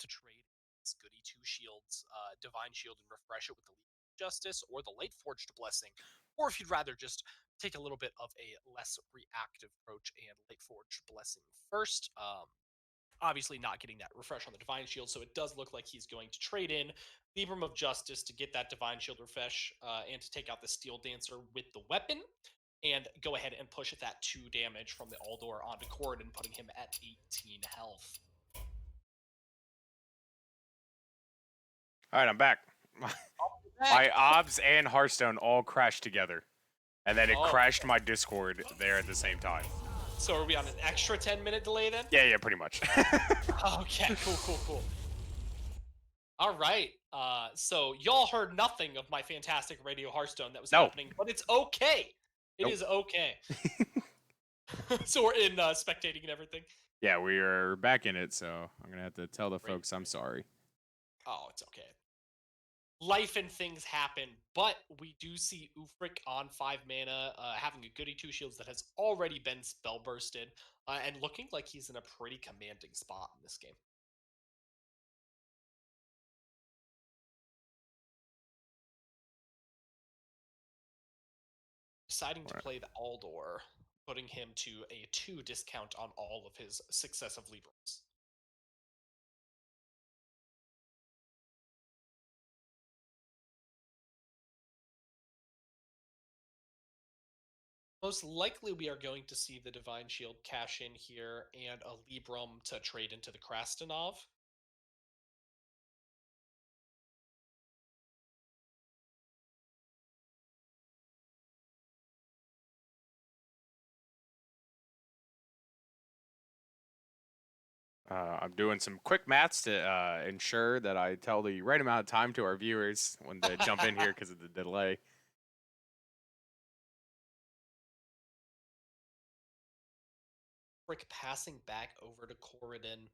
to trade his Goody Two Shields, Divine Shield, and refresh it with the Leap of Justice or the Late Forged Blessing, or if you'd rather just take a little bit of a less reactive approach and Late Forged Blessing first. Obviously not getting that refresh on the Divine Shield, so it does look like he's going to trade in Libram of Justice to get that Divine Shield refresh and to take out the Steel Dancer with the weapon, and go ahead and push that 2 damage from the Aldor onto Koroden, putting him at 18 health. All right, I'm back. My OBS and Hearthstone all crashed together, and then it crashed my Discord there at the same time. So are we on an extra 10-minute delay then? Yeah, pretty much. Okay, cool. All right, so y'all heard nothing of my fantastic Radio Hearthstone that was happening, but it's okay. It is okay. So we're in spectating and everything? Yeah, we are back in it, so I'm going to have to tell the folks I'm sorry. Oh, it's okay. Life and things happen, but we do see Oofrick on 5 mana, having a Goody Two Shields that has already been spell bursted, and looking like he's in a pretty commanding spot in this game. Deciding to play the Aldor, putting him to a 2 discount on all of his successive Librams. Most likely we are going to see the Divine Shield cash in here and a Libram to trade into the Krastanov. I'm doing some quick maths to ensure that I tell the right amount of time to our viewers when they jump in here because of the delay. Frick passing back over to Koroden.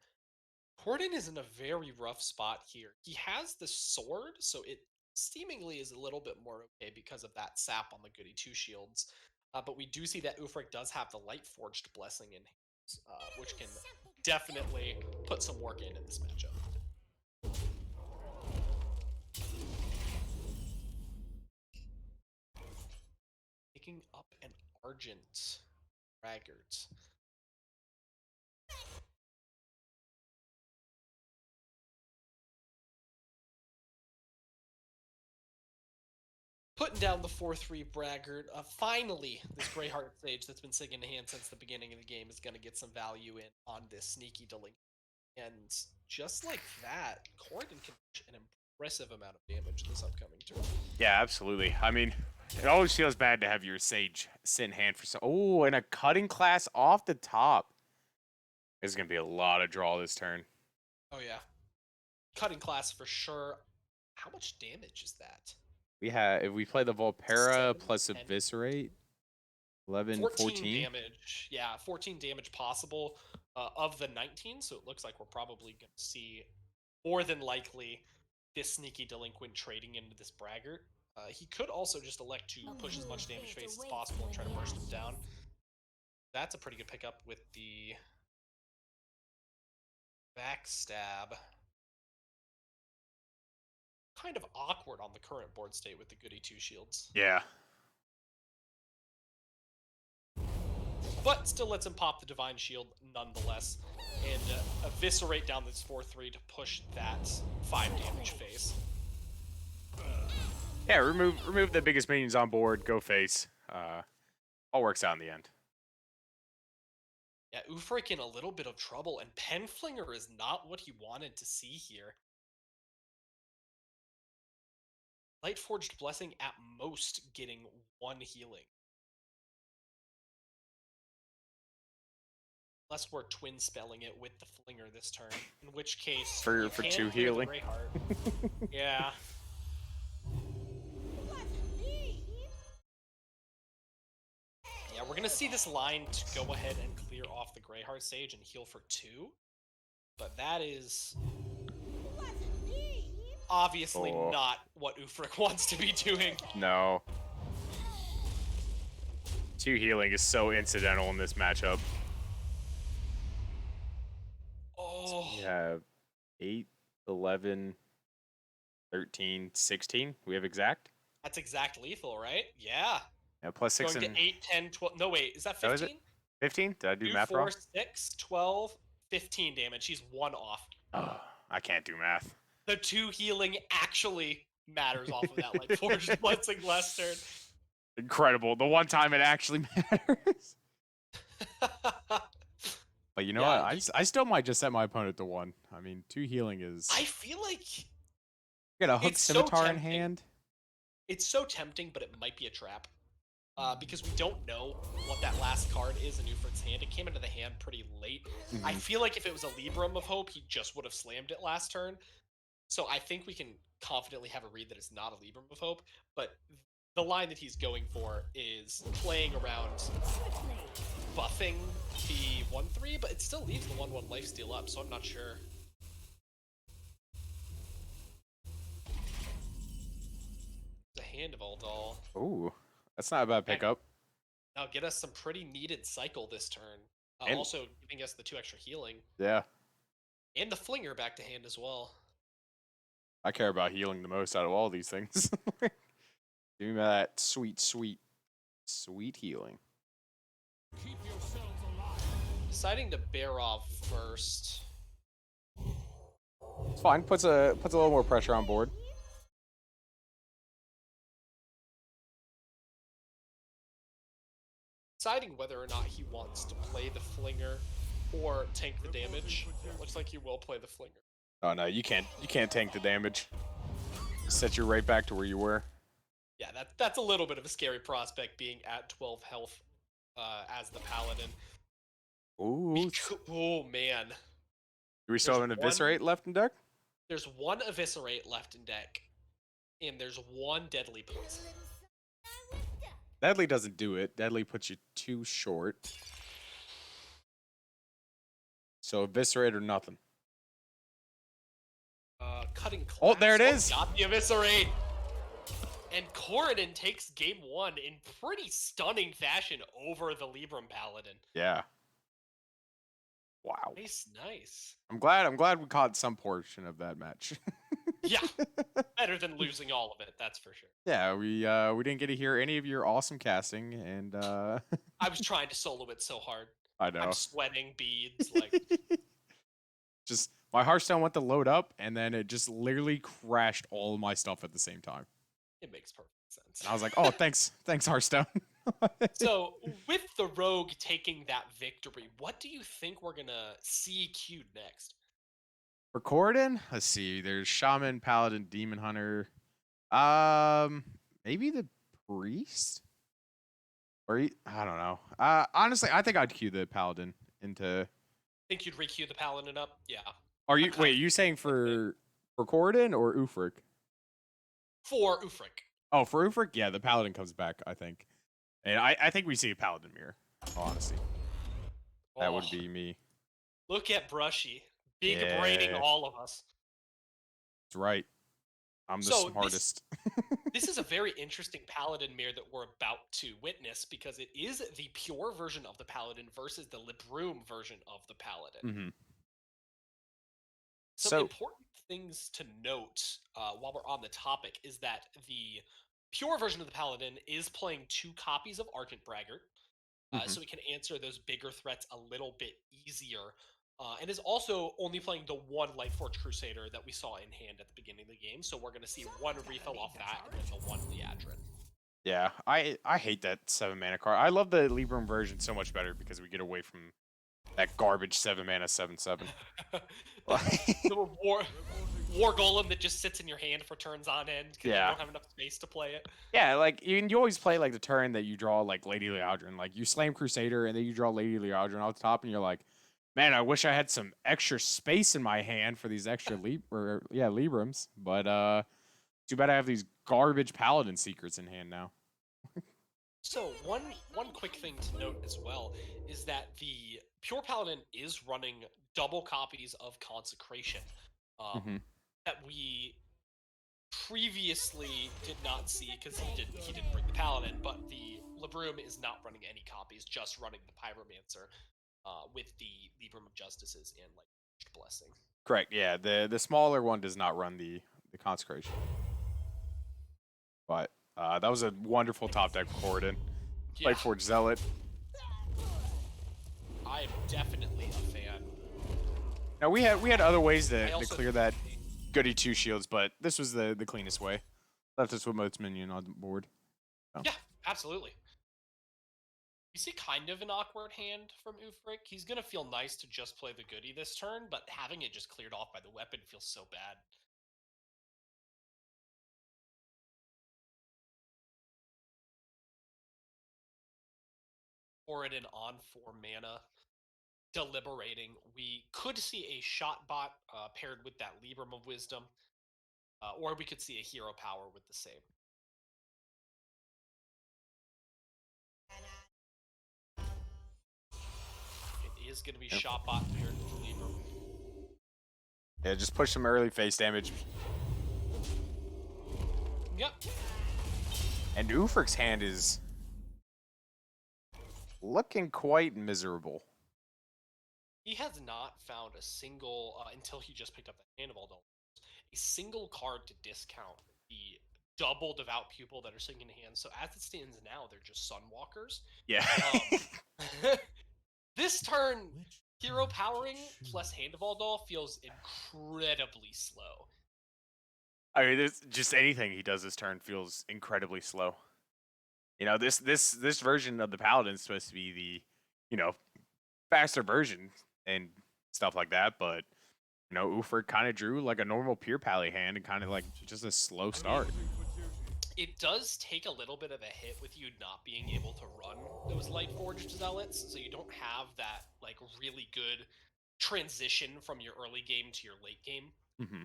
Koroden is in a very rough spot here. He has the sword, so it seemingly is a little bit more okay because of that sap on the Goody Two Shields. But we do see that Oofrick does have the Light Forged Blessing in hands, which can definitely put some work in this matchup. Picking up an Argent Braggart. Putting down the 4-3 Braggart. Finally, this Greyheart Sage that's been sitting in hand since the beginning of the game is going to get some value in on this sneaky delinquent. And just like that, Koroden can push an impressive amount of damage this upcoming turn. Yeah, absolutely. I mean, it always feels bad to have your Sage sit in hand for so. Oh, and a cutting class off the top. There's going to be a lot of draw this turn. Oh, yeah. Cutting class for sure. How much damage is that? We have, if we play the Volpera plus Eviscerate, 11, 14 damage. Yeah, 14 damage possible of the 19, so it looks like we're probably going to see more than likely this sneaky delinquent trading into this Braggart. He could also just elect to push as much damage face as possible and try to burst him down. That's a pretty good pickup with the backstab. Kind of awkward on the current board state with the Goody Two Shields. Yeah. But still lets him pop the Divine Shield nonetheless, and eviscerate down this 4-3 to push that 5 damage face. Yeah, remove the biggest minions on board, go face. All works out in the end. Yeah, Oofrick in a little bit of trouble, and Penflinger is not what he wanted to see here. Light Forged Blessing at most getting 1 healing. Unless we're twin spelling it with the Flinger this turn, in which case for 2 healing. Yeah. Yeah, we're gonna see this line to go ahead and clear off the Greyheart Sage and heal for 2, but that is obviously not what Oofrick wants to be doing. No. 2 healing is so incidental in this matchup. Oh. You have 8 11, 13, 16. We have exact. That's exact lethal, right? Yeah. Yeah, plus 6 Going and... to 8, 10, 12. No, wait. Is that Oh, is it 15? 15? Did I do 2, math 4, wrong? 6, 12, 15 damage. He's 1 off. Oh, I can't do math. The 2 healing actually matters off of that, like Forged Blessing last turn. Incredible. The one time it actually matters. But you know Yeah, what? I still might just set my opponent to 1. I mean, 2 healing is... I feel like You got a hook it's so scimitar in tempting. hand. It's so tempting, but it might be a trap. Because we don't know what that last card is in Oofrick's hand. It came into the hand pretty late. I feel like if it was a Libram of Hope, he just would have slammed it last turn. So I think we can confidently have a read that it's not a Libram of Hope. But the line that he's going for is playing around buffing the 1-3, but it still leaves the 1-1 lifesteal up, so I'm not sure. The Hand of Aldal. Ooh, that's not a bad pickup. Now get us some pretty needed cycle this turn. Also giving us the 2 extra healing. Yeah. And the Flinger back to hand as well. I care about healing the most out of all these things. Give me that sweet, sweet, sweet healing. Keep yourselves alive. Deciding to bear off first. It's fine. Puts a little more pressure on board. Deciding whether or not he wants to play the Flinger or tank the damage. Looks like he will play the Flinger. Oh no, you can't tank the damage. Set you right back to where you were. Yeah, that's a little bit of a scary prospect, being at 12 health as the Paladin. Ooh. Oh man. Do we still have an Eviscerate left in deck? There's 1 Eviscerate left in deck, and there's 1 Deadly Poison. Deadly doesn't do it. Deadly puts you 2 short. So Eviscerate or nothing. Cutting Class. Oh, there it is. Got the Eviscerate. And Koroden takes game 1 in pretty stunning fashion over the Libram Paladin. Yeah. Wow. Nice. I'm glad we caught some portion of that match. Yeah. Better than losing all of it, that's for sure. Yeah, we didn't get to hear any of your awesome casting, and I was trying to solo it so hard. I know. I'm sweating beads, like... Just, my Hearthstone went to load up, and then it just literally crashed all of my stuff at the same time. It makes perfect sense. And I was like, oh, thanks Hearthstone. So, with the Rogue taking that victory, what do you think we're gonna see queued next? For Koroden, let's see. There's Shaman, Paladin, Demon Hunter. Maybe the Priest? Or I don't know. Honestly, I think I'd queue the Paladin into... Think you'd requeue the Paladin up? Yeah. Are you you saying for Koroden or Oofrick? For Oofrick. Oh, for Oofrick? Yeah, the Paladin comes back, I think. And I think we see a Paladin mirror, honestly. That would be me. Look at Brushy. Big braining all of us. That's right. I'm the smartest. This is a very interesting Paladin mirror that we're about to witness, because it is the pure version of the Paladin versus the Libroom version of the Paladin. Mm-hmm. Some important things to note while we're on the topic is that the pure version of the Paladin is playing 2 copies of Argent Braggart, so we can answer those bigger threats a little bit easier, and is also only playing the 1 Lightforged Crusader that we saw in hand at the beginning of the game, so we're going to see 1 refill off that and then the 1 Liadrin. Yeah, I hate that 7-mana card. I love the Libram version so much better because we get away from that garbage 7-mana 7/7. The war Golem that just sits in your hand for turns on end because you don't have enough space to play it. Yeah, like you always play like the turn that you draw like Lady Liadrin. Like you slam Crusader and then you draw Lady Liadrin off the top and you're like, man, I wish I had some extra space in my hand for these extra Librams. But too bad I have these garbage Paladin Secrets in hand now. So one quick thing to note as well is that the Pure Paladin is running double copies of Consecration that we previously did not see because he didn't bring the Paladin, but the Libroom is not running any copies, just running the Pyromancer with the Libram of Justices and like Blessing. Correct. Yeah, the smaller one does not run the consecration. But that was a wonderful top deck Koroden. Yeah, Lightforge Zealot. I am definitely a fan. Now we had other ways to also- clear that goody 2 shields, but this was the cleanest way. Left us with most minion on the board. Oh. Yeah, absolutely. You see kind of an awkward hand from Oofrick. He's going to feel nice to just play the goodie this turn, but having it just cleared off by the weapon feels so bad. Koroden on 4 mana, deliberating. We could see a shot bot paired with that Libram of Wisdom, or we could see a hero power with the same. It is going to be shot bot paired with Libram. Yeah, just push some early face damage. Yep. And Oofrick's hand is looking quite miserable. He has not found a single, until he just picked up the Hand of All Dollars, a single card to discount the double Devout Pupil that are sitting in hand. So as it stands now, they're just Sunwalkers. Yeah. This turn, hero powering plus Hand of All Doll feels incredibly slow. I mean, just anything he does this turn feels incredibly slow. You know, this version of the Paladin is supposed to be the, you know, faster version and stuff like that, but you know, Oofrick kind of drew like a normal Pure Pally hand and kind of like just a slow start. It does take a little bit of a hit with you not being able to run those Lightforged Zealots, so you don't have that like really good transition from your early game to your late game. Mm-hmm.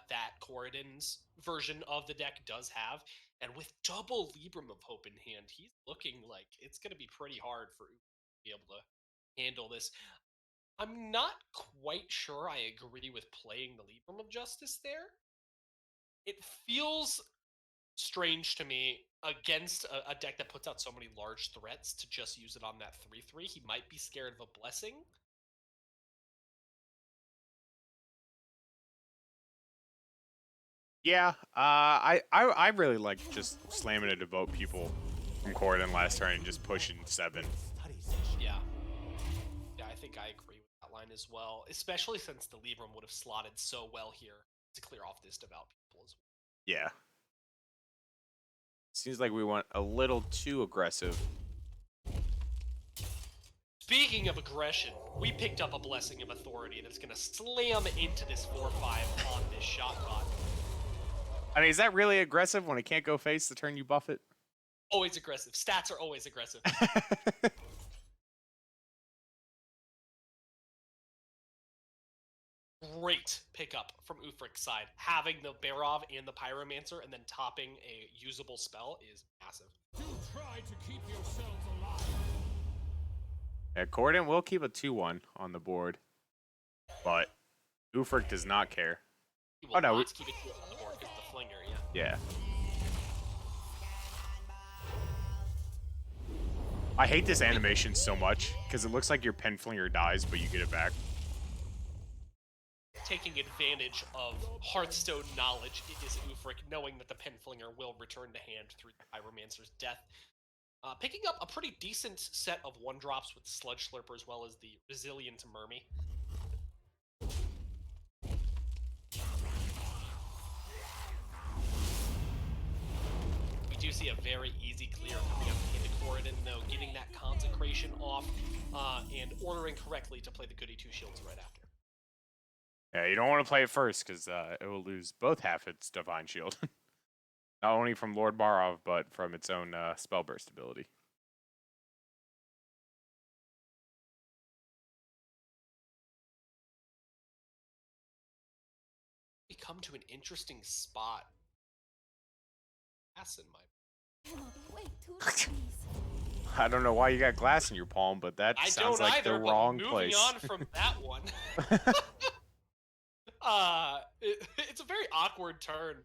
That Koroden's version of the deck does have, and with double Libram of Hope in hand, he's looking like it's going to be pretty hard for Oofrick to be able to handle this. I'm not quite sure I agree with playing the Libram of Justice there. It feels strange to me against a deck that puts out so many large threats to just use it on that 3/3. He might be scared of a blessing. Yeah, I really like just slamming a Devote People from Koroden last turn and just pushing 7. Yeah. Yeah, I think I agree with that line as well, especially since the Libram would have slotted so well here to clear off this Devout People as well. Yeah. Seems like we went a little too aggressive. Speaking of aggression, we picked up a Blessing of Authority that's going to slam into this 4/5 on this shot bot. I mean, is that really aggressive when it can't go face the turn you buff it? Always aggressive. Stats are always aggressive. Great pickup from Oofrick's side. Having the Barov and the Pyromancer and then topping a usable spell is massive. Do try to keep yourselves alive. Yeah, Koroden will keep a 2/1 on the board, but Oofrick does not care. He will Oh, no, not keep it on the board because the Flinger, yeah. Yeah. I hate this animation so much because it looks like your pen flinger dies, but you get it back. Taking advantage of Hearthstone knowledge, it is Oofrick, knowing that the Penflinger will return to hand through the Pyromancer's death. Picking up a pretty decent set of 1-drops with Sludge Slurper as well as the Resilient Mermy. We do see a very easy clear coming up into Koroden, though, getting that Consecration off and ordering correctly to play the Goody 2 Shields right after. Yeah, you don't want to play it first because it will lose both half its Divine Shield. Not only from Lord Barov, but from its own spell burst ability. We come to an interesting spot. Pass in my. I don't know why you got glass in your palm, but that I sounds don't like either, the but wrong moving place. on from that one. It's a very awkward turn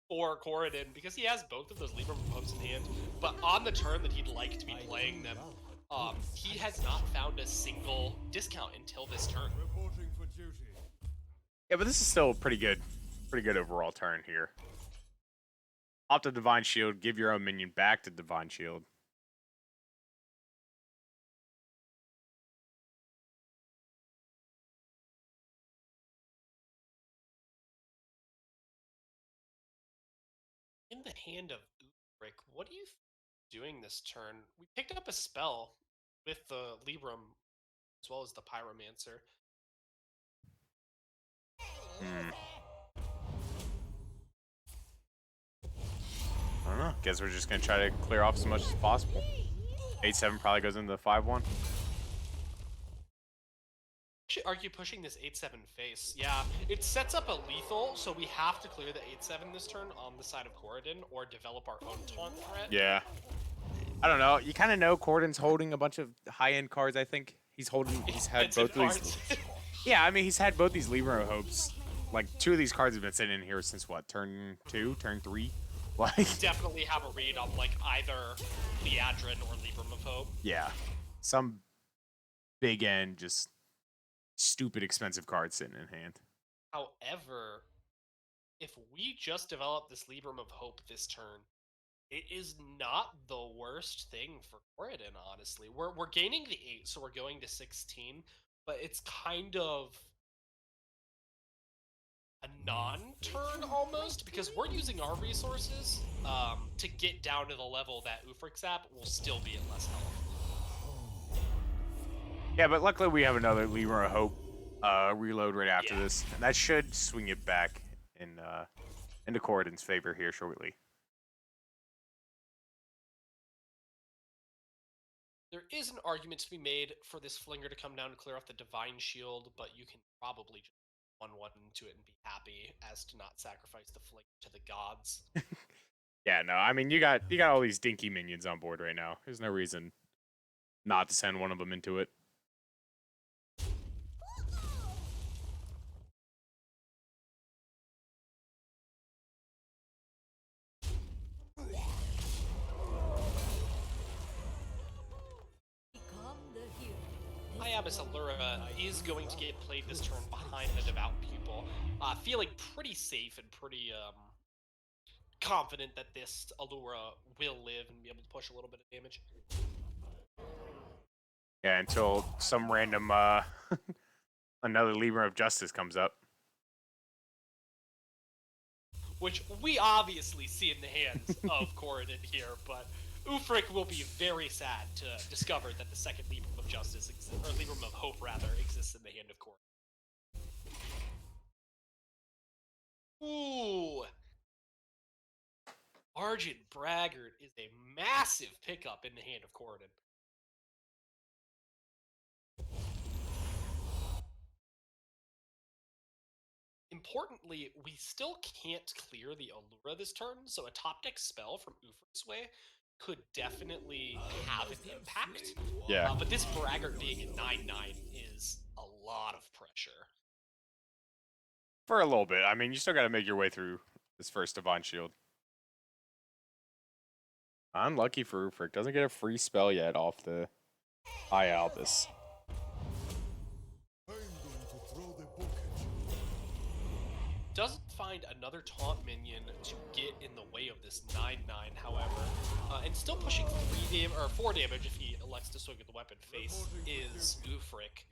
for Koroden because he has both of those Libram Popes in hand, but on the turn that he'd like to be playing them, he has not found a single discount until this turn. Reporting for duty. Yeah, but this is still a pretty good overall turn here. Opt a Divine Shield, give your own minion back to Divine Shield. In the hand of Oofrick, what are you doing this turn? We picked up a spell with the Libram as well as the Pyromancer. I don't know. Guess we're just going to try to clear off as much as possible. 8-7 probably goes into the 5-1. Should argue pushing this 8-7 face. Yeah, it sets up a lethal, so we have to clear the 8-7 this turn on the side of Koroden or develop our own taunt threat. Yeah. I don't know. You kind of know Koroden's holding a bunch of high-end cards, I think. He's had both of these. Yeah, I mean, he's had both these Libero hopes. Like, 2 of these cards have been sitting in here since, what, turn 2, turn 3? Like, definitely have a read on, like, either Liadrin or Libram of Hope. Yeah. Some big end, just stupid expensive cards sitting in hand. However, if we just develop this Libram of Hope this turn, it is not the worst thing for Koroden, honestly. We're gaining the 8, so we're going to 16, but it's kind of a non-turn almost, because we're using our resources to get down to the level that Oofrick's at, but we'll still be at less health. Yeah, but luckily we have another Lemur of Hope reload right after this, and that should swing it back into Koroden's favor here shortly. There is an argument to be made for this Flinger to come down to clear off the Divine Shield, but you can probably just 1-1 into it and be happy as to not sacrifice the Flinger to the gods. Yeah, no, I mean, you got all these dinky minions on board right now. There's no reason not to send one of them into it. Iabis Allura is going to get played this turn behind the Devout Pupil, feeling pretty safe and pretty confident that this Allura will live and be able to push a little bit of damage. Yeah, until some random another Lemur of Justice comes up. Which we obviously see in the hands of Koroden here, but Oofrick will be very sad to discover that the second Libram of Justice, or Libram of Hope rather, exists in the hand of Koroden. Ooh! Argent Braggart is a massive pickup in the hand of Koroden. Importantly, we still can't clear the Allura this turn, so a top deck spell from Oofrick's way could definitely have an impact. Yeah. But this Braggart being a 9/9 is a lot of pressure. For a little bit. I mean, you still got to make your way through this first Divine Shield. Unlucky for Oofrick. Doesn't get a free spell yet off the Ialbus. Doesn't find another taunt minion to get in the way of this 9/9, however, and still pushing 4 damage if he elects to swing with the weapon face is Oofrick.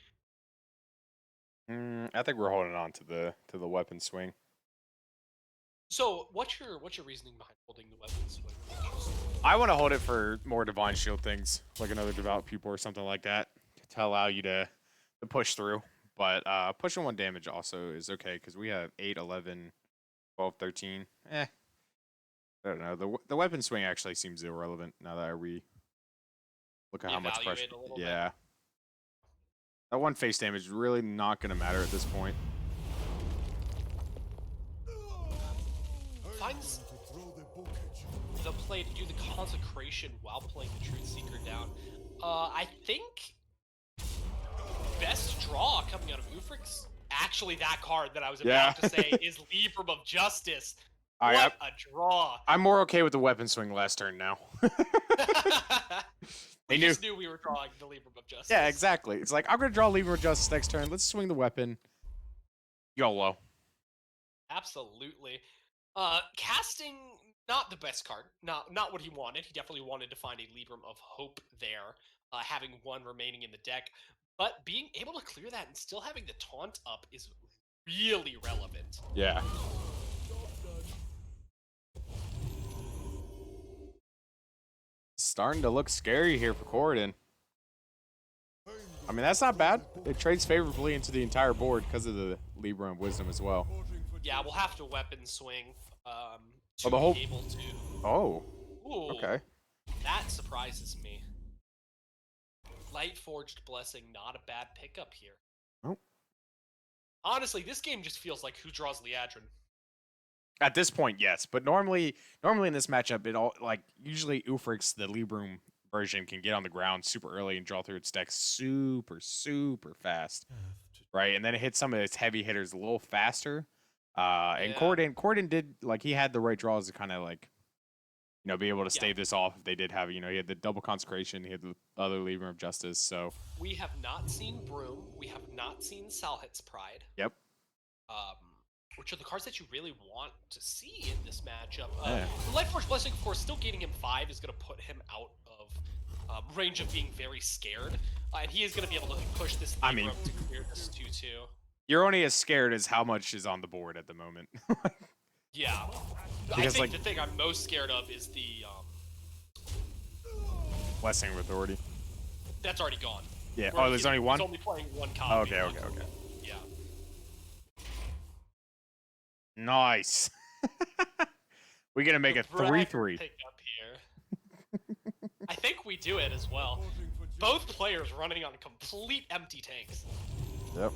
I think we're holding on to the weapon swing. So, what's your reasoning behind holding the weapon swing? I want to hold it for more Divine Shield things, like another Devout Pupil or something like that, to allow you to push through. But pushing 1 damage also is okay, because we have 8, 11, 12, 13. I don't know. The weapon swing actually seems irrelevant now that look at how much pressure. Yeah. That 1 face damage is really not going to matter at this point. Finds the play to do the Consecration while playing the Truth Seeker down. I think best draw coming out of Oofrick's actually that card that I was about to say is Libram of Justice. What a draw. I'm more okay with the weapon swing last turn now. We just knew we were drawing the Libram of Justice. Yeah, exactly. It's like, I'm going to draw Libram of Justice next turn. Let's swing the weapon. YOLO. Absolutely. Casting, not the best card. Not what he wanted. He definitely wanted to find a Libram of Hope there, having one remaining in the deck. But being able to clear that and still having the taunt up is really relevant. Yeah. Starting to look scary here for Koroden. I mean, that's not bad. It trades favorably into the entire board because of the Libra and Wisdom as well. Yeah, we'll have to weapon swing to Oh, the whole... be able to. Oh. Ooh, Okay. that surprises me. Light Forged Blessing, not a bad pickup here. Oh. Honestly, this game just feels like who draws Liadrin. At this point, yes, but normally in this matchup, it all like usually Oofrick's the Librum version can get on the ground super early and draw through its deck super fast, right? And then it hits some of its heavy hitters a little faster. And Koroden did like he had the right draws to kind of like be able to stave this off if they did have he had the double consecration, he had the other Librum of Justice. So we have not seen Broom, we have not seen Salhet's Pride. Yep. Which are the cards that you really want to see in this matchup. The Light Force Blessing, of course, still gaining him 5 is going to put him out of range of being very scared. And he is going to be able to push this to clear this 2-2. You're only as scared as how much is on the board at the moment. Yeah. Because, I think the thing I'm most scared of is the... Blessing of Authority. That's already gone. Yeah. Oh, there's only one? He's only playing one copy. Okay. Yeah. Nice. We're going to make a 3-3. Pick up here. I think we do it as well. Both players running on complete empty tanks. Yep.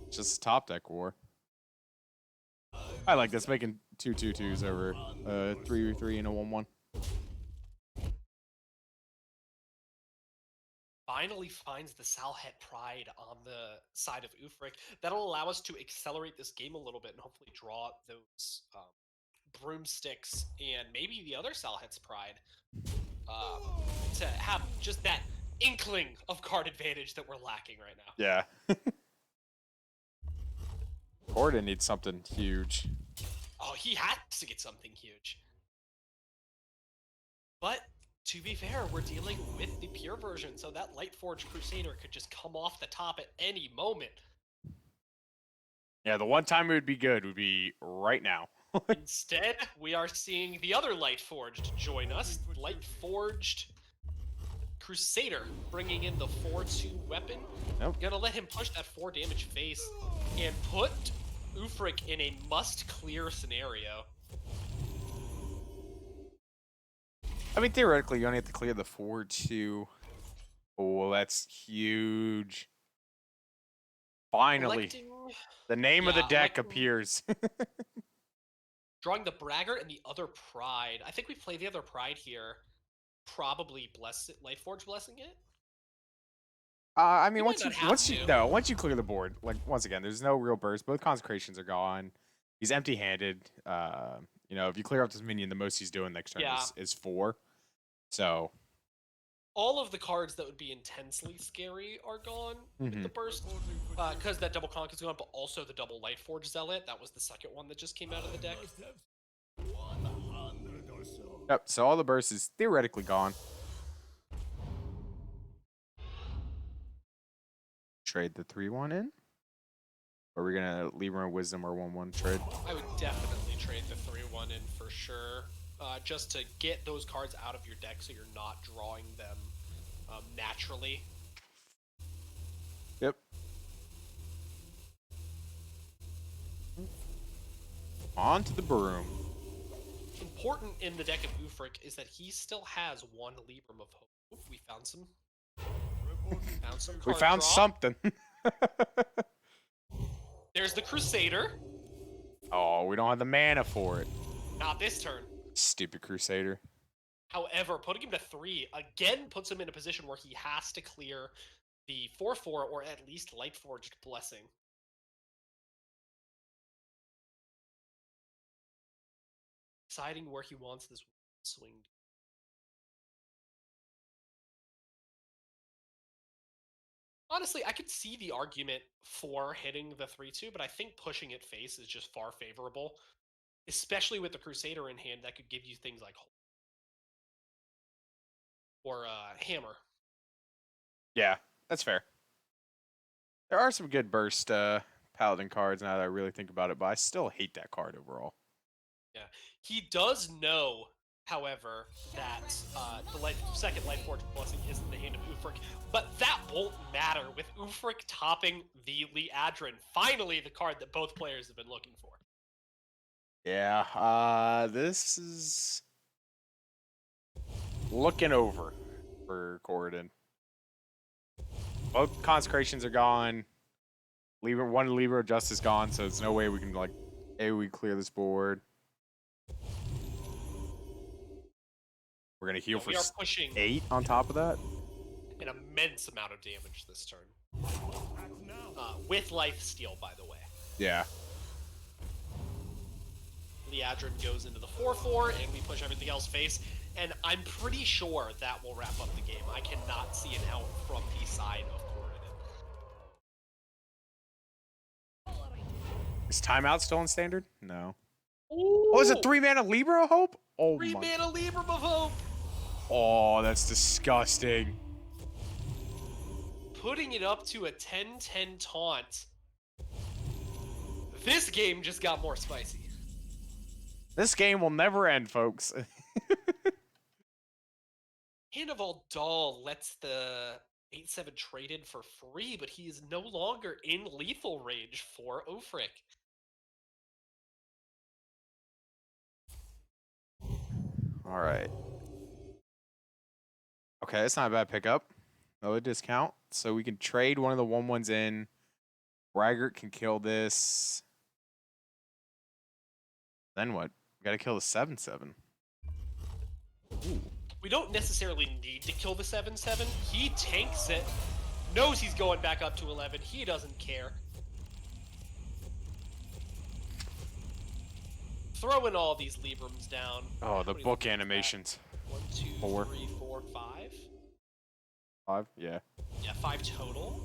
Just top deck war. I like this, making 2/2/2s over 3/3 and a 1/1. Finally finds the Salhet Pride on the side of Oofrick. That'll allow us to accelerate this game a little bit and hopefully draw those broomsticks and maybe the other Salhet's Pride to have just that inkling of card advantage that we're lacking right now. Yeah. Koroden needs something huge. Oh, he has to get something huge. But to be fair, we're dealing with the pure version, so that Lightforged Crusader could just come off the top at any moment. Yeah, the one time it would be good would be right now. Instead, we are seeing the other Lightforged join us. Lightforged Crusader bringing in the 4/2 weapon. Nope. Gonna let him push that 4 damage face and put Oofrick in a must-clear scenario. I mean, theoretically, you only have to clear the 4/2. Oh, that's huge. Finally, the name of the deck appears. Drawing the Braggart and the other Pride. I think we play the other Pride here. Probably Lightforge blessing it. I mean, once you clear the board, like once again, there's no real burst. Both consecrations are gone. He's empty-handed. If you clear up this minion, the most he's doing next turn is 4. So all of the cards that would be intensely scary are gone with the burst, because that double conk is gone, but also the double Lightforge Zealot. That was the second one that just came out of the deck. Yep. So all the burst is theoretically gone. Trade the 3/1 in? Or are we gonna Leumer Wisdom or 1/1 trade? I would definitely trade the 3/1 in for sure, just to get those cards out of your deck so you're not drawing them naturally. Yep. On to the broom. Important in the deck of Oofrick is that he still has one Libram of Hope. We found some. We found something. There's the Crusader. Oh, we don't have the mana for it. Not this turn. Stupid Crusader. However, putting him to 3 again puts him in a position where he has to clear the 4/4 or at least Lightforged Blessing. Deciding where he wants this swing. Honestly, I could see the argument for hitting the 3-2, but I think pushing it face is just far favorable, especially with the Crusader in hand that could give you things like or Hammer. Yeah, that's fair. There are some good burst Paladin cards now that I really think about it, but I still hate that card overall. Yeah, he does know, however, that the second Life Forge Blessing is in the hand of Oofrick, but that won't matter with Oofrick topping the Liadrin. Finally, the card that both players have been looking for. Yeah, this is looking over for Koroden. Both consecrations are gone. One Libra Justice gone, so there's no way we can like AoE clear this board. We're gonna heal for we are pushing 8 on top of that. an immense amount of damage this turn. With life steal, by the way. Yeah. Liadrin goes into the 4-4, and we push everything else face. And I'm pretty sure that will wrap up the game. I cannot see an out from the side of Koroden. Is timeout still in standard? No. Ooh, Oh, is it 3-mana Libra of Hope? Oh 3 my. mana Libra of Hope! Oh, that's disgusting. Putting it up to a 10-10 taunt. This game just got more spicy. This game will never end, folks. Hand of All Dull lets the 8-7 traded for free, but he is no longer in lethal range for Oofrick. All right. Okay, that's not a bad pickup. No discount. So we can trade one of the 1/1s in. Braggart can kill this. Then what? We gotta kill the 7/7. Ooh. We don't necessarily need to kill the 7-7. He tanks it, knows he's going back up to 11. He doesn't care. Throwing all these Librams down. Oh, the book animations. 1, 2, 4. 3, 4, 5. 5? Yeah. Yeah, 5 total.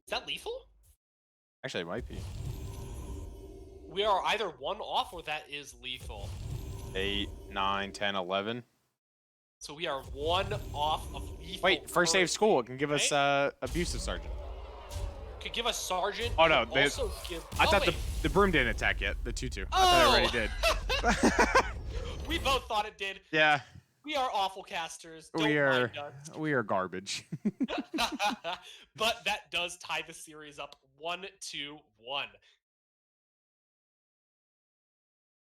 Is that lethal? Actually, it might be. We are either 1 off or that is lethal. 8, 9, 10, 11. So we are 1 off of lethal. Wait, first save school. It can give us right? abusive sergeant. Could give us sergeant. Oh no, could also give... I thought wait. the broom didn't attack yet. The 2/2. I thought it already did. We both thought it did. Yeah. We are awful casters. Don't We are mind us. we are garbage. But that does tie the series up 1-1.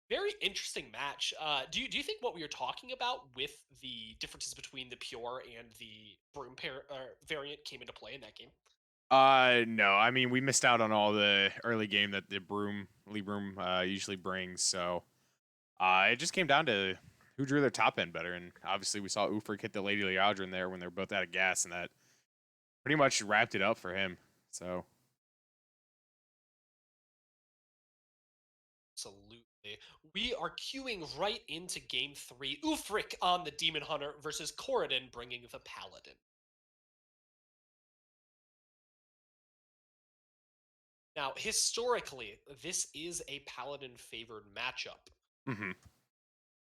Very interesting match. Do you think what we were talking about with the differences between the pure and the broom variant came into play in that game? No. I mean, we missed out on all the early game that the Lee Broom usually brings. So, it just came down to who drew their top end better. And obviously, we saw Oofrick hit the Lady Leodrin there when they were both out of gas, and that pretty much wrapped it up for him. So, Absolutely. We are queuing right into game 3. Oofrick on the Demon Hunter versus Koroden bringing the Paladin. Now, historically, this is a Paladin-favored matchup. mm-hmm.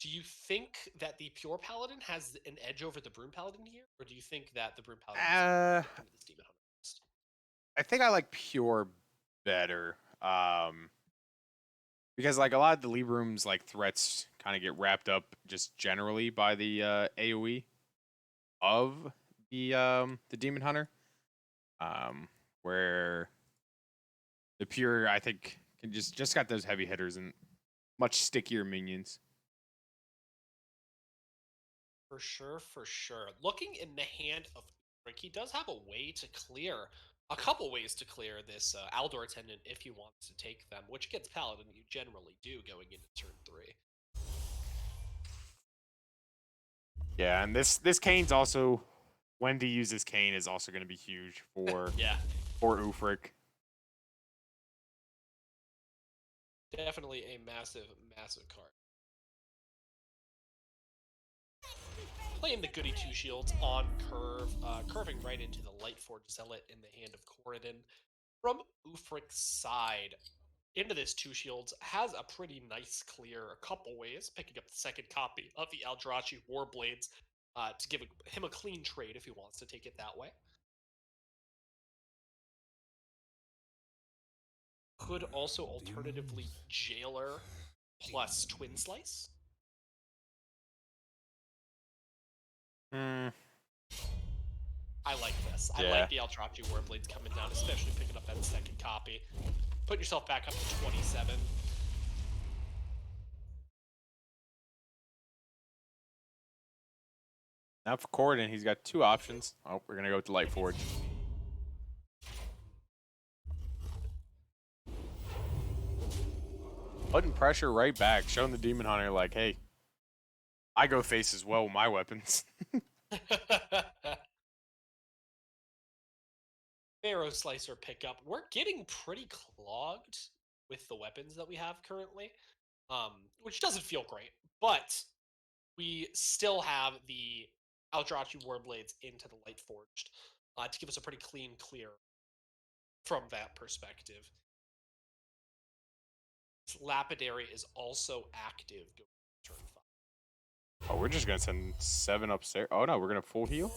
Do you think that the Pure Paladin has an edge over the Broom Paladin here? Or do you think that the Broom Paladin is into this Demon Hunter list? I think I like Pure better. Because like a lot of the Lee Broom's like threats kind of get wrapped up just generally by the AoE of the Demon Hunter. Where the Pure, I think, can just got those heavy hitters and much stickier minions. For sure, for sure. Looking in the hand of Rick, he does have a couple ways to clear this Aldor Attendant if he wants to take them, which against Paladin you generally do going into turn 3. Yeah, and this Kane's also, when to use this Kane is also going to be huge for yeah, for Oofrick. definitely a massive, massive card. playing the goody two shields on curve, curving right into the Lightforge Zealot in the hand of Koroden. From Oofrick's side, into this two shields has a pretty nice clear a couple ways, picking up the second copy of the Eldrazi Warblades to give him a clean trade if he wants to take it that way. Could also alternatively Jailer plus Twin Slice. Hmm. I like this. I Yeah. like the Eldrazi Warblades coming down, especially picking up that second copy. Put yourself back up to 27. Now for Koroden, he's got two options. Oh, we're gonna go with the Lightforge. Putting pressure right back, showing the Demon Hunter like, hey, I go face as well with my weapons. Pharaoh Slicer pickup. We're getting pretty clogged with the weapons that we have currently, which doesn't feel great, but we still have the Eldrazi Warblades into the Lightforged to give us a pretty clean clear from that perspective. Lapidary is also active going turn 5. Oh, we're just gonna send 7 upstairs. Oh no, we're gonna full heal?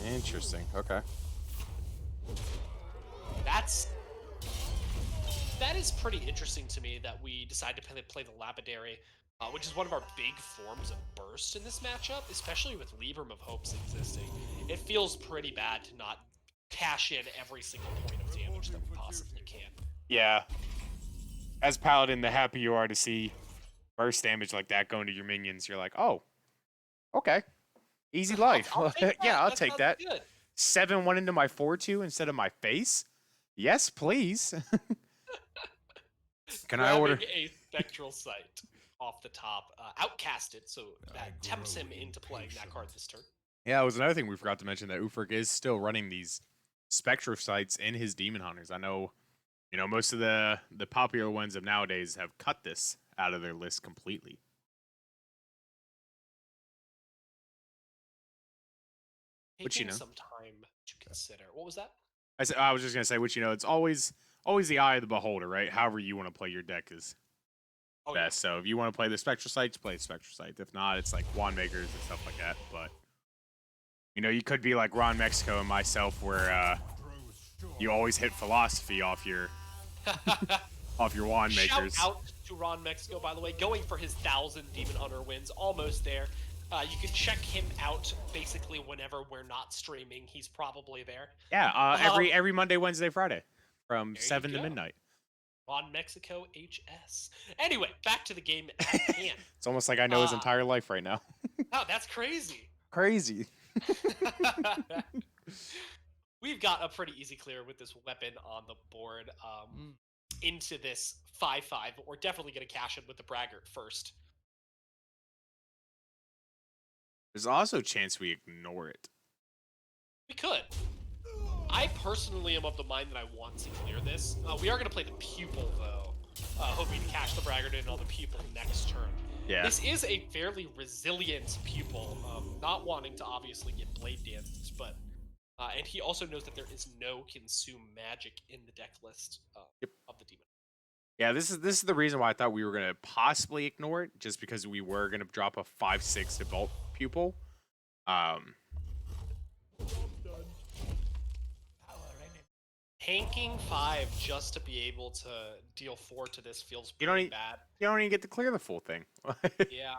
Interesting, okay. That is pretty interesting to me that we decided to play the Lapidary, which is one of our big forms of burst in this matchup, especially with Libram of Hopes existing. It feels pretty bad to not cash in every single point of damage that we possibly can. Yeah. As Paladin, the happy you are to see burst damage like that going to your minions, you're like, oh, okay. Easy life. I'll take that. Yeah, I'll take that. Good. 7-1 into my 4-2 instead of my face? Yes, please. Can I order? a Spectral Sight off the top, outcasted, so that tempts him into playing that card this turn. Yeah, it was another thing we forgot to mention that Oofrick is still running these Spectral Sights in his Demon Hunters. I know, most of the popular ones of nowadays have cut this out of their list completely. Taking some time to consider. What was that? I was just gonna say, it's always the eye of the beholder, right? However you want to play your deck is best. Yeah. So if you want to play the Spectral Sights, play Spectral Sight. If not, it's like Wand Makers and stuff like that. But you could be like Ron Mexico and myself, where you always hit Philosophy off your off your Wand Makers. Shout out to Ron Mexico, by the way, going for his 1,000 Demon Hunter wins, almost there. You can check him out basically whenever we're not streaming. He's probably there. Yeah, every Monday, Wednesday, Friday, from 7 to midnight. On Mexico HS. Anyway, back to the game at hand. It's almost like I know his entire life right now. Oh, that's crazy. Crazy. We've got a pretty easy clear with this weapon on the board into this 5-5, but we're definitely going to cash in with the Braggart first. There's also a chance we ignore it. We could. I personally am of the mind that I want to clear this. We are going to play the Pupil, though, hoping to cash the Braggart in on the Pupil next turn. Yeah. This is a fairly resilient Pupil, not wanting to obviously get Blade Dances, but and he also knows that there is no Consume Magic in the deck list of the Demon. Yeah, this is the reason why I thought we were gonna possibly ignore it, just because we were gonna drop a 5/6 to Vault Pupil. Tanking 5 just to be able to deal 4 to this feels pretty bad. You don't even get to clear the full thing. Yeah,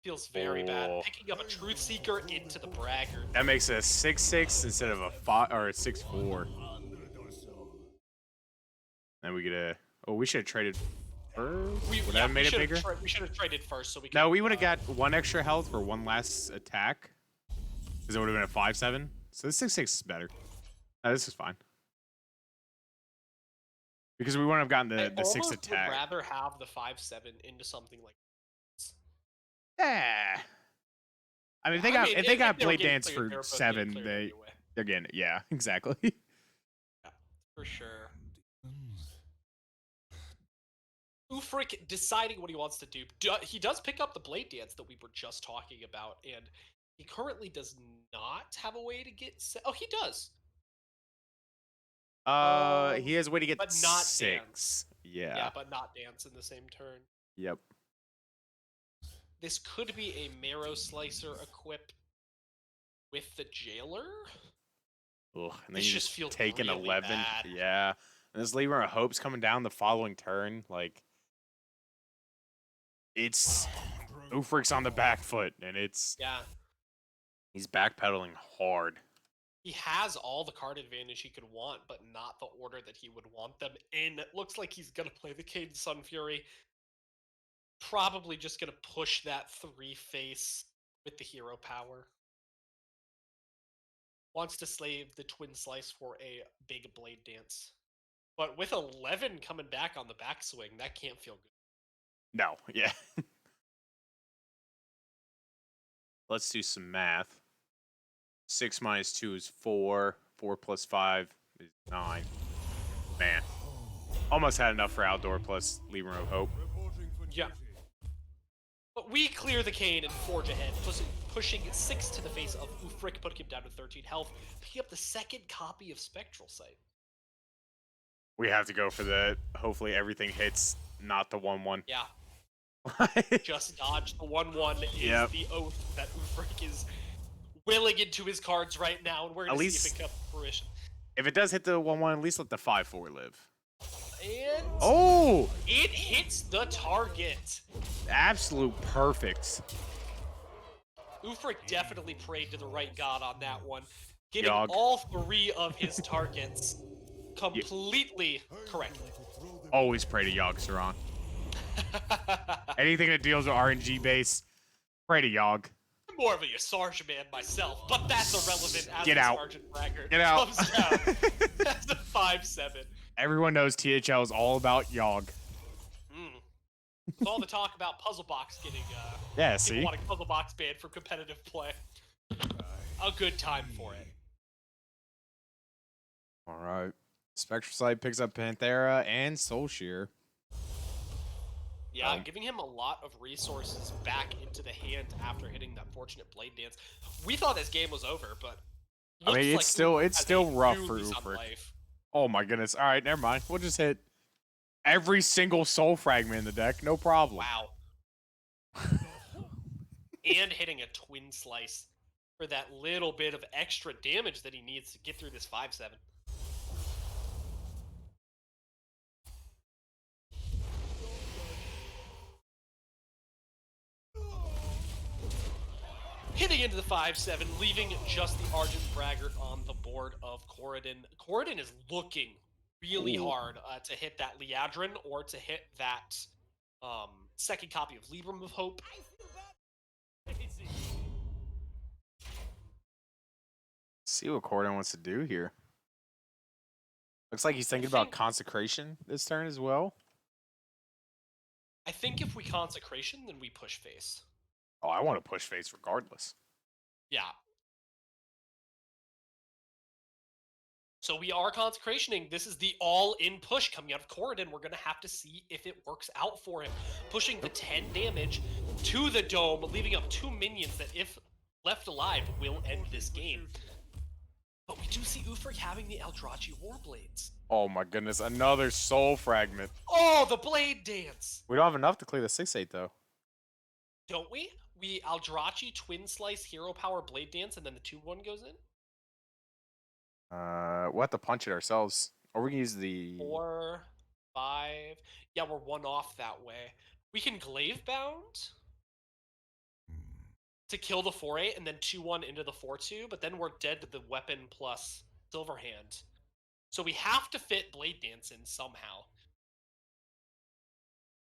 feels very bad. Picking up a Truth Seeker into the Braggart. That makes it a 6/6 instead of a 5 or a 6/4. Then we get a. Oh, we should have traded first. Would that have made it bigger? We should have traded first so we could. No, we would have got 1 extra health for 1 last attack. Because it would have been a 5/7. So the 6/6 is better. No, this is fine. Because we wouldn't have gotten the 6 attack. I would rather have the 5/7 into something like this. Yeah. I mean, if they got Blade Dance for 7, they're getting it. Yeah, exactly. Yeah, for sure. Oofrick deciding what he wants to do. He does pick up the Blade Dance that we were just talking about, and he currently does not have a way to get... Oh, he does. He has a way to get but not 6. dance. Yeah. Yeah, but not dance in the same turn. Yep. This could be a Marrow Slicer equip with the Jailer. Ugh, and then This you just just feels take an really 11. bad. Yeah. And this Leumer of Hope's coming down the following turn. Like, it's Oofrick's on the back foot, and it's he's backpedaling hard. He has all the card advantage he could want, but not the order that he would want them in. It looks like he's gonna play the Cade Sun Fury. Probably just gonna push that 3-face with the hero power. Wants to slave the Twin Slice for a big Blade Dance. But with 11 coming back on the backswing, that can't feel good. No, yeah. Let's do some math. 6 minus 2 is 4. 4 plus 5 is 9. Man. Almost had enough for outdoor plus Leumer of Hope. Yeah. But we clear the cane and forge ahead, pushing 6 to the face of Oofrick, putting him down to 13 health, picking up the second copy of Spectral Sight. We have to go for the hopefully everything hits, not the 1-1. Yeah. Just dodge the 1-1 is the oath that Oofrick is willing into his cards right now, and we're going to see if it comes to fruition. If it does hit the 1-1, at least let the 5-4 live. And oh! It hits the target. Absolute perfect. Oofrick definitely prayed to the right god on that one, getting Yogg. all 3 of his targets completely correctly. Always pray to Yogg, Saran. Anything that deals with RNG base, pray to Yogg. I'm more of a Yasarja man myself, but that's irrelevant as Get the out. Sergeant Braggart Get out. comes down as a 5-7. Everyone knows THL is all about Yogg. With all the talk about Puzzle Box getting Yeah, people see? wanting Puzzle Box banned from competitive play. A good time for it. Alright. Spectral Sight picks up Panthera and Soul Shear. Yeah, giving him a lot of resources back into the hand after hitting that fortunate Blade Dance. We thought this game was over, but I mean, it's still rough for Oofrick. Oofrick. Oh my goodness. Alright, never mind. We'll just hit every single soul fragment in the deck, no problem. Wow. And hitting a Twin Slice for that little bit of extra damage that he needs to get through this 5-7. Hitting into the 5-7, leaving just the Argent Braggart on the board of Koroden. Koroden is looking really hard to hit that Liadrin or to hit that second copy of Libram of Hope. See what Koroden wants to do here. Looks like he's thinking about Consecration this turn as well. I think if we Consecration, then we push face. Oh, I want to push face regardless. Yeah. So we are Consecrationing. This is the all-in push coming out of Koroden. We're going to have to see if it works out for him. Pushing the 10 damage to the dome, leaving up 2 minions that, if left alive, will end this game. But we do see Oofrick having the Eldrachi Warblades. Oh my goodness, another soul fragment. Oh, the Blade Dance! We don't have enough to clear the 6-8 though. Don't we? We Eldrachi, Twin Slice, Hero Power, Blade Dance, and then the 2-1 goes in? We'll have to punch it ourselves. Or we can use the... 4, 5... Yeah, we're 1 off that way. We can Glaive Bound to kill the 4-8 and then 2-1 into the 4-2, but then we're dead to the weapon plus Silverhand. So we have to fit Blade Dance in somehow.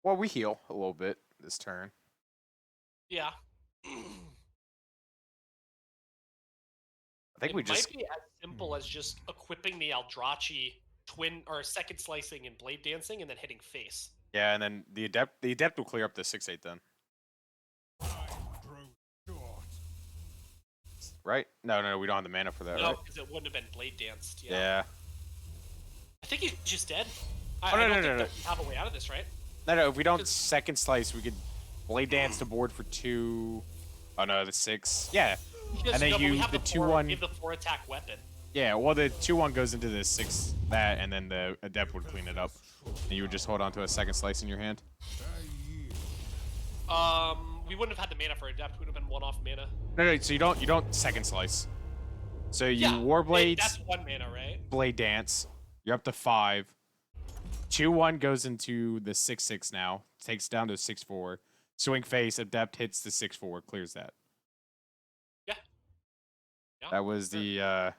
Well, we heal a little bit this turn. Yeah. I think we just... It might be as simple as just equipping the Eldrachi twin or second slicing and Blade Dancing and then hitting face. Yeah, and then the adept will clear up the 6-8 then. Right? No, we don't have the mana for that, No, right? because it wouldn't have been Blade Danced. Yeah. I think he's just dead. Oh, I don't think that we have a way out of this, right? No, if we don't second slice, we could Blade Dance the board for 2. Oh no, the 6. Yeah. Because, And then but we you, have the the 2-1. We have the 4 attack weapon. Yeah, well, the 2-1 goes into the 6, that, and then the Adept would clean it up. And you would just hold on to a second slice in your hand. We wouldn't have had the mana for Adept. We would have been 1 off mana. No, so you don't second slice. So you Yeah, Warblades, that's 1 mana, right? Blade Dance. You're up to 5. 2-1 goes into the 6/6 now. Takes down to 6/4. Swing Face, Adept hits the 6/4, clears that. Yeah. That was the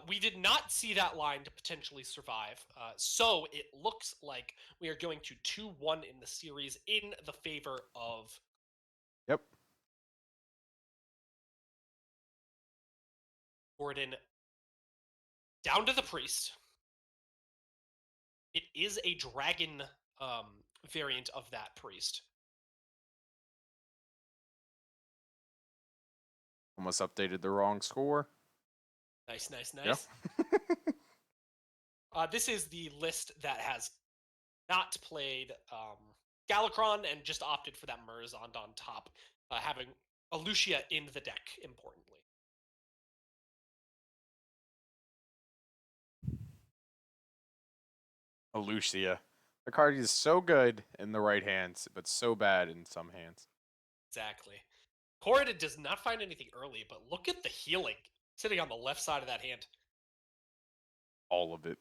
We did not see that line to potentially survive, so it looks like we are going to 2-1 in the series in the favor of... Yep. Koroden down to the Priest. It is a dragon variant of that Priest. Almost updated the wrong score. Nice. Yep. This is the list that has not played Galakron and just opted for that Murzond on top, having a Lucia in the deck, importantly. Lucia. The card is so good in the right hands, but so bad in some hands. Exactly. Koroden does not find anything early, but look at the healing sitting on the left side of that hand. All of it.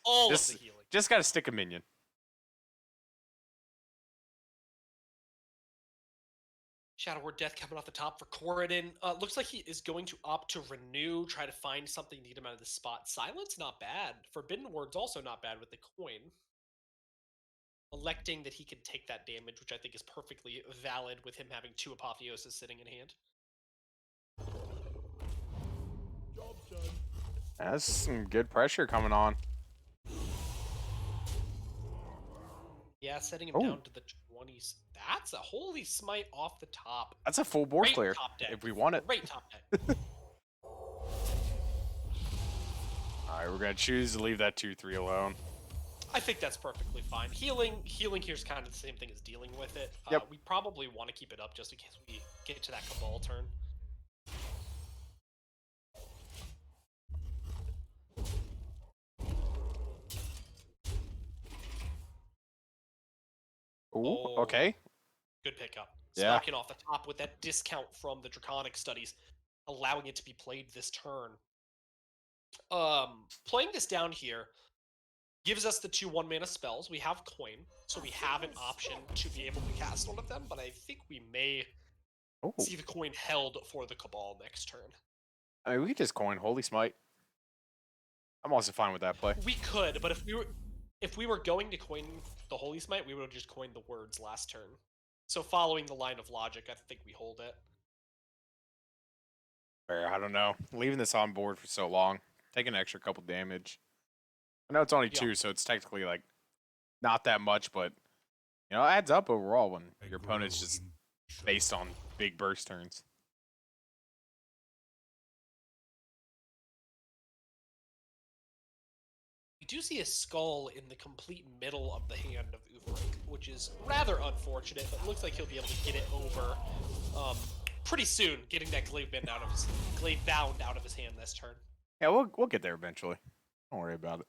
All of the healing. Just gotta stick a minion. Shadow Word Death coming off the top for Koroden. Looks like he is going to opt to renew, try to find something to get him out of the spot. Silence, not bad. Forbidden Word's also not bad with the coin. Electing that he can take that damage, which I think is perfectly valid with him having 2 Apotheoses sitting in hand. That's some good pressure coming on. Yeah, setting him down to the 20s. That's a Holy Smite off the top. That's a full board Great clear top deck. if we want it. Great top deck. Alright, we're gonna choose to leave that 2/3 alone. I think that's perfectly fine. Healing here's kind of the same thing as dealing with it. Yep. We probably want to keep it up just in case we get to that Cabal turn. Ooh, okay. Good pickup. Yeah. Smacking off the top with that discount from the Draconic studies, allowing it to be played this turn. Playing this down here gives us the 2 1-mana spells. We have coin, so we have an option to be able to cast one of them, but I think we may see the coin held for the Cabal next turn. I mean, we could just coin Holy Smite. I'm also fine with that play. We could, but if we were going to coin the Holy Smite, we would have just coined the words last turn. So following the line of logic, I think we hold it. I don't know. Leaving this on board for so long, taking an extra couple damage. I know it's only 2, so it's technically like not that much, but you know, it adds up overall when your opponent's just based on big burst turns. We do see a skull in the complete middle of the hand of Oofrick, which is rather unfortunate, but looks like he'll be able to get it over pretty soon, getting that glaive bound out of his hand this turn. Yeah, we'll get there eventually. Don't worry about it.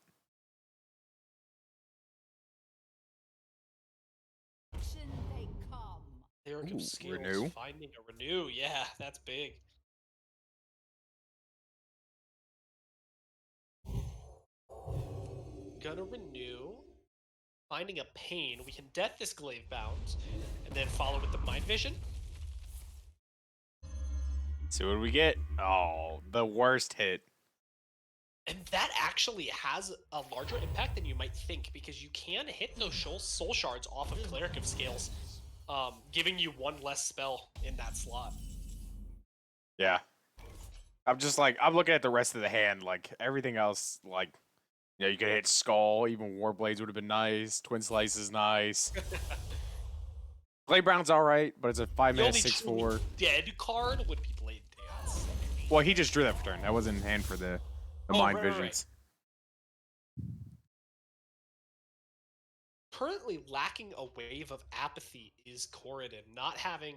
They come. Lyric Ooh, of Skills, renew. finding a renew. Yeah, that's big. Gonna renew. Finding a pain. We can death this glaive bound, and then follow with the mind vision. See what we get. Oh, the worst hit. And that actually has a larger impact than you might think, because you can hit those soul shards off of Cleric of Scales, giving you 1 less spell in that slot. Yeah. I'm just like, I'm looking at the rest of the hand, like everything else, like, you know, you could hit Skull, even Warblades would have been nice, Twin Slice is nice. Blade Brown's alright, but it's a 5-mana 6/4. Dead card would be Blade Dance. Well, he just drew that for turn. That wasn't in hand for the Mind right, Visions. currently lacking a wave of apathy is Koroden, not having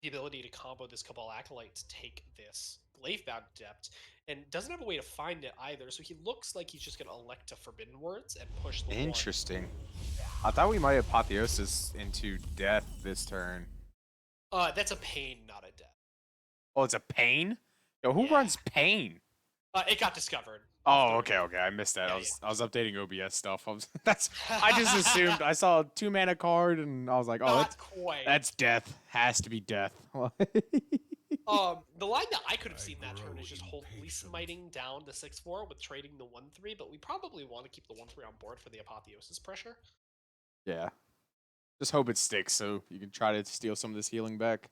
the ability to combo this Cabal Acolyte to take this Glavebound Adept, and doesn't have a way to find it either, so he looks like he's just going to elect to Forbidden Words and push the Interesting. I thought we might apotheosis into death this turn. That's a pain, not a death. Oh, it's a pain? Yo, who Yeah. runs pain? It got discovered. Oh, okay, I missed that. Yeah, I was updating OBS stuff. I just assumed I saw a 2-mana card and I was like, oh, Not quite. that's death. Has to be death. The line that I could have seen that turn is just holy smiting down the 6/4 with trading the 1/3, but we probably want to keep the 1/3 on board for the apotheosis pressure. Yeah. Just hope it sticks so you can try to steal some of this healing back.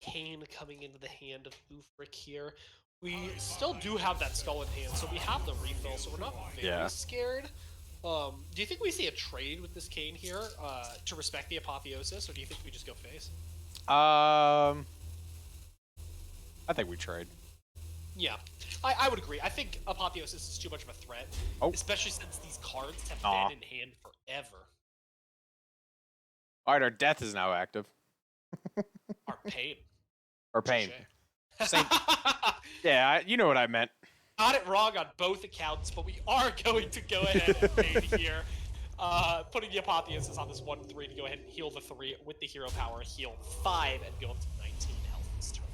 Kane coming into the hand of Oofrick here. We still do have that skull in hand, so we have the refill, so we're not very scared. Do you think we see a trade with this Kane here to respect the apotheosis, or do you think we just go face? I think we trade. Yeah, I would agree. I think apotheosis is too much of a threat, especially since these cards have been in hand forever. All right, our death is now active. Our pain. Or pain. Touché. Same. Yeah, you know what I meant. Got it wrong on both accounts, but we are going to go ahead and fade here. Putting the apotheosis on this 1/3 to go ahead and heal the 3 with the hero power, heal 5, and go up to 19 health this turn.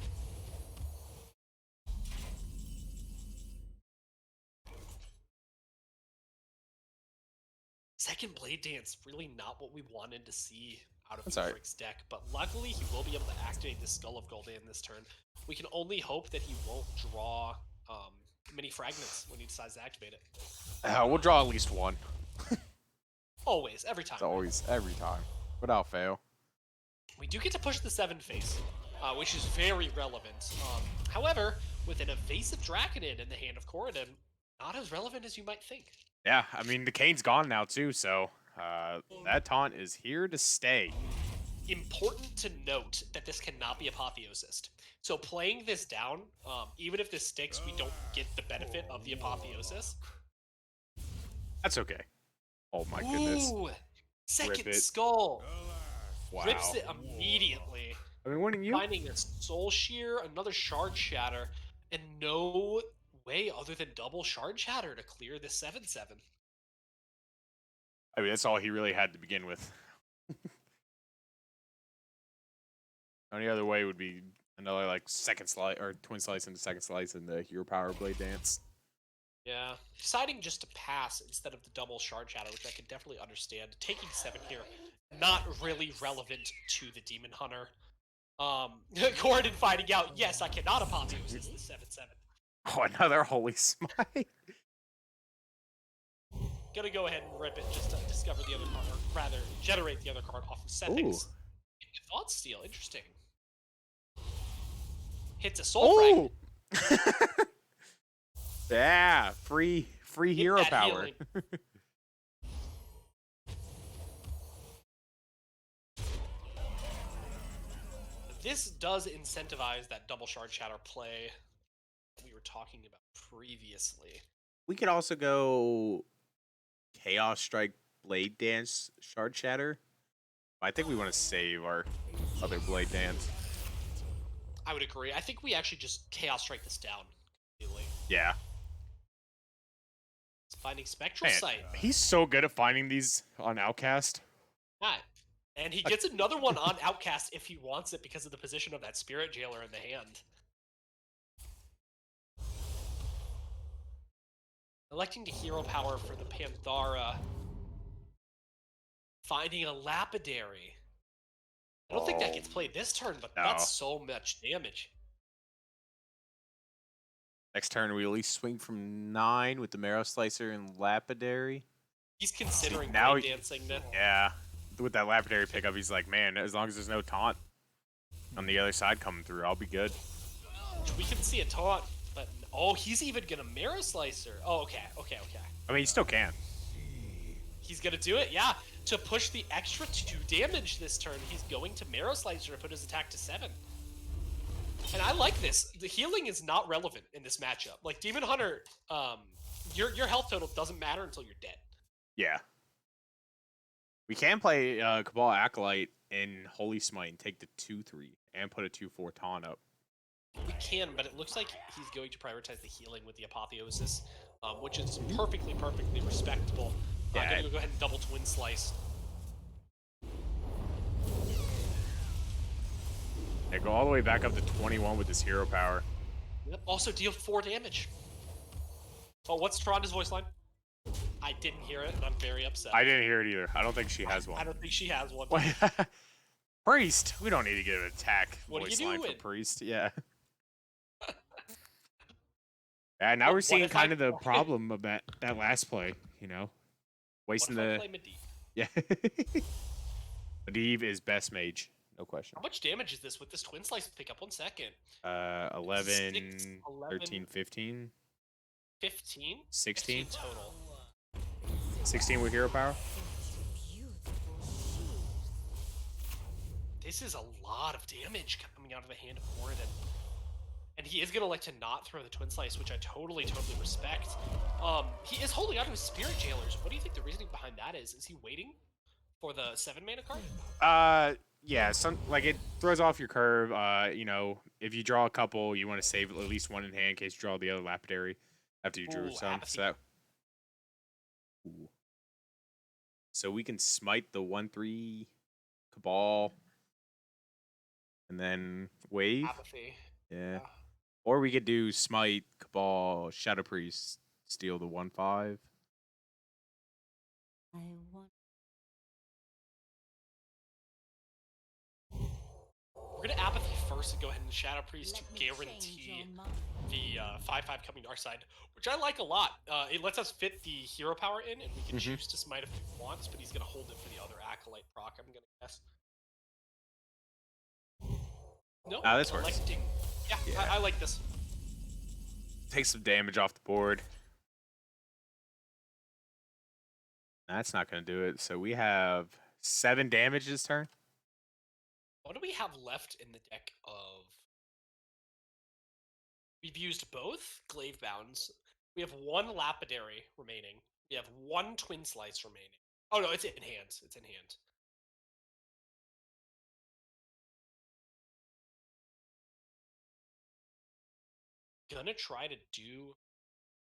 Second Blade Dance, really not what we wanted to see out of Oofrick's deck, but luckily he will be able to activate the Skull of Gul'dan this turn. We can only hope that he won't draw many fragments when he decides to activate it. We'll draw at least one. Always, every time. It's always, every time. Without fail. We do get to push the 7 face, which is very relevant. However, with an evasive Draconid in the hand of Koroden, not as relevant as you might think. Yeah, I mean, the Kane's gone now too, so that taunt is here to stay. Important to note that this cannot be apotheosised. So playing this down, even if this sticks, we don't get the benefit of the apotheosis. That's okay. Oh my goodness. Ooh, second Rip it. skull. Wow. Rips it immediately. I mean, wouldn't you? Finding a Soul Shear, another Shard Shatter, and no way other than double Shard Shatter to clear the 7/7. I mean, that's all he really had to begin with. Any other way would be another like second slice or twin slice into second slice in the hero power blade dance. Yeah, deciding just to pass instead of the double Shard Shatter, which I can definitely understand. Taking 7 here, not really relevant to the Demon Hunter. Koroden finding out, yes, I cannot apotheosis the 7/7. Oh, another holy smite. Gonna go ahead and rip it just to discover the other card, or rather, generate the other card off of settings. Thought Steal, interesting. Hits a Soul Fragment. Yeah, free hero that power. healing. This does incentivize that double Shard Shatter play that we were talking about previously. We could also go Chaos Strike Blade Dance Shard Shatter. I think we want to save our other Blade Dance. I would agree. I think we actually just Chaos Strike this down completely. Yeah. It's finding Spectral Man, Sight. he's so good at finding these on Outcast. Right. And he gets another one on Outcast if he wants it because of the position of that Spirit Jailer in the hand. Electing to hero power for the Panthara. Finding a Lapidary. I don't think that gets played this turn, but that's so much damage. Next turn, we at least swing from 9 with the Marrow Slicer and Lapidary. He's considering now Blade Dancing now. Yeah. With that Lapidary pickup, he's like, man, as long as there's no taunt on the other side coming through, I'll be good. We can see a taunt But oh, he's even gonna Marrow Slicer. Oh, okay. I mean, you still can. He's gonna do it, yeah. To push the extra 2 damage this turn, he's going to Marrow Slicer to put his attack to 7. And I like this. The healing is not relevant in this matchup. Like Demon Hunter, your health total doesn't matter until you're dead. Yeah. We can play Cabal Acolyte in Holy Smite and take the 2/3 and put a 2/4 taunt up. We can, but it looks like he's going to prioritize the healing with the Apotheosis, which is perfectly respectable. Yeah. I'm gonna go ahead and double Twin Slice. Yeah, go all the way back up to 21 with this hero power. Yep. Also deal 4 damage. Oh, what's Tronda's voice line? I didn't hear it, and I'm very upset. I didn't hear it either. I don't think she has one. I don't think she has one. Priest, we don't need to get an attack What are voice you line for doing? Priest. Yeah. Yeah, now we're What seeing if kind I- of the problem of that last play, you know? What Wasting if I the... play Medivh? Yeah. Medivh is best mage. No question. How much damage is this with this Twin Slice pickup? 1 second. 11, 6, 11, 13, 15, 15? 16? total. 16 with hero power? This is a lot of damage coming out of the hand of Koroden. And he is going to like to not throw the Twin Slice, which I totally respect. He is holding on to his Spirit Jailers. What do you think the reasoning behind that is? Is he waiting for the 7-mana card? Yeah, like it throws off your curve. You know, if you draw a couple, you want to save at least one in hand in case you draw the other lapidary after you drew Ooh, some. apathy. So we can smite the 1/3 Cabal and then wave. Apathy. Yeah. Or we could do smite, Cabal, Shadow Priest, steal the 1/5. I want We're going to Apathy first and go ahead and Shadow Priest to let me change guarantee your mind. the 5/5 coming to our side, which I like a lot. It lets us fit the hero power in, and we can choose to smite if we want, but he's going to hold it for the other Acolyte proc, I'm going to guess. No, this works. electing. Yeah, Yeah. I like this. Take some damage off the board. That's not going to do it. So we have 7 damage this turn. What do we have left in the deck of... We've used both Glaive Bounds. We have 1 Lapidary remaining. We have 1 Twin Slice remaining. Oh no, it's in hand. It's in hand. Gonna try to do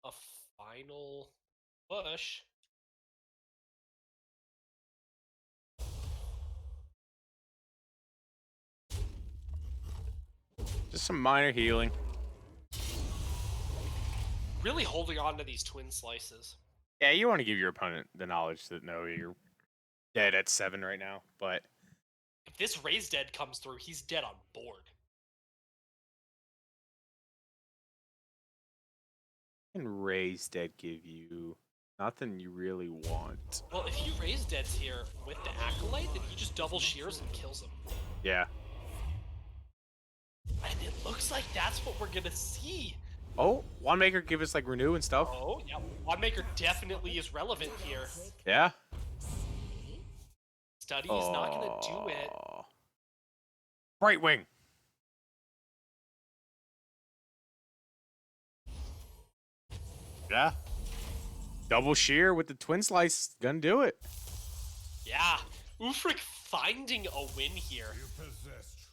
a final push. Just some minor healing. Really holding on to these Twin Slices. Yeah, you want to give your opponent the knowledge that no, you're dead at 7 right now. But If this Raise Dead comes through, he's dead on board. can Raise Dead give you nothing you really want? Well, if he Raise Dead's here with the Acolyte, then he just double shears and kills him. Yeah. And it looks like that's what we're gonna see. Oh, Wand Maker give us like renew and stuff. Oh, yeah. Wandmaker definitely is relevant here. Yeah. Study is not gonna do it. Bright Wing. Yeah. Double shear with the Twin Slice. Gonna do it. Yeah. Oofrick finding a win here. You possess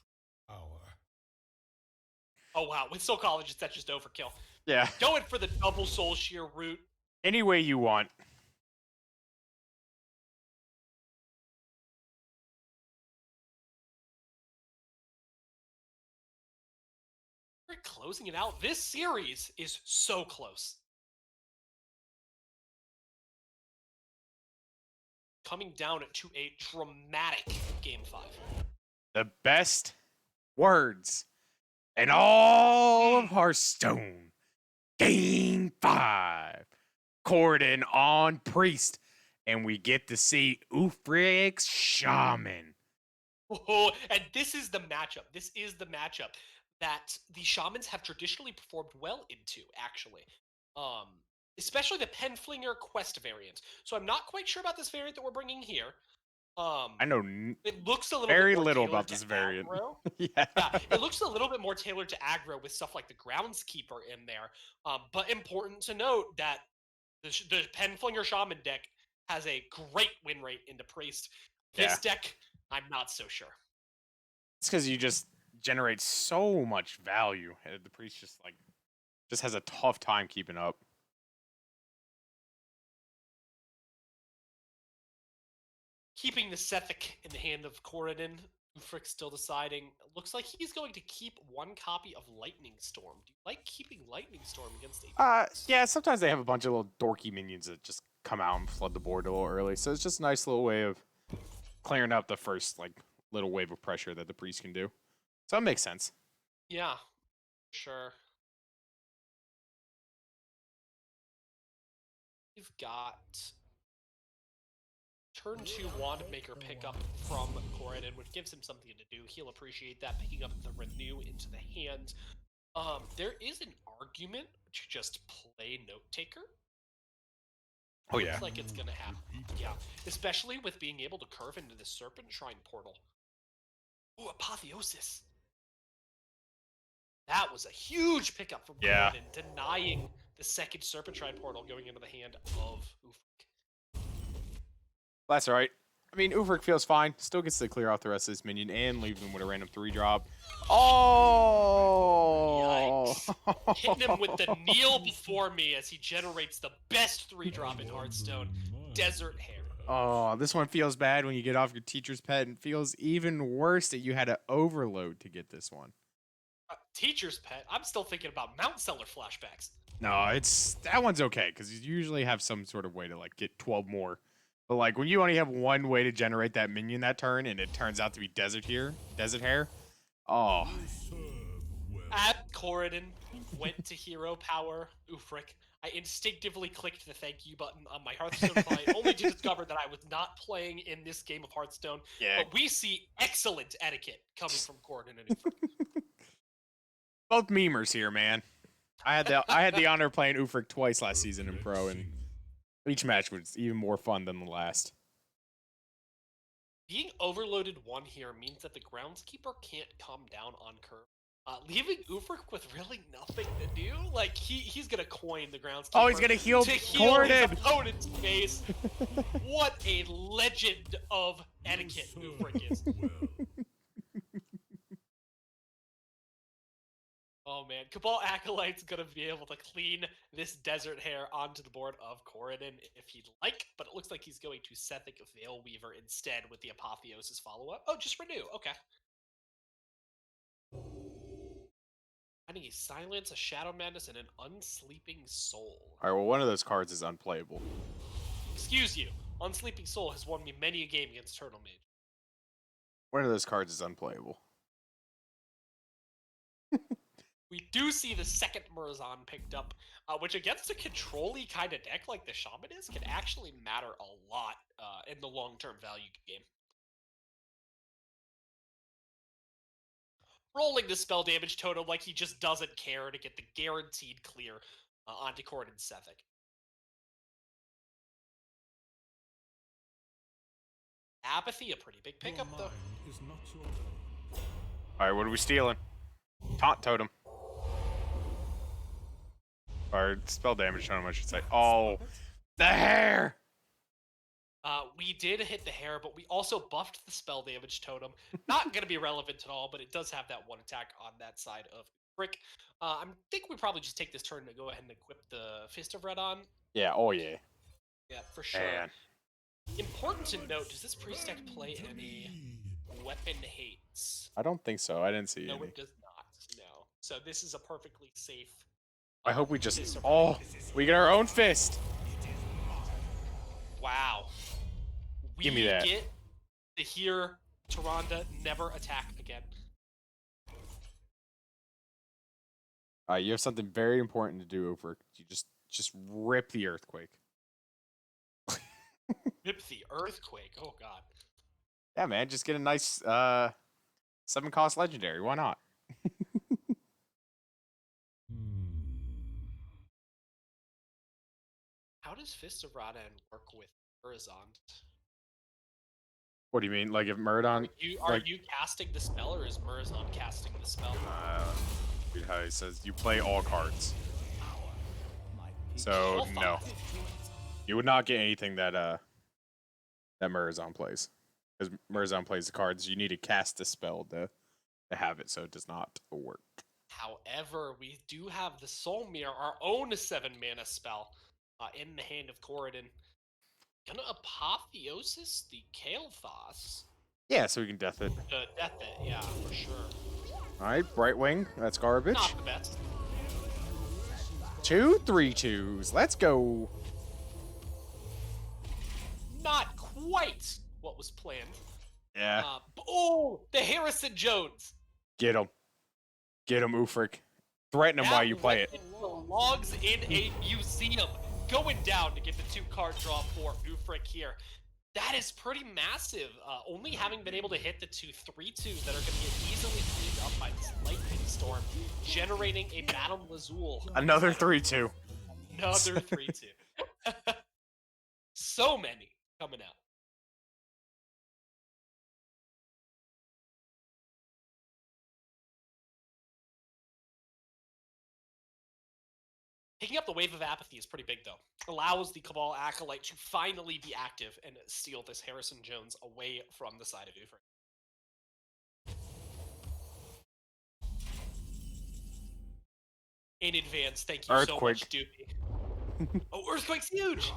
power. Oh, wow. With Soul College, that's just overkill. Yeah. Going for the double Soul Shear route. Any way you want. We're closing it out. This series is so close. Coming down to a dramatic Game 5. The best words in all of Hearthstone. Game 5. Koroden on Priest. And we get to see Oofrick's Shaman. Oh, and this is the matchup. This is the matchup that the shamans have traditionally performed well into, actually. Especially the Penflinger quest variant. So I'm not quite sure about this variant that we're bringing here. I know It looks a little very bit more little tailored about to this variant. aggro. Yeah. Yeah, it looks a little bit more tailored to aggro with stuff like the Groundskeeper in there. But important to note that the Penflinger Shaman deck has a great win rate into Priest. This Yeah. deck, I'm not so sure. It's because you just generate so much value. And the priest just has a tough time keeping up. Keeping the Sethic in the hand of Koroden, Oofrick still deciding. Looks like he's going to keep one copy of Lightning Storm. Do you like keeping Lightning Storm against a Yeah, sometimes they have a bunch of little dorky minions that just come out and flood the board a little early. So it's just a nice little way of clearing up the first little wave of pressure that the priest can do. So it makes sense. Yeah, sure. We've got turn 2 Wandmaker pickup from Koroden, which gives him something to do. He'll appreciate that, picking up the Renew into the hand. There is an argument to just play Note Taker. Oh yeah. Looks like it's gonna happen. Yeah, especially with being able to curve into the Serpent Shrine portal. Ooh, Apotheosis. That was a huge pickup from Yeah. Koroden, denying the second Serpent Shrine portal going into the hand of Oofrick. That's all right. I mean, Oofrick feels fine. Still gets to clear off the rest of this minion and leave them with a random 3-drop. Oh! Yikes. Hitting him with the kneel before me as he generates the best 3-drop in Hearthstone, Desert Hare. Oh, this one feels bad when you get off your teacher's pet, and feels even worse that you had to overload to get this one. Teacher's pet? I'm still thinking about Mount Seller flashbacks. No, that one's okay because you usually have some sort of way to get 12 more. But when you only have one way to generate that minion that turn, and it turns out to be Desert Hare. Oh. At Koroden went to hero power Oofrick. I instinctively clicked the thank you button on my Hearthstone client, only to discover that I was not playing in this game of Hearthstone. Yeah. But we see excellent etiquette coming from Koroden and Oofrick. Both memers here, man. I had the honor of playing Oofrick twice last season in Pro, and each match was even more fun than the last. Being overloaded 1 here means that the Groundskeeper can't come down on curve. Leaving Oofrick with really nothing to do? He's gonna coin the Groundskeeper. Oh, he's gonna heal Koroden. His opponent's face. What a legend of etiquette Oofrick is. Oh man, Cabal Acolyte's gonna be able to clean this Desert Hare onto the board of Koroden if he'd like, but it looks like he's going to Sethic Veilweaver instead with the Apotheosis follow-up. Oh, just Renew, okay. Finding a Silence, a Shadow Madness, and an Unsleeping Soul. Alright, well, one of those cards is unplayable. Excuse you, Unsleeping Soul has won me many a game against Turtle Mage. One of those cards is unplayable. We do see the second Murazan picked up, which against a control-y kind of deck like the Shaman is, can actually matter a lot in the long-term value game. Rolling the spell damage totem like he just doesn't care to get the guaranteed clear onto Koroden Sethic. Apathy, a pretty big pickup though. Alright, what are we stealing? Taunt Totem. Or spell damage totem, I should say. Oh, the hare! We did hit the hare, but we also buffed the spell damage totem. Not going to be relevant at all, but it does have that one attack on that side of Brick. I think we probably just take this turn to go ahead and equip the Fist of Red on. Yeah, oh yeah. Yeah, for sure. Man. Important to note, does this priest deck play any weapon hates? I don't think so. I didn't see No, any. it does not. No. So this is a perfectly safe... I hope we just... Fist of Oh, we get our own fist! Wow. We Give me that. get to hear Tyrande never attack again. You have something very important to do, Oofrick. You just rip the earthquake. Rip the earthquake. Oh god. Yeah, man, just get a nice 7-cost legendary. Why not? how does Fist of Radan work with Horizon? What do you mean? Like if Are Murdon, are like you casting the spell, or is Murazon casting the spell? read how he says you play all cards. So All no, five. you would not get anything that that Murazon plays, because Murazon plays the cards. You need to cast the spell to have it, so it does not work. However, we do have the Soul Mirror, our own 7-mana spell, in the hand of Koroden. Gonna Apotheosis the Kael'thas. Yeah, so we can death it. Death it, yeah, for sure. All right, Brightwing, that's garbage. Not the best. 2 3/2s. Let's go. Not quite what was planned. Yeah, Oh, the Harrison Jones. get him, Oofrick. Threaten him while you play it. Belongs in a museum. Going down to get the 2-card draw for Oofrick here. That is pretty massive. Only having been able to hit the 2 3/2s that are going to get easily cleaned up by this lightning storm, generating a Madame Lazul. Another 3/2. Another 3/2. So many coming out. Picking up the Wave of Apathy is pretty big, though. Allows the Cabal Acolyte to finally be active and steal this Harrison Jones away from the side of Oofrick. In advance, thank you so much, Doomy. Oh, Earthquake's huge!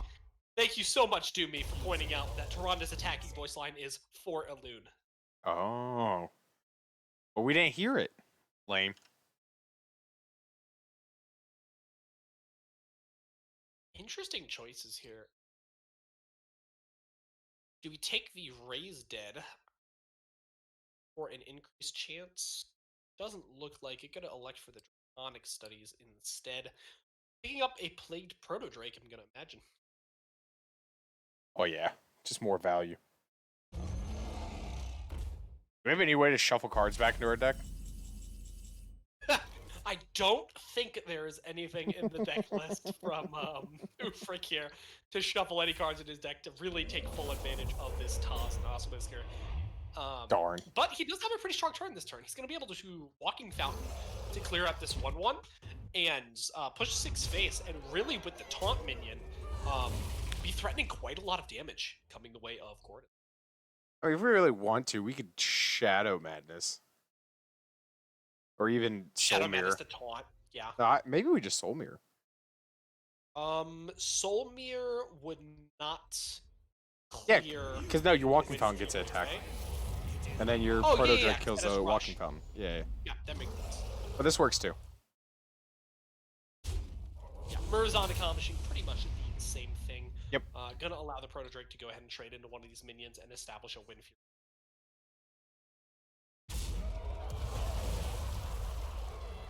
Thank you so much, Doomy, for pointing out that Taranda's attacking voice line is for Elune. Oh, but we didn't hear it. Lame. Interesting choices here. Do we take the Raised Dead for an increased chance? Doesn't look like it. Gonna elect for the Draconic Studies instead. Picking up a Plagued Proto-Drake, I'm gonna imagine. Oh yeah, just more value. Do we have any way to shuffle cards back into our deck? I don't think there is anything in the deck list from Oofrick here to shuffle any cards in his deck to really take full advantage of this Taz and Awesomeness here. Darn. But he does have a pretty strong turn this turn. He's going to be able to do Walking Fountain to clear up this 1/1 and push 6 face, and really with the Taunt minion, be threatening quite a lot of damage coming the way of Koroden. I mean, if we really want to, we could Shadow Madness. Or even Soul Shadow Mirror. Madness to taunt, yeah. Maybe we just Soul Mirror. Soul Mirror would not Yeah, clear. because no, your Walking Wind Fountain gets an damage, attack. right? And then your Oh, Proto yeah, Drake kills that is the Rush. Walking Fountain. Yeah, yeah. Yeah, that makes sense. But this works too. Yeah, Murazon accomplishing pretty much the same thing. Yep. Gonna allow the Proto Drake to go ahead and trade into one of these minions and establish a win.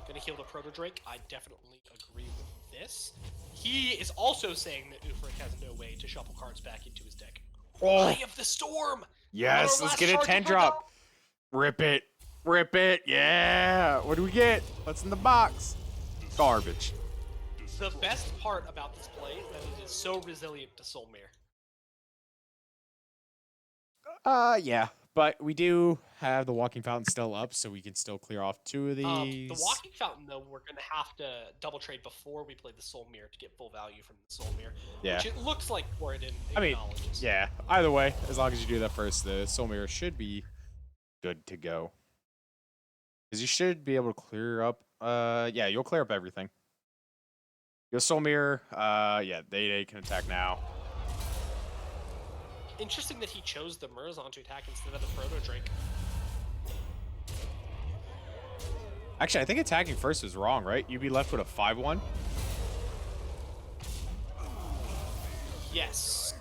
Gonna heal the Proto Drake. I definitely agree with this. He is also saying that Oofrick has no way to shuffle cards back into his deck. Oh, Eye of the Storm! yes, Our let's last get a charge 10 to drop. Rip it. Rip it. Yeah. What do we get? What's in the box? Garbage. The best part about this play is that it is so resilient to Soul Mirror. Yeah. But we do have the Walking Fountain still up, so we can still clear off 2 of these. The Walking Fountain, though, we're going to have to double trade before we play the Soul Mirror to get full value from the Soul Mirror. Yeah. Which it looks like Koroden I mean, acknowledges. yeah. Either way, as long as you do that first, the Soul Mirror should be good to go. Because you should be able to clear up. Yeah, you'll clear up everything. Your Soul Mirror, yeah, they can attack now. Interesting that he chose the Murazon to attack instead of the Proto Drake. Actually, I think attacking first is wrong, right? You'd be left with a 5/1. Yes.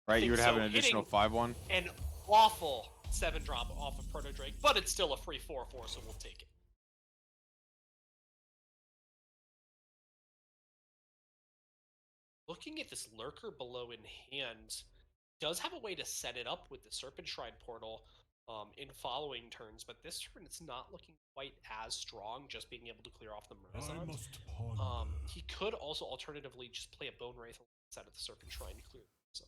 Right, you would think have so. an additional Hitting- 5/1. An awful 7-drop off of Proto Drake, but it's still a free 4/4, so we'll take it. Looking at this Lurker below in hand, does have a way to set it up with the Serpent Shrine portal in following turns, but this turn it's not looking quite as strong, just being able to clear off the I Murazon. must ponder. He could also alternatively just play a Bone Wraith side of the Serpent Shrine to clear the zone.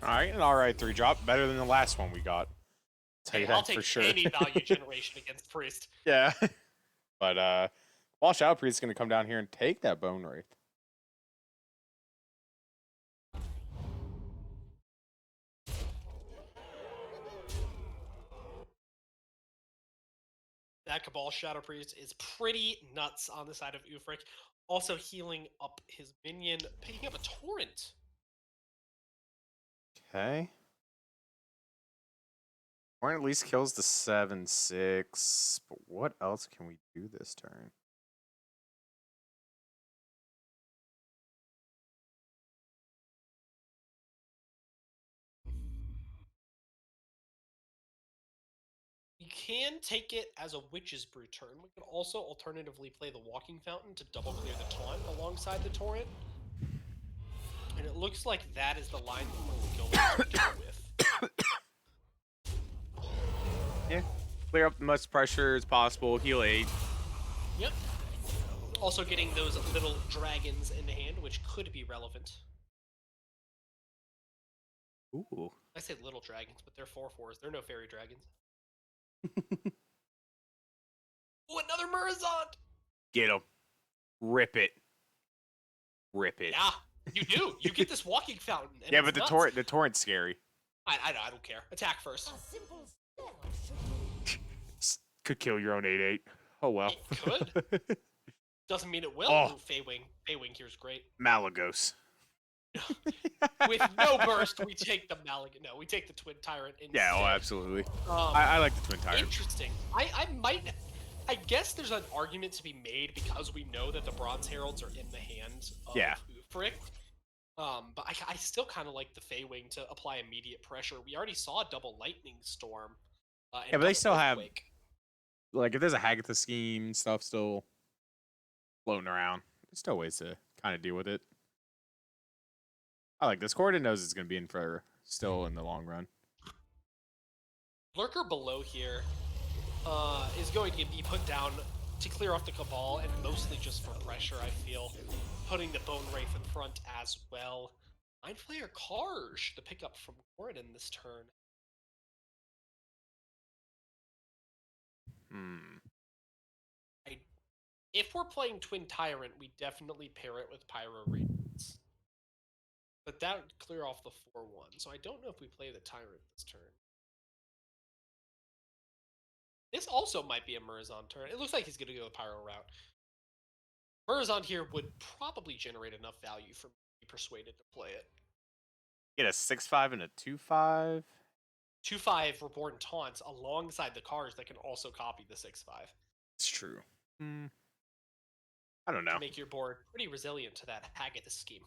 Alright, an alright 3-drop. Better than the last one we got. Tell you I'll that take for sure. any value generation against Priest. Yeah. But, Wash Out Priest is going to come down here and take that Bone Wraith. That Cabal Shadow Priest is pretty nuts on the side of Oofrick. Also healing up his minion, picking up a Torrent. Okay. Or at least kills the 7/6. But what else can we do this turn? You can take it as a Witch's Brew turn. We can also alternatively play the Walking Fountain to double clear the taunt alongside the Torrent. And it looks like that is the line that we're going to go with. Yeah. Clear up as much pressure as possible. Heal 8. Yep. Also getting those little dragons in hand, which could be relevant. Ooh. I say little dragons, but they're 4/4s. They're no fairy dragons. Oh, another Murazond! Get him. Rip it. Rip it. Yeah, you do. You get this Walking Fountain. And Yeah, it's but nuts. the torrent's scary. I don't care. Attack first. A simple spell should Could kill your own 8/8. Oh well. It could. Doesn't mean it will. Oh. Ooh, Feywing. Feywing here's great. Malagos. With no burst, we take the Malaga. No, we take the Twin Tyrant instead. Yeah, oh, absolutely. Um, I like the Twin Tyrant. Interesting. I guess there's an argument to be made because we know that the Bronze Heralds are in the hands of Oofrick. But I still kind of like the Feywing to apply immediate pressure. We already saw a double Lightning Storm. And Yeah, but they double still have Earthquake. like if there's a Hagatha scheme stuff still floating around, there's still ways to kind of deal with it. I like this. Koroden knows it's going to be in for still in the long run. Lurker below here is going to be put down to clear off the Cabal, and mostly just for pressure, I feel. Putting the Bone Wraith in front as well. Mind Flayer Karj, the pickup from Koroden this turn. If we're playing Twin Tyrant, we definitely pair it with Pyro Radiance. But that would clear off the 4-1, so I don't know if we play the Tyrant this turn. This also might be a Murazond turn. It looks like he's going to go the Pyro route. Murazond here would probably generate enough value for me to be persuaded to play it. Get a 6/5 and a 2/5. 2/5 Reborn Taunts alongside the cards that can also copy the 6/5. It's true. I don't know. To make your board pretty resilient to that Hagatha scheme.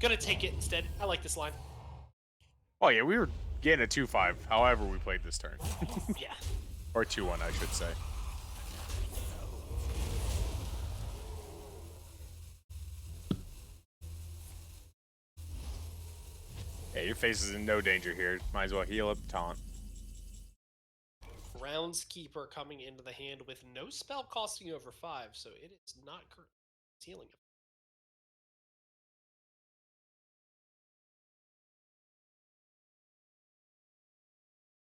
Gonna take it instead. I like this line. Oh yeah, we were getting a 2/5. However, we played this turn, Yeah. or 2/1, I should say. Yeah, your face is in no danger here. Might as well heal up taunt. Groundskeeper coming into the hand with no spell costing over 5, so it is not healing.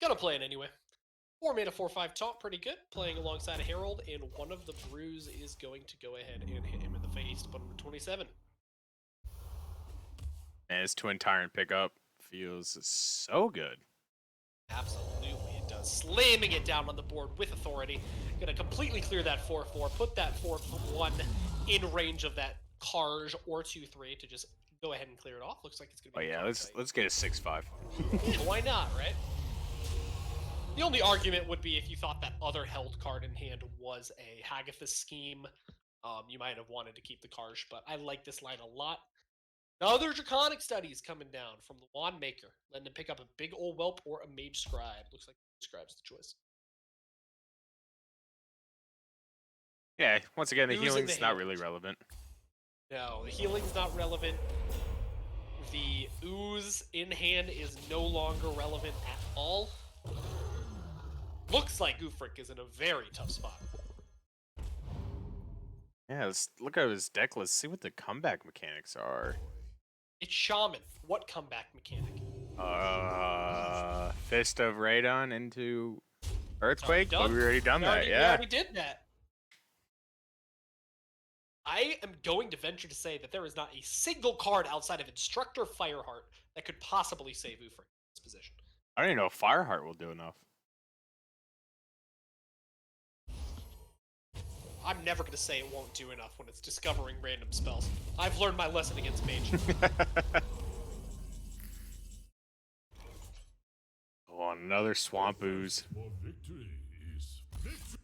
Gonna play it anyway. 4 mana 4/5 taunt, pretty good. Playing alongside a Herald, and one of the brews is going to go ahead and hit him in the face to put him to 27. And his Twin Tyrant pickup feels so good. Absolutely, it does. Slamming it down on the board with authority. Gonna completely clear that 4/4, put that 4/1 in range of that Karj or 2/3 to just go ahead and clear it off. Looks like it's gonna Oh be. yeah, let's get a 6/5. Yeah, why not, right? The only argument would be if you thought that other held card in hand was a Hagatha scheme. You might have wanted to keep the Karj, but I like this line a lot. Another Draconic Studies coming down from the Wand Maker, letting him pick up a big old Whelp or a Mage Scribe. Looks like Scribe's the choice. Yeah, once again, the Using healing's the not hand. really relevant. No, the healing's not relevant. The Ooze in hand is no longer relevant at all. looks like Oofrick is in a very tough spot. Yeah, let's look at his deck. Let's see what the comeback mechanics are. It's Shaman. What comeback mechanic? Fist of Radon into Earthquake, but we already done that, We yeah. already did that. I am going to venture to say that there is not a single card outside of Instructor Fireheart that could possibly save Oofrick in this position. I don't even know if Fireheart will do enough. I'm never going to say it won't do enough when it's discovering random spells. I've learned my lesson against Mage. Oh, another Swamp Ooze. For victory is victory.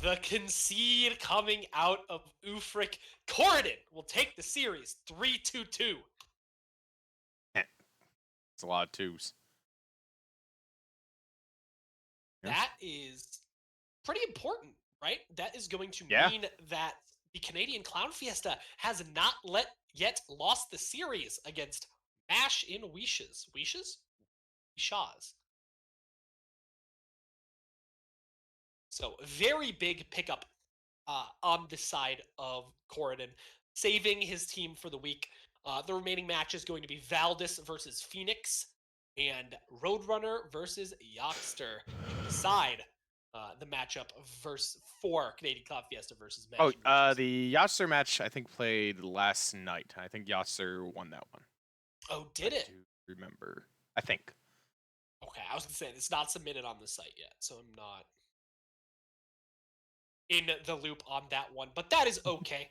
The concede coming out of Oofrick. Koroden will take the series 3-2-2. It's a lot of twos. Yeah. That is pretty important, right? That is going to Yeah. mean that the Canadian Clown Fiesta has not yet lost the series against Mash in Wishas. Wishas? Wishas. So, very big pickup on the side of Koroden, saving his team for the week. The remaining match is going to be Valdis versus Phoenix and Roadrunner versus Yockster to decide the matchup for Canadian Clown Fiesta versus Mash. Oh, the Yasser match I think played last night. I think Yasser won that one. Oh, did it? I do remember. I think. Okay, I was going to say, it's not submitted on the site yet, so I'm not in the loop on that one, but that is okay.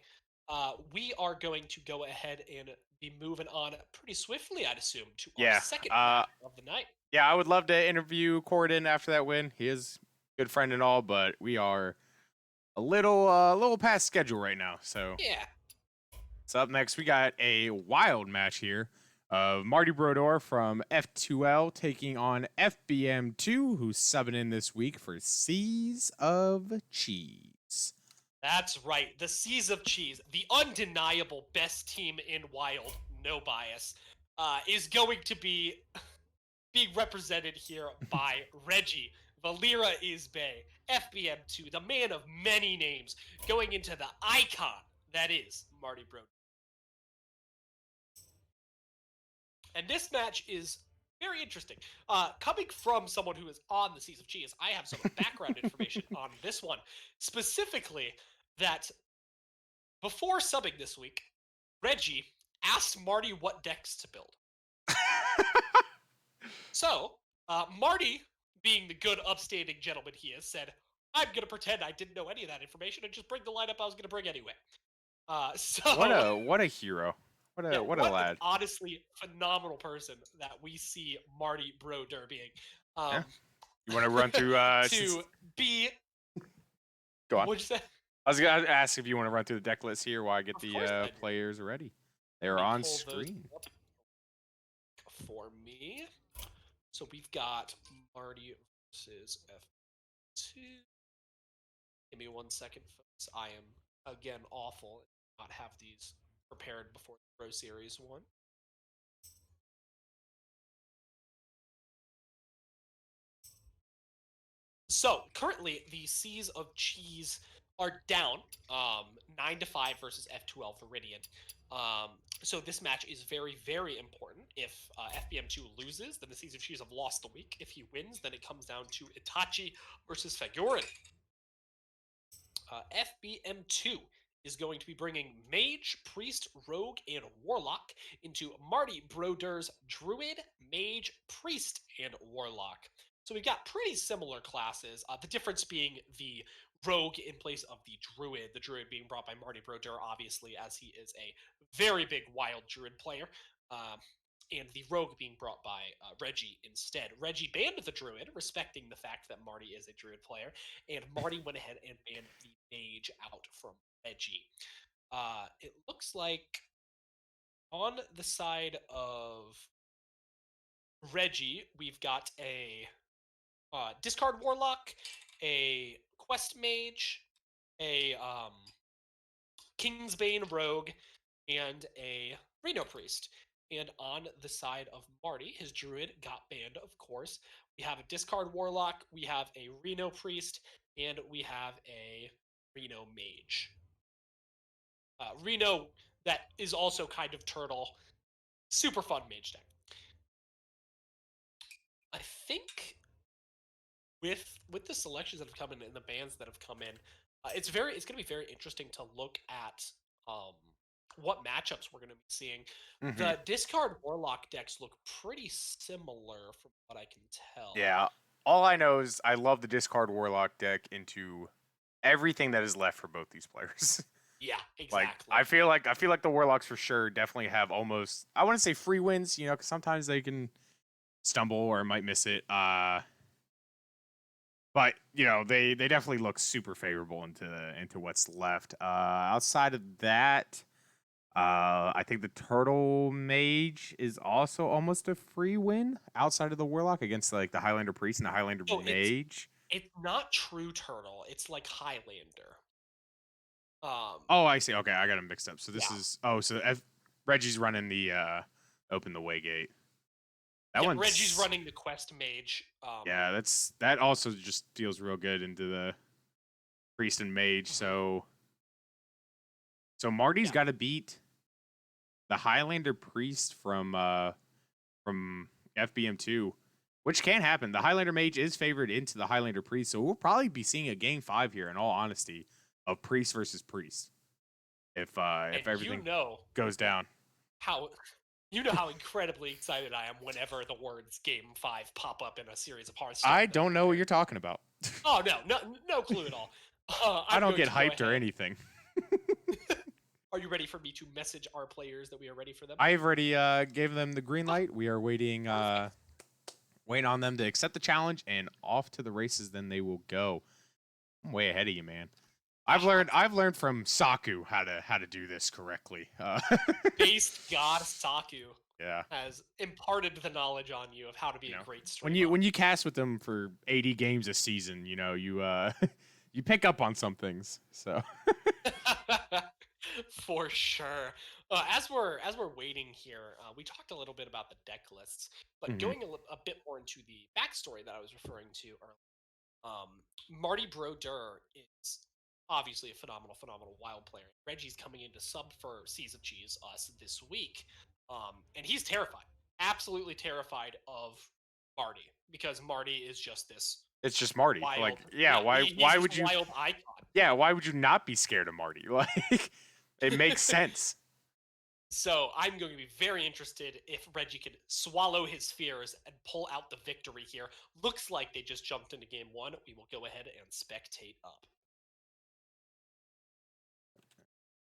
We are going to go ahead and be moving on pretty swiftly, I'd assume, to our second match of the night. Yeah, I would love to interview Koroden after that win. He is a good friend and all, but we are a little past schedule right now. So Yeah. So up next, we got a wild match here of Marty Brodeur from F2L taking on FBM2, who's subbing in this week for Seas of Cheese. That's right. The Seas of Cheese, the undeniable best team in Wild, no bias, is going to be being represented here by Reggie, Valera Isbay, FBM2, the man of many names, going into the icon that is Marty Brodeur. And this match is very interesting. Coming from someone who is on the Seas of Cheese, I have some background information on this one. Specifically, that before subbing this week, Reggie asked Marty what decks to build. So, Marty, being the good, upstanding gentleman he is, said, I'm going to pretend I didn't know any of that information and just bring the lineup I was going to bring anyway. What a hero. What a lad. An honestly phenomenal person that we see Marty Brodeur being. You want to run through be Go on. What'd you say? I was gonna ask if you want to run through the deck list here while I get Of course I the do. players ready. They're Let me on pull those screen. up for me. So we've got Marty versus F2. Give me 1 second, folks. I am again awful at not have these prepared before the Pro Series 1. So currently, the Seas of Cheese are down 9-5 versus F2L Viridian. So this match is very, very important. If FBM2 loses, then the Seas of Cheese have lost the week. If he wins, then it comes down to Itachi versus Fagurin. FBM2 is going to be bringing Mage, Priest, Rogue, and Warlock into Marty Brodeur's Druid, Mage, Priest, and Warlock. So we've got pretty similar classes, the difference being the Rogue in place of the Druid being brought by Marty Brodeur, obviously, as he is a very big Wild Druid player, and the Rogue being brought by Reggie instead. Reggie banned the Druid, respecting the fact that Marty is a Druid player, and Marty went ahead and banned the Mage out from Reggie. It looks like on the side of Reggie, we've got a Discard Warlock, a Quest Mage, a Kingsbane Rogue, and a Reno Priest. And on the side of Marty, his druid got banned, of course. We have a discard warlock, we have a Reno priest, and we have a Reno mage. Reno that is also kind of turtle. Super fun mage deck. I think with the selections that have come in and the bans that have come in, it's going to be very interesting to look at what matchups we're going to be seeing. Mhm. The discard warlock decks look pretty similar from what I can tell. Yeah. All I know is I love the discard warlock deck into everything that is left for both these players. Yeah, Like exactly. I feel like the warlocks for sure definitely have almost, I wouldn't say free wins, you know, because sometimes they can stumble or might miss it. But you know they definitely look super favorable into what's left. Outside of that, I think the turtle mage is also almost a free win outside of the warlock against like the Highlander priest and the Highlander Oh, mage. it's not true turtle. It's like Highlander. Oh, I see. Okay, I got them mixed up. So this Yeah. is Reggie's running the open the way gate. That Yeah, one's Reggie's running the quest mage. Yeah, that also just deals real good into the priest and mage. So Marty's Yeah. got to beat the Highlander priest from FBM2, which can happen. The Highlander mage is favored into the Highlander priest, so we'll probably be seeing a game 5 here. In all honesty, of priest versus priest, if And everything goes down. how incredibly excited I am whenever the words Game 5 pop up in a series of Hearthstone. I don't know what you're talking about. Oh no clue at all. I don't get hyped or anything. Are you ready for me to message our players that we are ready for them? I've already gave them the green light. We are waiting waiting on them to accept the challenge, and off to the races then they will go. I'm way ahead of you, man. I've learned from Saku how to do this correctly. Based God Saku Yeah. has imparted the knowledge on you of how to be a great streamer. When you cast with them for 80 games a season, you know, you you pick up on some things. So For sure. As we're waiting here, we talked a little bit about the deck lists, but Mhm. going a bit more into the backstory that I was referring to earlier. Marty Brodeur is obviously a phenomenal wild player. Reggie's coming into sub for Seas of Cheese us this week, and he's terrified, absolutely terrified of Marty because Marty is just this. it's just Marty. Wild, like, yeah, he's why this would you wild icon? Yeah, why would you not be scared of Marty? Like, it makes sense. So I'm going to be very interested if Reggie could swallow his fears and pull out the victory here. Looks like they just jumped into game 1. We will go ahead and spectate up.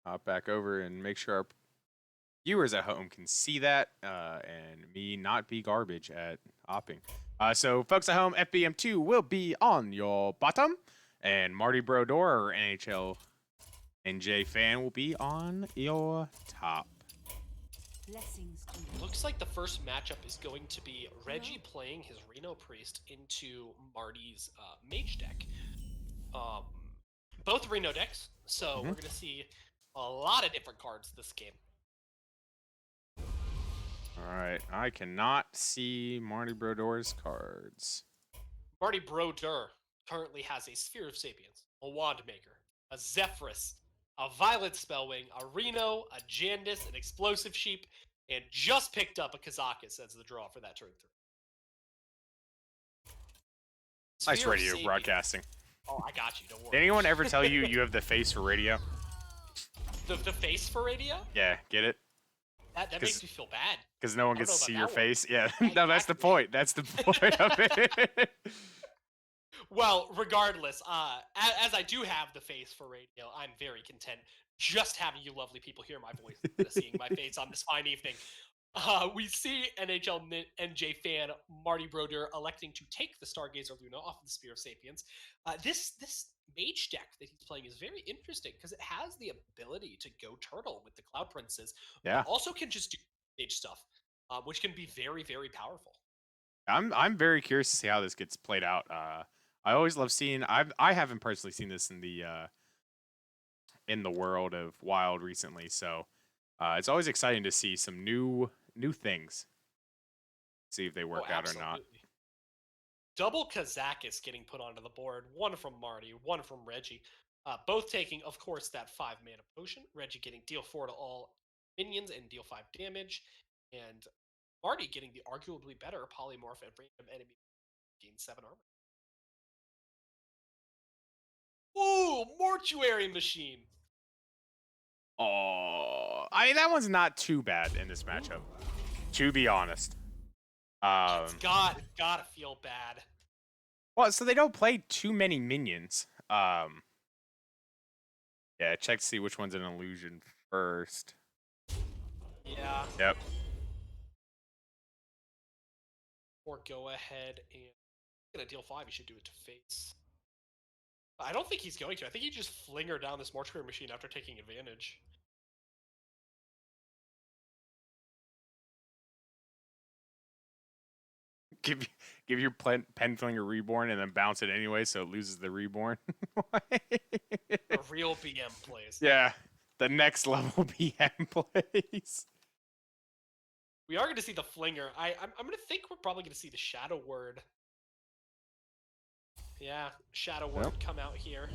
Hop back over and make sure our viewers at home can see that and me not be garbage at hopping. So folks at home, FBM2 will be on your bottom, and Marty Brodeur, or NHL NJ fan, will be on your top. Blessings to you. Looks like the first matchup is going to be Reggie playing his Reno Priest into Marty's Mage deck. Both Reno decks, so we're going to see a lot of different cards this game. All right, I cannot see Marty Brodeur's cards. Marty Brodeur currently has a Sphere of Sapience, a Wand Maker, a Zephyrus, a Violet Spellwing, a Reno, a Jandis, an Explosive Sheep, and just picked up a Kazakus as the draw for that turn 3. Nice Sphere of radio Sapience. broadcasting. Oh, I got you. Don't worry. Did anyone ever tell you you have the face for radio? The face for radio? Yeah, get it? That makes me feel bad. Because no one I don't gets to know see about your that one. face. Yeah, no, that's the Exactly. point. That's the point of it. Well, regardless, as I do have the face for radio, I'm very content just having you lovely people hear my voice instead of seeing my face on this fine evening. We see NHL NJ fan Marty Brodeur electing to take the Stargazer Luna off of the Spear of Sapience. This mage deck that he's playing is very interesting because it has the ability to go turtle with the Cloud Princes. Yeah. But also can just do mage stuff, which can be very, very powerful. I'm very curious to see how this gets played out. I always love seeing. I haven't personally seen this in the world of Wild recently, so it's always exciting to see some new new things. See if they work out or not. Double Kazakis getting put onto the board. One from Marty, one from Reggie. Both taking, of course, that 5-mana potion. Reggie getting deal 4 to all minions and deal 5 damage. And Marty getting the arguably better polymorph and random enemy gain 7 armor. Ooh, Mortuary Machine. Oh, I mean, that one's not too bad in this matchup, to be honest. It's gotta feel bad. Well, so they don't play too many minions. Yeah, check to see which one's an illusion first. Yeah. Yep. Or go ahead and gonna deal 5. You should do it to face. I don't think he's going to. I think he just flinger down this Mortuary Machine after taking advantage. Give your Penflinger Reborn and then bounce it anyway, so it loses the Reborn. A real BM plays. Yeah, the next level BM plays. We are going to see the Flinger. I'm going to think we're probably going to see the Shadow Word. Yeah, Shadow Word come out here.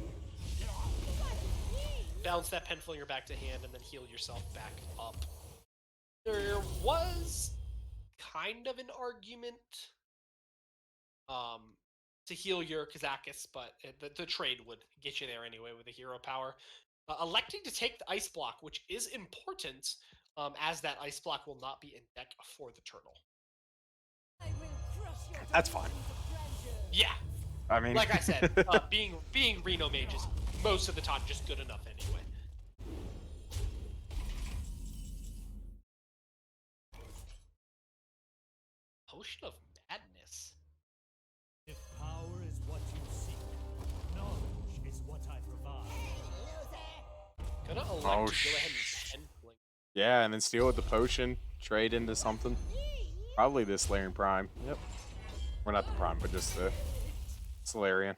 Bounce that Penflinger back to hand and then heal yourself back up. There was kind of an argument to heal your Kazakis, but the trade would get you there anyway with the hero power. Electing to take the Ice Block, which is important, as that Ice Block will not be in deck for the turtle. That's fine. Yeah. I mean, like I said, being Reno Mage is most of the time just good enough anyway. Potion of Madness. If power is what you seek, knowledge is what I provide. Gonna elect to go ahead and Penfling. Yeah, and then steal with the potion, trade into something. Probably this Solarian Prime. Yep. Or not the Prime, but just the Solarian.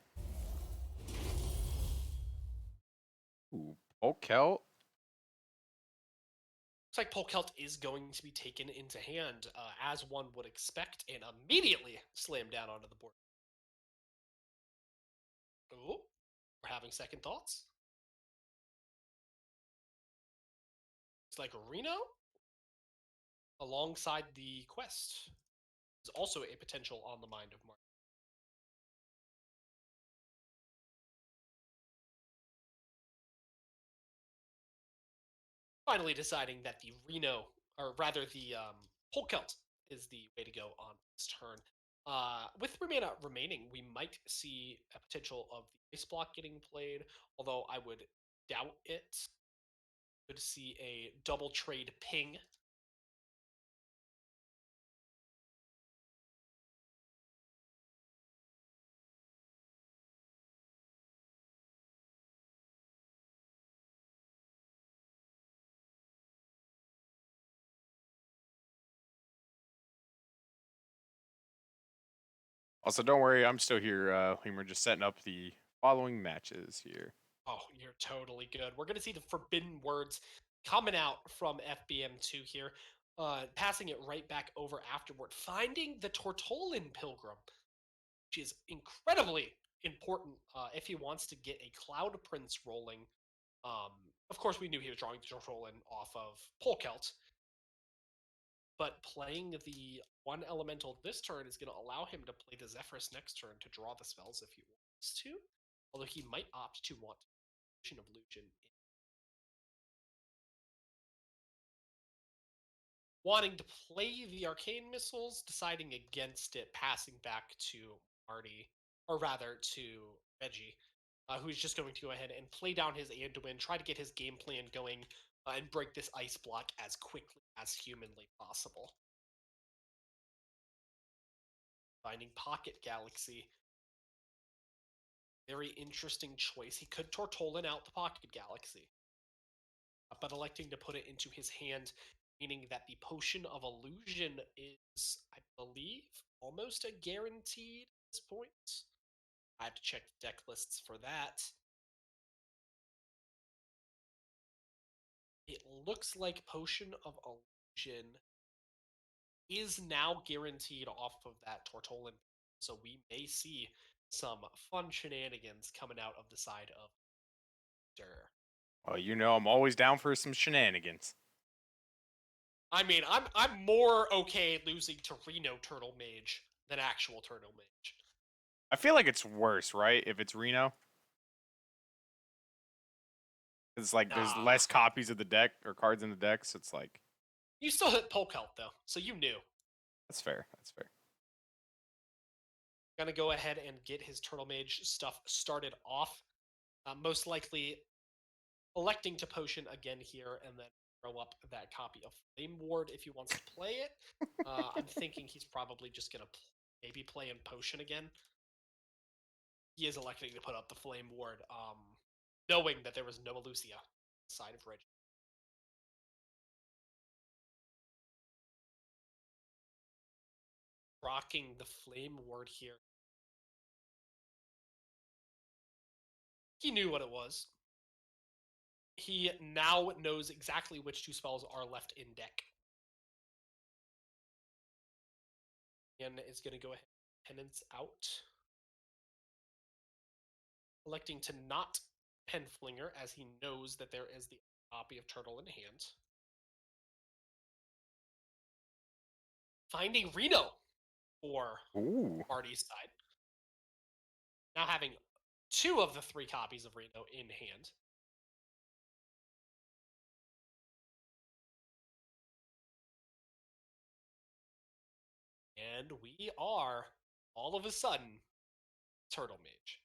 Ooh, Polkelt. Looks like Polkelt is going to be taken into hand, as one would expect, and immediately slammed down onto the board. Oh, we're having second thoughts. It's like Reno, alongside the quest, is also a potential on the mind of Mark. Finally deciding that the Reno, or rather the Polkelt, is the way to go on this turn. With 3 mana remaining, we might see a potential of the Ice Block getting played, although I would doubt it. Could see a double trade ping. Also, don't worry, I'm still here. Leumer, just setting up the following matches here. Oh, you're totally good. We're going to see the forbidden words coming out from FBM2 here, passing it right back over afterward. Finding the Tortolin Pilgrim, which is incredibly important if he wants to get a Cloud Prince rolling. Of course, we knew he was drawing the Tortolin off of Polkelt, but playing the one elemental this turn is going to allow him to play the Zephyrus next turn to draw the spells if he wants to, although he might opt to want Potion of Illusion. Wanting to play the Arcane Missiles, deciding against it, passing back to Marty, or rather to Reggie, who's just going to go ahead and play down his Anduin, try to get his game plan going, and break this Ice Block as quickly as humanly possible. Finding Pocket Galaxy. Very interesting choice. He could Tortolin out the Pocket Galaxy, but electing to put it into his hand, meaning that the Potion of Illusion is, I believe, almost a guarantee at this point. I have to check the deck lists for that. It looks like Potion of Illusion is now guaranteed off of that Tortolan. So we may see some fun shenanigans coming out of the side of Dur. Well, you know I'm always down for some shenanigans. I mean, I'm more okay losing to Reno Turtle Mage than actual Turtle Mage. I feel like it's worse, right? If it's Reno. It's like there's Nah. less copies of the deck or cards in the deck, so it's like You still hit Polk Health though, so you knew. that's fair. That's fair. Gonna go ahead and get his Turtle Mage stuff started off. Most likely electing to potion again here and then throw up that copy of Flame Ward if he wants to play it. I'm thinking he's probably just gonna maybe play in potion again. He is electing to put up the Flame Ward, knowing that there was no Elucia side of Reggie. Rocking the Flame Ward here. He knew what it was. He now knows exactly which 2 spells are left in deck. And is going to go ahead and penance out. Electing to not Penflinger as he knows that there is the copy of Turtle in hand. Finding Reno for Marty's side. Now having 2 of the 3 copies of Reno in hand. And we are, all of a sudden, Turtle Mage.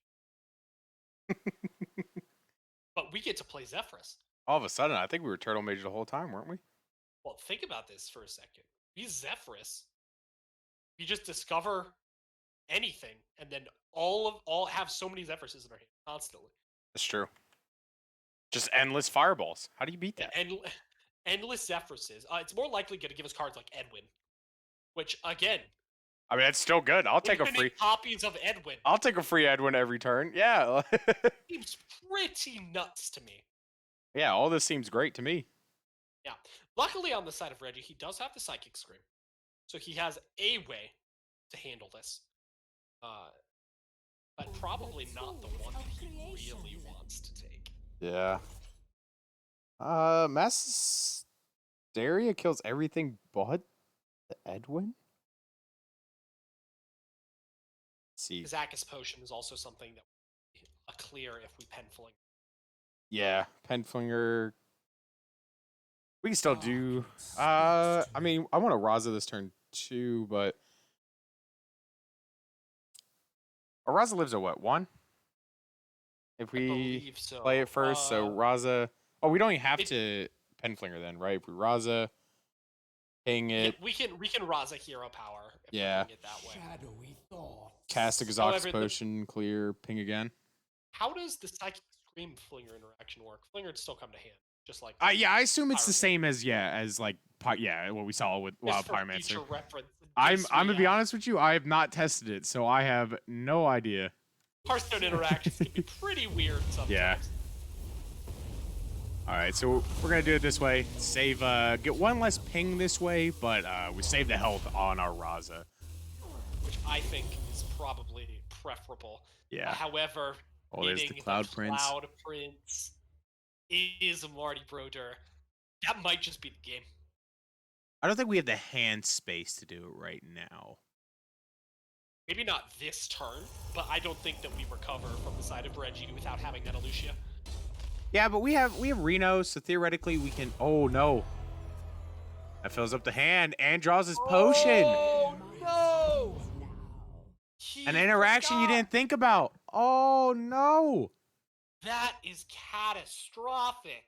But we get to play Zephyrus. All of a sudden, I think we were Turtle Mage the whole time, weren't we? Well, think about this for a second. We Zephyrus. We just discover anything, and then all have so many Zephyruses in our hand constantly. That's true. Just endless fireballs. How do you beat that? Endless Zephyruses. It's more likely going to give us cards like Edwin, which again, I mean, that's still good. I'll take a free copies of Edwin. I'll take a free Edwin every turn. Yeah. Seems pretty nuts to me. Yeah, all this seems great to me. Yeah. Luckily, on the side of Reggie, he does have the Psychic Scream, so he has a way to handle this. But probably not the one that he really wants to take. Yeah. Mass Hysteria kills everything but the Edwin? Let's see. Zakkus Potion is also something that would be a clear if we Penfling. Yeah, Penflinger. We can still do. I mean, I want to Raza this turn too, but Raza lives at what, 1? If we play it first, so Raza. Oh, we don't even have to Penflinger then, right? If we Raza, ping it. Yeah, we can Raza Hero Power. If Yeah. we it that way. Shadowy thought. Cast a Exhaust Potion, clear, ping again. How does the Psychic Scream Flinger interaction work? Flinger would still come to hand, just like. Yeah, I assume it's the same as like what we saw with Wild Pyromancer. I'm gonna be honest with you, I have not tested it, so I have no idea. Hearthstone interactions can be pretty weird sometimes. Yeah. All right, so we're gonna do it this way. Save, get 1 less ping this way, but we save the health on our Raza. Which I think is probably preferable. Yeah. However, There's the Cloud Prince. Cloud Prince is a Marty Broder. That might just be the game. I don't think we have the hand space to do it right now. Maybe not this turn, but I don't think that we recover from the side of Reggie without having that Elucia. Yeah, but we have Reno, so theoretically we can. Oh no! That fills up the hand and draws his potion. Oh no! An interaction you didn't think about. Oh no! That is catastrophic.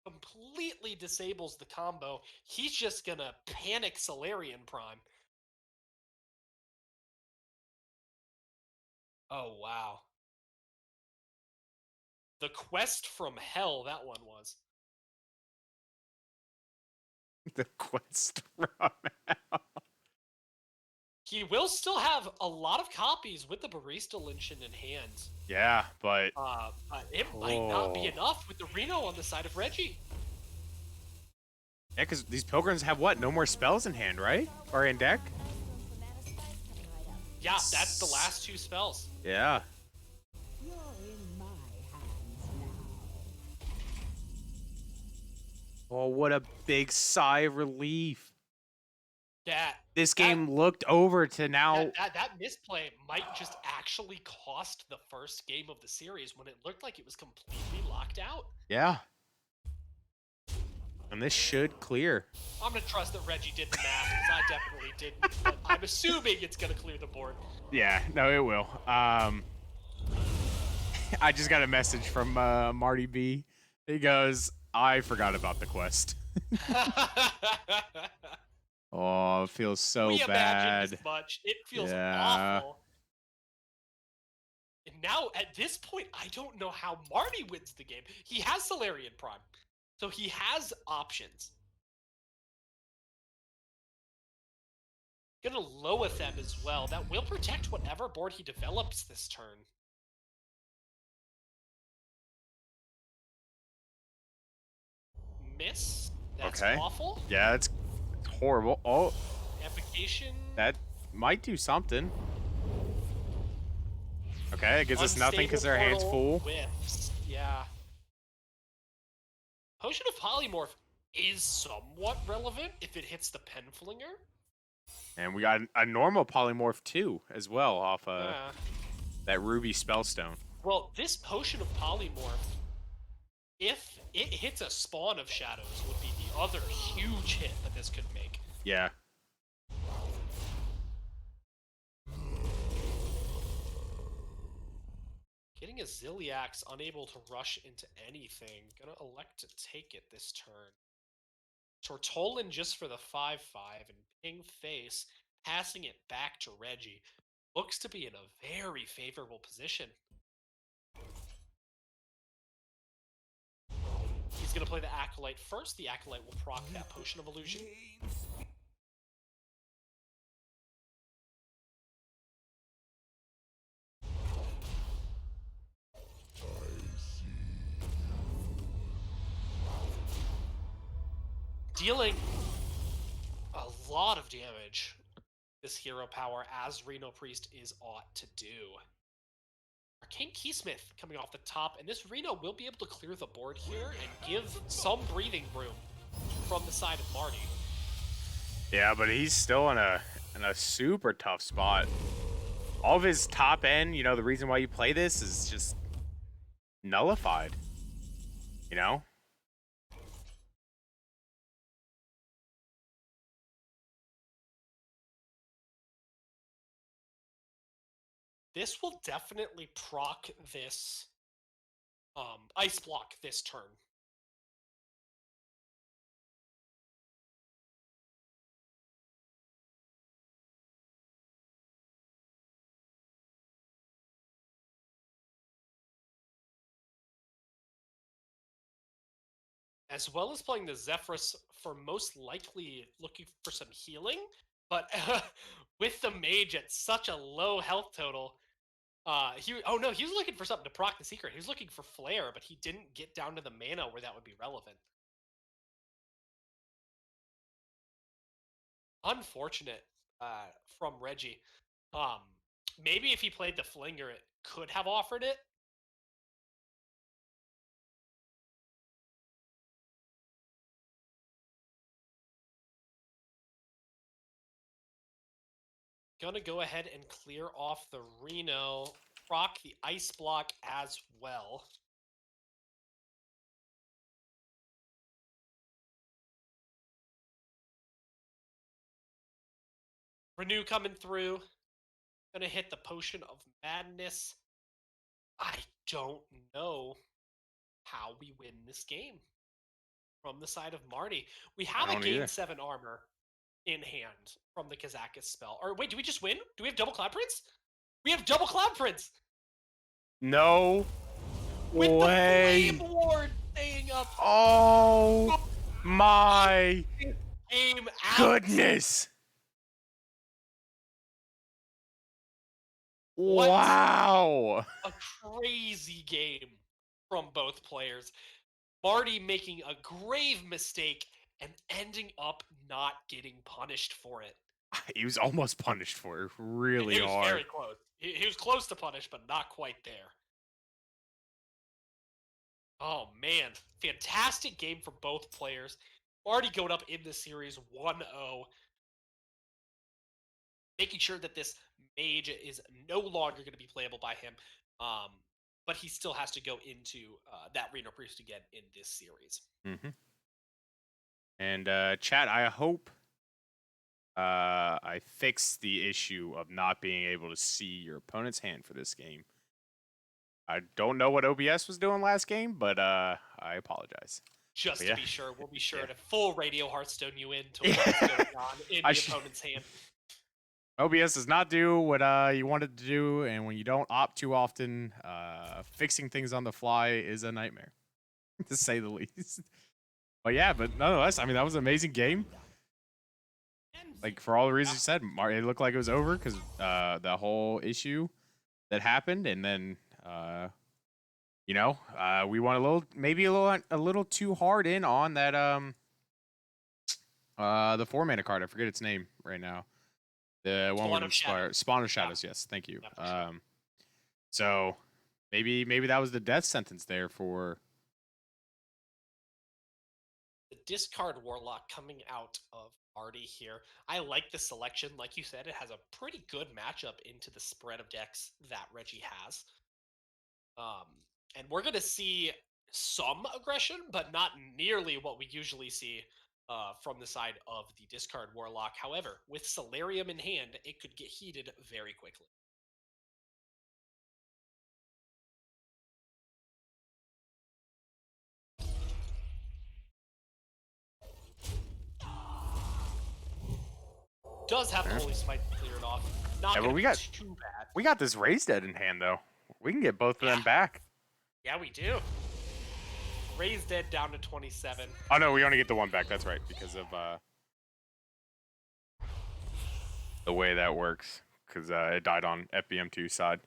Completely disables the combo. He's just gonna panic Solarian Prime. Oh, wow. The Quest from Hell, that one was. The Quest from Hell. He will still have a lot of copies with the Barista Lynching in hand. Yeah, but It might not be enough with the Reno on the side of Reggie. Yeah, because these pilgrims have what? No more spells in hand, right? Or in deck? Yeah, that's the last 2 spells. Yeah. You're in my hands now. Oh, what a big sigh of relief. This That game looked over to now. that misplay might just actually cost the first game of the series when it looked like it was completely locked out. Yeah. And this should clear. I'm gonna trust that Reggie did the math because I definitely didn't. But I'm assuming it's gonna clear the board. Yeah, no, it will. I just got a message from MartyB. He goes, I forgot about the quest. Oh, it feels so we bad. imagined as much. It feels Yeah. awful. And now at this point, I don't know how Marty wins the game. He has Solarian Prime, so he has options. Gonna Loetheb as well. That will protect whatever board he develops this turn. Miss. That's Okay. awful. Yeah, it's horrible. Oh, Amplification. that might do something. Okay, it gives us nothing because their hand's full. Whiffs. Yeah. Potion of Polymorph is somewhat relevant if it hits the Penflinger. And we got a normal polymorph too, as well, off Yeah. that ruby spellstone. Well, this Potion of Polymorph, if it hits a Spawn of Shadows, would be the other huge hit that this could make. Yeah. Getting a Ziliax unable to rush into anything. Gonna elect to take it this turn. Tortolin just for the 5-5 and Ping Face, passing it back to Reggie. Looks to be in a very favorable position. He's gonna play the Acolyte first. The Acolyte will proc that Potion of Illusion. Dealing a lot of damage. This hero power, as Reno Priest is ought to do. Arcane Keysmith coming off the top, and this Reno will be able to clear the board here and give some breathing room from the side of Marty. Yeah, but he's still in a super tough spot. All of his top end, you know, the reason why you play this is just nullified. You know? This will definitely proc this ice block this turn. As well as playing the Zephyrus for most likely looking for some healing, but with the mage at such a low health total, he was looking for something to proc the secret. He was looking for Flare, but he didn't get down to the mana where that would be relevant. Unfortunate from Reggie. Maybe if he played the Flinger, it could have offered it. Gonna go ahead and clear off the Reno, proc the ice block as well. Renew coming through. Gonna hit the Potion of Madness. I don't know how we win this game from the side of Marty. We have a gain 7 armor in hand from the Kazakis spell. Or wait, do we just win? Do we have double Cloud Prince? We have double Cloud Prince! No With way. the Flame Ward staying up. Oh my Game out. goodness. What? Wow. A crazy game from both players. Marty making a grave mistake and ending up not getting punished for it. He was almost punished for it really He was hard. very close. He was close to punish, but not quite there. Oh man, fantastic game for both players. Already going up in the series 1-0. Making sure that this mage is no longer going to be playable by him. But he still has to go into that Reno Priest again in this series. Mm-hmm. And chat, I hope I fixed the issue of not being able to see your opponent's hand for this game. I don't know what OBS was doing last game, but I apologize. Just Yeah. to be sure, we'll be sure Yeah. to full radio Hearthstone you in to what's going on in the opponent's hand. OBS does not do what you want it to do, and when you don't opt too often, fixing things on the fly is a nightmare, to say the least. But yeah, but nonetheless, I mean, that was an amazing game. Like, for all the reasons you said, it looked like it was over because the whole issue that happened, and then we went a little too hard in on that the 4-mana card. I forget its name right now. The one with Spawn of Shadows. Yeah. Yes, thank you. Yeah, sure. So maybe that was the death sentence there for The discard Warlock coming out of Marty here. I like the selection. Like you said, it has a pretty good matchup into the spread of decks that Reggie has. And we're going to see some aggression, but not nearly what we usually see from the side of the discard Warlock. However, with Solarium in hand, it could get heated very quickly. Does have the Holy Smite cleared off. Not gonna be too bad. We got this Raised Dead in hand though. We can get both of them back. Yeah, we do. Raised Dead down to 27. Oh no, we only get the one back. That's right, because of the way that works. Because it died on FBM2 side.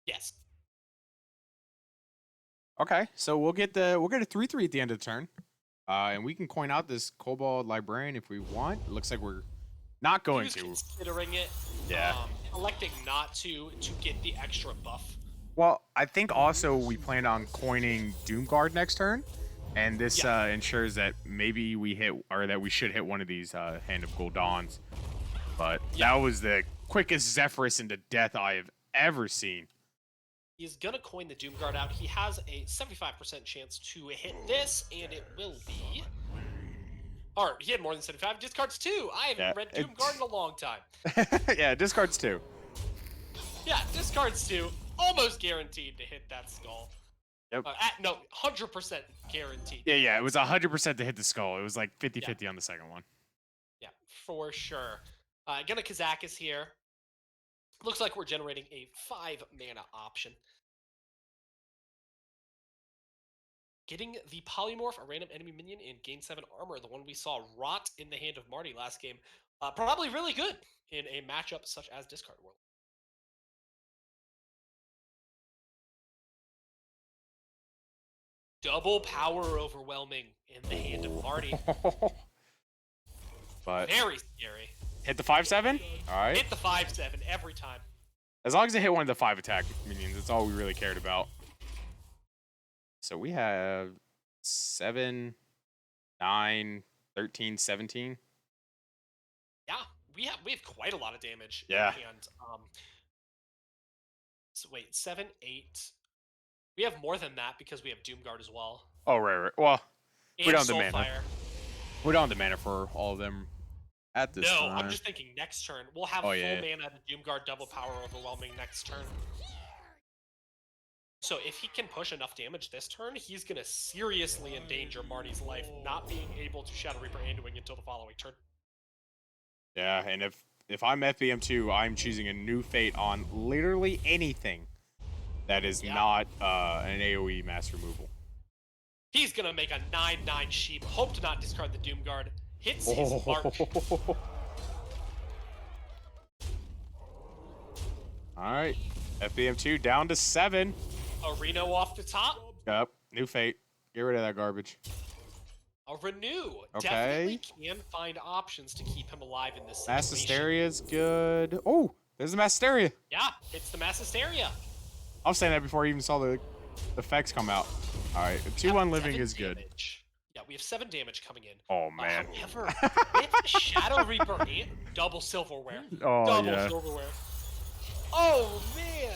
Yes. Okay, so we'll get a 3/3 at the end of the turn, and we can coin out this Kobold Librarian if we want. It looks like we're not going to. Considering it. Yeah. Electing not to get the extra buff. Well, I think also we plan on coining Doomguard next turn, and this ensures that maybe we hit, or that we should hit one of these Hand of Gul'dans. But that was the quickest Zephyrus into death I have ever seen. He's going to coin the Doomguard out. He has a 75% chance to hit this, and it will be... Or, he had more than 75. Discards 2. I haven't read Doomguard in a long time. Yeah, discards 2. Yeah, discards 2. Almost guaranteed to hit that skull. Yep. No, 100% guaranteed. Yeah, it was 100% to hit the skull. It was like 50-50 on the second one. Yeah, for sure. Gonna Kazakis here. Looks like we're generating a 5-mana option. Getting the Polymorph, a random enemy minion, and gain 7 armor, the one we saw rot in the hand of Marty last game. Probably really good in a matchup such as Discard World. Double power overwhelming in the hand of Marty. But very scary. Hit the 5/7? Alright. Hit the 5/7 every time. As long as it hit one of the 5 attack minions, that's all we really cared about. So we have 7, 9, 13, 17. Yeah, we have quite a lot of damage in hand. So wait, 7, 8. We have more than that because we have Doomguard as well. Oh, right. Well, and we don't have the Soulfire. mana. We don't have the mana for all of them at this time. No, I'm just thinking next turn. We'll have full mana to Doomguard double power overwhelming next turn. So if he can push enough damage this turn, he's going to seriously endanger Marty's life, not being able to Shadow Reaper Anduin until the following turn. Yeah, and if I'm FBM2, I'm choosing a new fate on literally anything that is not an AoE mass removal. He's going to make a 9/9 sheep, hope to not discard the Doomguard, hits his march. Alright, FBM2 down to 7. Reno off the top. Yep, new fate. Get rid of that garbage. A renew. Okay. Definitely can find options to keep him alive in this situation. Mass Hysteria's good. Oh, there's the Mass Hysteria. Yeah, it's the Mass Hysteria. I was saying that before I even saw the effects come out. All right, 2-1 living 7 is good. damage. Yeah, we have 7 damage coming in. Oh man. However, with the Shadow Reaper and double silverware. Oh Double yeah. silverware. Oh man,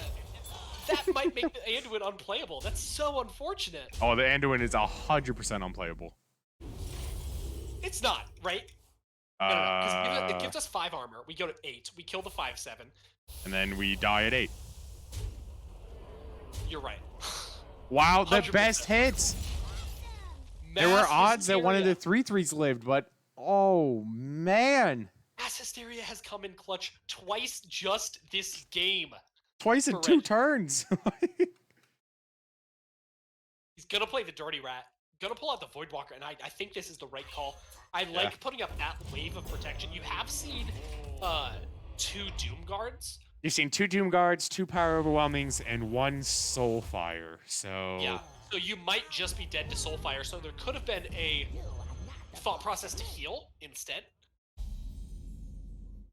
that might make the Anduin unplayable. That's so unfortunate. Oh, the Anduin is 100% unplayable. It's not, right? No, 'cause it gives us 5 armor. We go to 8. We kill the 5/7. And then we die at 8. You're right. Wow, the 100%. best hits. There were Mass odds that one of the Hysteria. 3/3s lived, but oh man. Mass Hysteria has come in clutch twice just this game. Twice in For 2 Reggie. turns. He's gonna play the Dirty Rat. Gonna pull out the Voidwalker, and I think this is the right call. I like putting up that wave of protection. You have seen 2 Doom Guards. You've seen 2 Doom Guards, 2 Power Overwhelmings, and 1 Soulfire. So Yeah. So you might just be dead to Soulfire. So there could have been a thought process to heal instead.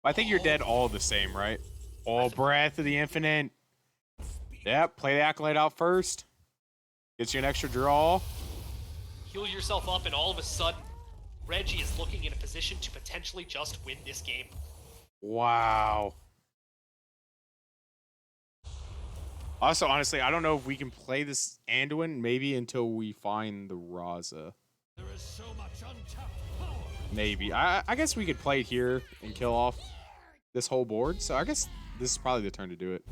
I think you're dead all the same, right? All Breath of the Infinite. Yep, play the Acolyte out first. Gets you an extra draw. Heal yourself up, and all of a sudden, Reggie is looking in a position to potentially just win this game. Wow. Also, honestly, I don't know if we can play this Anduin maybe until we find the Raza. There is so much untapped power. Maybe. I guess we could play it here and kill off this whole board. So I guess this is probably the turn to do it.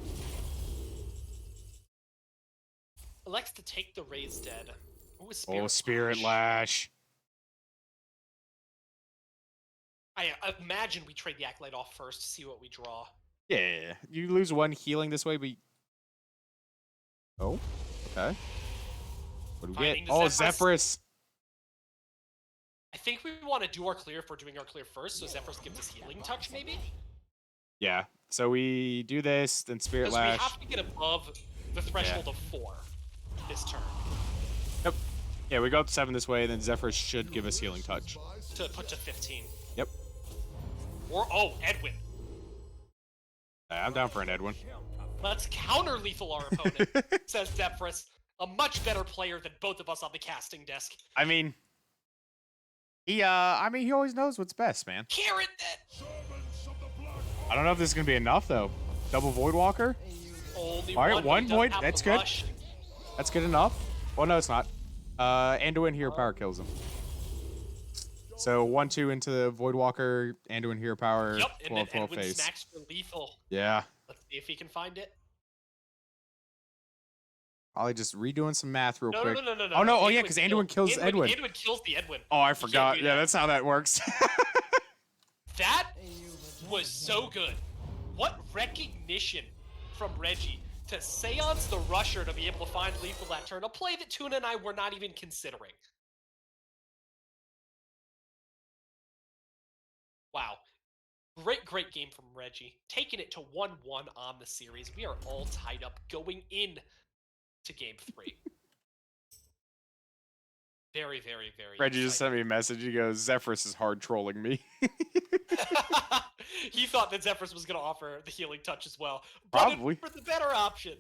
Elects to take the Raise Dead. Ooh, Oh, Spirit Lash. I imagine we trade the Acolyte off first to see what we draw. Yeah, you lose 1 healing this way, but... Oh, okay. What do we Finding get? the Oh, Zephyrus. Zephyrus. I think we want to do our clear if we're doing our clear first, so Zephyrus gives us Healing Touch, maybe? Yeah, so we do this, then Spirit Because we Lash. have to get above the threshold of 4 this turn Yep. Yeah, we go up to 7 this way, then Zephyrus should give us Healing Touch. to put to 15. Yep. Or, oh, Edwin. I'm down for an Edwin. Let's counter lethal our opponent, says Zephyrus. A much better player than both of us on the casting desk. I mean, he always knows what's best, man. Carrot that! I don't know if this is gonna be enough though. Double Voidwalker. Only All right, but one he doesn't void, have that's the good. rush. That's good enough. Well, no, it's not. Anduin Hero Power kills him. So 1-2 into the Voidwalker, Anduin Hero Power, Yep, and then 12-12 Edwin face. smacks for lethal. Yeah. Let's see if he can find it. Probably just redoing some math real No, quick. no. Oh no! Oh yeah, because Anduin kills Edwin. Anduin kills the Edwin. Oh, I You can't forgot. do Yeah, that. that's how that works. That was so good. What recognition from Reggie to seance the rusher to be able to find lethal that turn. A play that Tuna and I were not even considering. Wow. Great game from Reggie. Taking it to 1-1 on the series. We are all tied up going in to game 3. Very, very, very Reggie just sent exciting. me a message. He goes, "Zephyrus is hard trolling me." He thought that Zephyrus was going to offer the healing touch as well. Probably. But for the better option.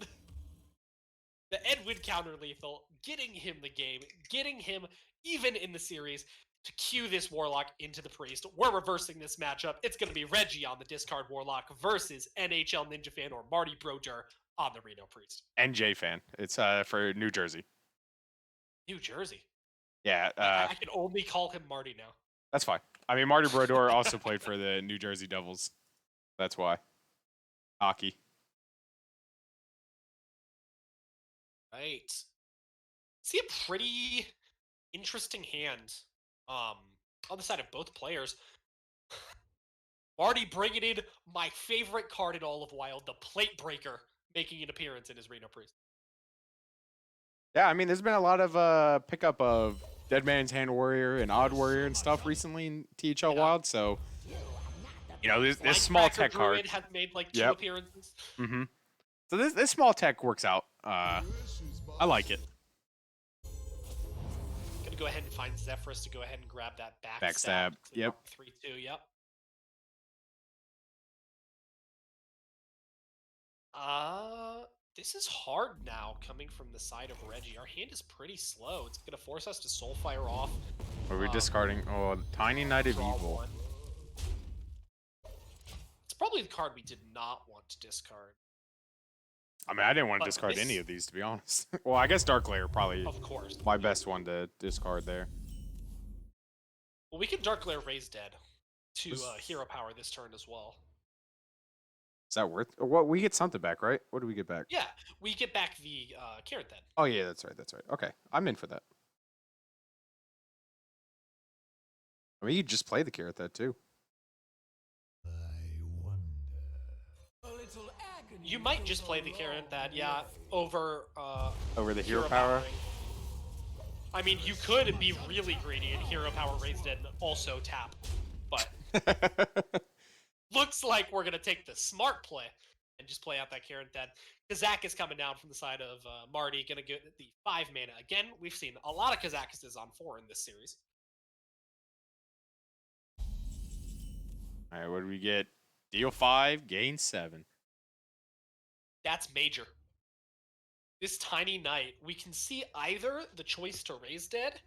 The Edwin counter lethal, getting him the game, getting him even in the series to cue this Warlock into the Priest. We're reversing this matchup. It's going to be Reggie on the discard Warlock versus NHL Ninja Fan or Marty Broder on the Reno Priest. NJ fan. It's for New Jersey. New Jersey. Yeah, I can only call him Marty now. that's fine. I mean, Marty Brodeur also played for the New Jersey Devils. That's why. Hockey. Right. See a pretty interesting hand on the side of both players. Marty bringing in my favorite card in all of Wild, the Plate Breaker, making an appearance in his Reno Priest. Yeah, I mean, there's been a lot of pickup of Dead Man's Hand Warrior and Odd Warrior and stuff recently in THL Yeah. Wild, so you know, this small Linecracker tech card. Druid has made like 2 Yep. appearances. Mm-hmm. So this small tech works out. I like it. Gonna gonna go ahead and find Zephyrus to go ahead and grab that Backstab, yep. 3-2, yep. This is hard now coming from the side of Reggie. Our hand is pretty slow. It's gonna force us to Soulfire off. Are we discarding? Oh, Tiny Knight of draw Evil. one. It's probably the card we did not want to discard. I mean, I didn't want to But discard this- any of these, to be honest. Well, I guess Dark Lair probably Of course. my best one to discard there. Well, we can Dark Lair Raise Dead to This- hero power this turn as well. Is that worth? Or what? We get something back, right? What do we get back? Yeah, we get back the Carrot then. Oh yeah, that's right. That's right. Okay, I'm in for that. I mean, you just play the carrot that too. I wonder. You might just play the Carrot that, yeah, over Over the hero power. powering. I mean, you could be really greedy and hero power Raise Dead and also tap, but looks like we're gonna take the smart play and just play out that Carrot Dead. Kazak is coming down from the side of Marty, gonna get the 5 mana. Again, we've seen a lot of Kazakuses on 4 in this series. All right, what do we get? Deal 5, gain 7. That's major. This Tiny Knight, we can see either the choice to Raise Dead,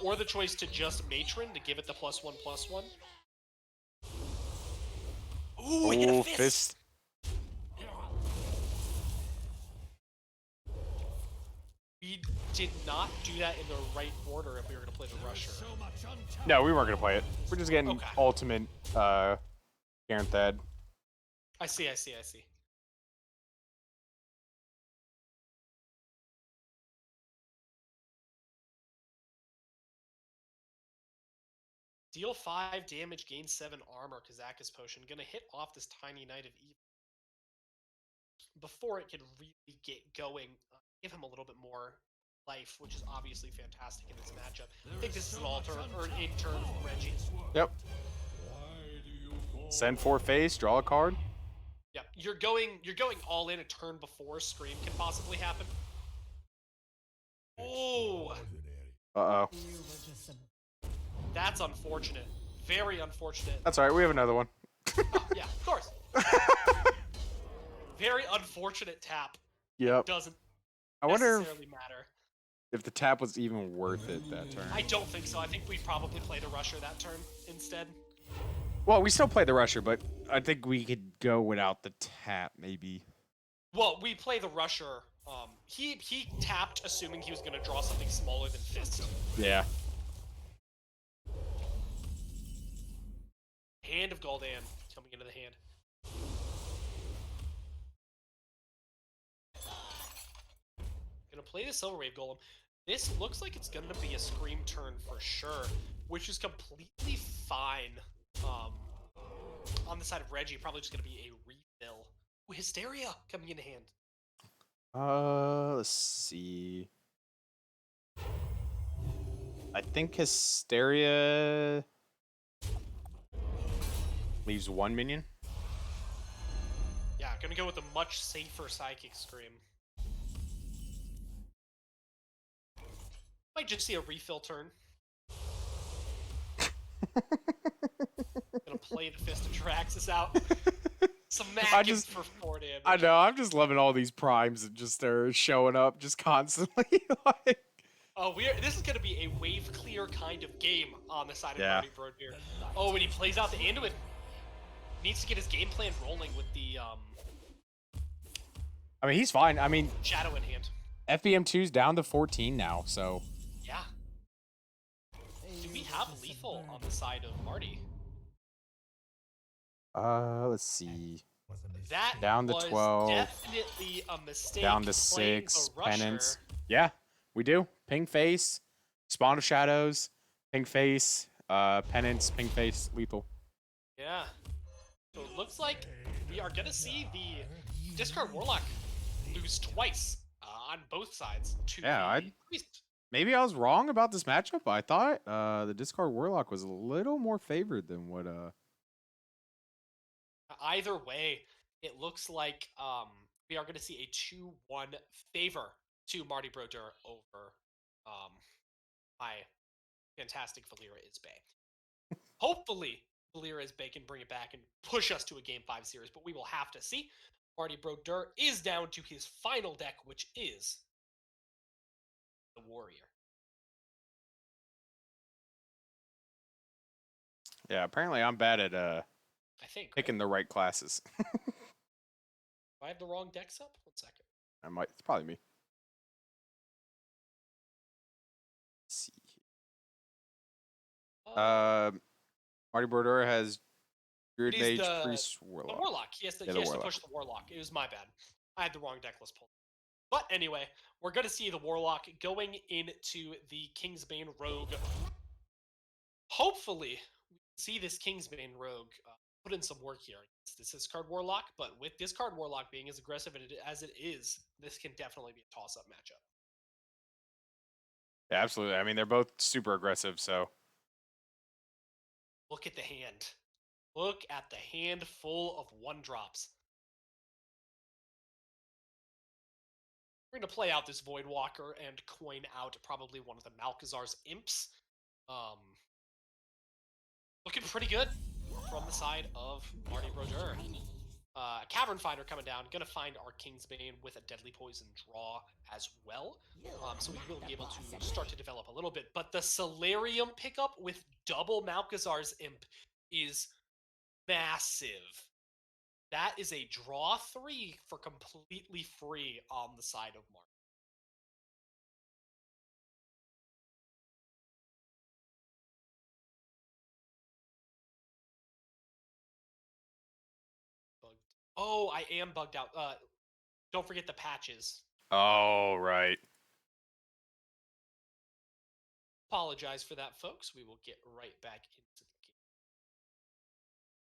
or the choice to just Matron to give it the +1/+1. Ooh, we get a fist. We did not do that in the right order if we were going to play the Rusher. No, we weren't gonna play it. We're just getting Okay. ultimate Garen Thad. I see, I see, I see. Deal 5 damage, gain 7 armor, Kazakus Potion. Gonna hit off this Tiny Knight of Evil before it can really get going. Give him a little bit more life, which is obviously fantastic in this matchup. I think this is an alter or an in turn for Reggie. Yep. Send 4 face, draw a card. Yeah, you're going all in a turn before Scream can possibly happen. Oh, Uh oh. You were just a that's unfortunate. Very unfortunate. That's all right. We have another one. Oh, yeah, of course. Very unfortunate tap. Yep. Doesn't I wonder necessarily matter. if the tap was even worth it that turn. I don't think so. I think we probably play the Rusher that turn instead. Well, we still play the Rusher, but I think we could go without the tap, maybe. Well, we play the Rusher. He tapped assuming he was going to draw something smaller than Fist. Yeah. Hand of Gul'dan coming into the hand. Gonna play the Silver Wave Golem. This looks like it's gonna be a Scream turn for sure, which is completely fine. On the side of Reggie, probably just gonna be a refill. Ooh, Hysteria coming into hand. Let's see. I think Hysteria leaves 1 minion. Yeah, gonna go with a much safer Psychic Scream. Might just see a refill turn. Gonna play the Fist of Traxxas out. Some Mackins for 4 damage. I know. I'm just loving all these primes that just are showing up just constantly. Like, Oh, this is gonna be a wave clear kind of game on the side of Yeah. Marty Broad here. Oh, and he plays out the Anduin. Needs to get his game plan rolling with the I mean, he's fine. I mean, Shadow in hand. FBM2's down to 14 now, so Yeah. Do we have lethal on the side of Marty? let's see. That Down to was 12. definitely a mistake. Down to playing 6 the Rusher. penance. Yeah, we do. Pink face, Spawn of Shadows, pink face, penance, pink face, lethal. Yeah. So it looks like we are gonna see the Discard Warlock lose twice on both sides to Yeah, the I'd- Priest. Maybe I was wrong about this matchup. I thought the Discard Warlock was a little more favored than what Either way, it looks like we are going to see a 2-1 favor to Marty Brodeur over my fantastic Valera is Bay. Hopefully, Valera is Bay can bring it back and push us to a Game 5 series, but we will have to see. Marty Brodeur is down to his final deck, which is the Warrior. Yeah, apparently I'm bad at I think. Right? picking the right classes. Do I have the wrong decks up? 1 second. It's probably me. Let's see. Marty Brodeur has Druid It is Mage, Priest, the Warlock. Warlock. He has to, Yeah, he the has to Warlock. push the Warlock. It was my bad. I had the wrong deck list pulled. But anyway, we're going to see the Warlock going into the Kingsbane Rogue. Hopefully, we see this Kingsbane Rogue put in some work here. This is card Warlock, but with this card Warlock being as aggressive as it is, this can definitely be a toss-up matchup. Yeah, absolutely. I mean, they're both super aggressive, so Look at the hand. Look at the hand full of 1-drops. We're going to play out this Voidwalker and coin out probably one of the Malkazar's Imps. Looking pretty good from the side of Marty Brodeur. Cavern Finder coming down. Going to find our Kingsbane with a Deadly Poison draw as well. So we will be able to start to develop a little bit. But the Solarium pickup with double Malkazar's Imp is massive. That is a draw 3 for completely free on the side of Marty. Oh, I am bugged out. Don't forget the patches. oh right. Apologize for that, folks. We will get right back into the game.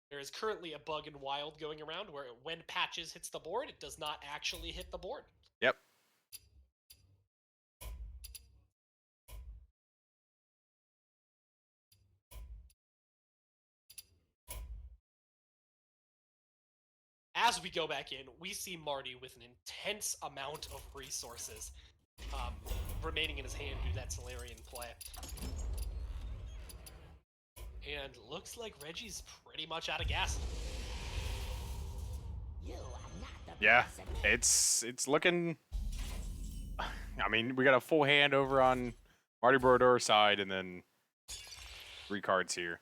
There is currently a bug in Wild going around where when patches hits the board, it does not actually hit the board. Yep. As we go back in, we see Marty with an intense amount of resources remaining in his hand due to that Solarian play. And looks like Reggie's pretty much out of gas. Yeah, it's looking. I mean, we got a full hand over on Marty Brodeur's side, and then 3 cards here.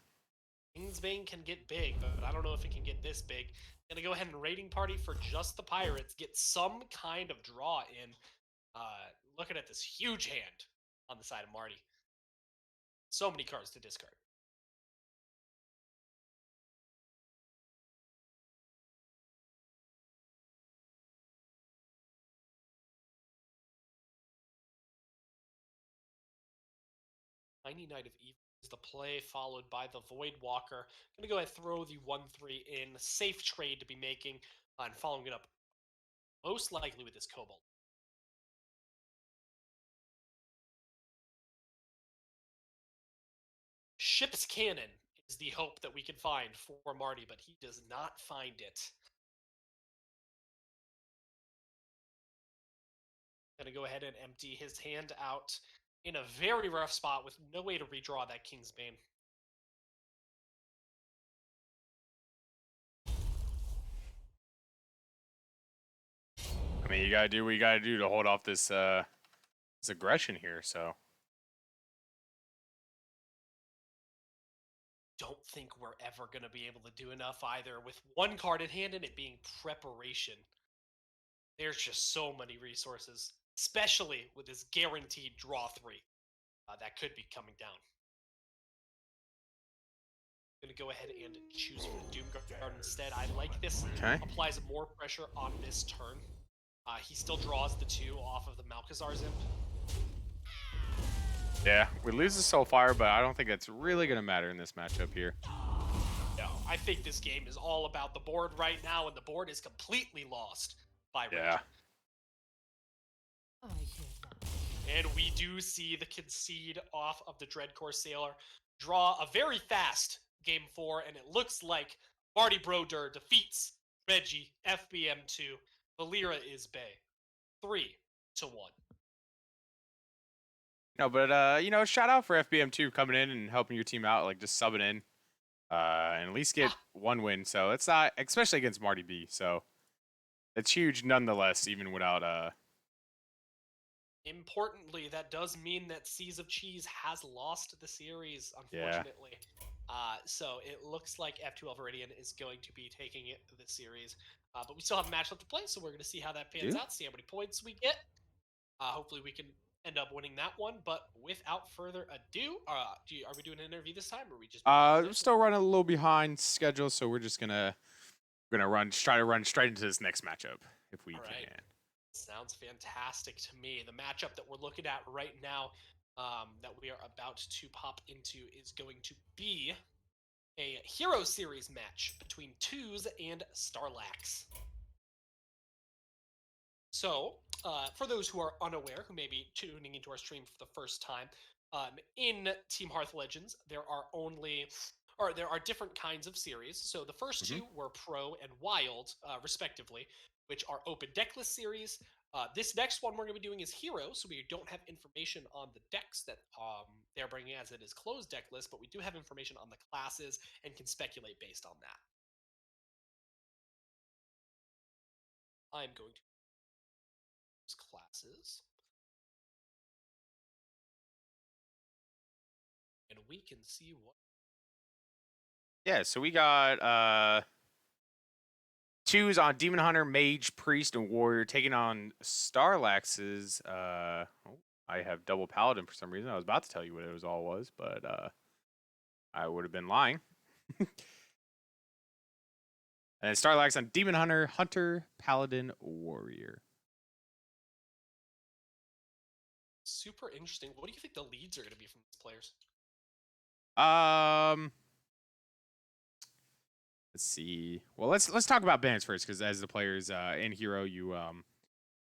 Kingsbane can get big, but I don't know if it can get this big. Gonna go ahead and raiding party for just the Pirates, get some kind of draw in. Looking at this huge hand on the side of Marty. So many cards to discard. Tiny Knight of Evil is the play, followed by the Voidwalker. Gonna go ahead and throw the 1/3 in. Safe trade to be making, and following it up most likely with this Cobalt. Ship's Cannon is the hope that we can find for Marty, but he does not find it. Gonna go ahead and empty his hand out in a very rough spot with no way to redraw that Kingsbane. I mean, you gotta do what you gotta do to hold off this this aggression here. So Don't think we're ever going to be able to do enough either with 1 card in hand and it being preparation. There's just so many resources, especially with this guaranteed draw 3 that could be coming down. Going to go ahead and choose for the Doomguard instead. I like this. Okay. Applies more pressure on this turn. He still draws the 2 off of the Malkazar's Imp. yeah, we lose the Soulfire, but I don't think it's really gonna matter in this matchup here. No, I think this game is all about the board right now, and the board is completely lost by Reggie. Yeah. And we do see the concede off of the Dreadcore Sailor draw a very fast game 4, and it looks like Marty Brodeur defeats Reggie FBM2. Valera is Bay 3-1. No, but shout out for FBM2 coming in and helping your team out, like just subbing in, and at least get one win. So it's not, especially against MartyB. So it's huge nonetheless, even without. Importantly, that does mean that Seas of Cheese has lost the series, unfortunately. So it looks like F2L Viridian is going to be taking the series. But we still have a match left to play, so we're going to see how that pans out, see how many points we get. Hopefully we can end up winning that one. But without further ado, are we doing an interview this time, or are we just? We're still running a little behind schedule, so we're just gonna try to run straight into this next matchup if we can. Sounds fantastic to me. The matchup that we're looking at right now, that we are about to pop into, is going to be a Hero Series match between Tues and Starlax. So, for those who are unaware, who may be tuning into our stream for the first time, in Team Hearth Legends, there are different kinds of series. So the first two were Pro and Wild, respectively, which are open decklist series. This next one we're going to be doing is Hero, so we don't have information on the decks that they're bringing as it is closed deck list, but we do have information on the classes and can speculate based on that. I'm going to use classes. And we can see what... Yeah, so we got Tues on Demon Hunter, Mage, Priest, and Warrior taking on Starlax's. I have double Paladin for some reason. I was about to tell you what it was, but I would have been lying. And Starlax on Demon Hunter, Hunter, Paladin, Warrior. Super interesting. What do you think the leads are going to be from these players? Let's see. Well, let's talk about bans first, because as the players in Hero, you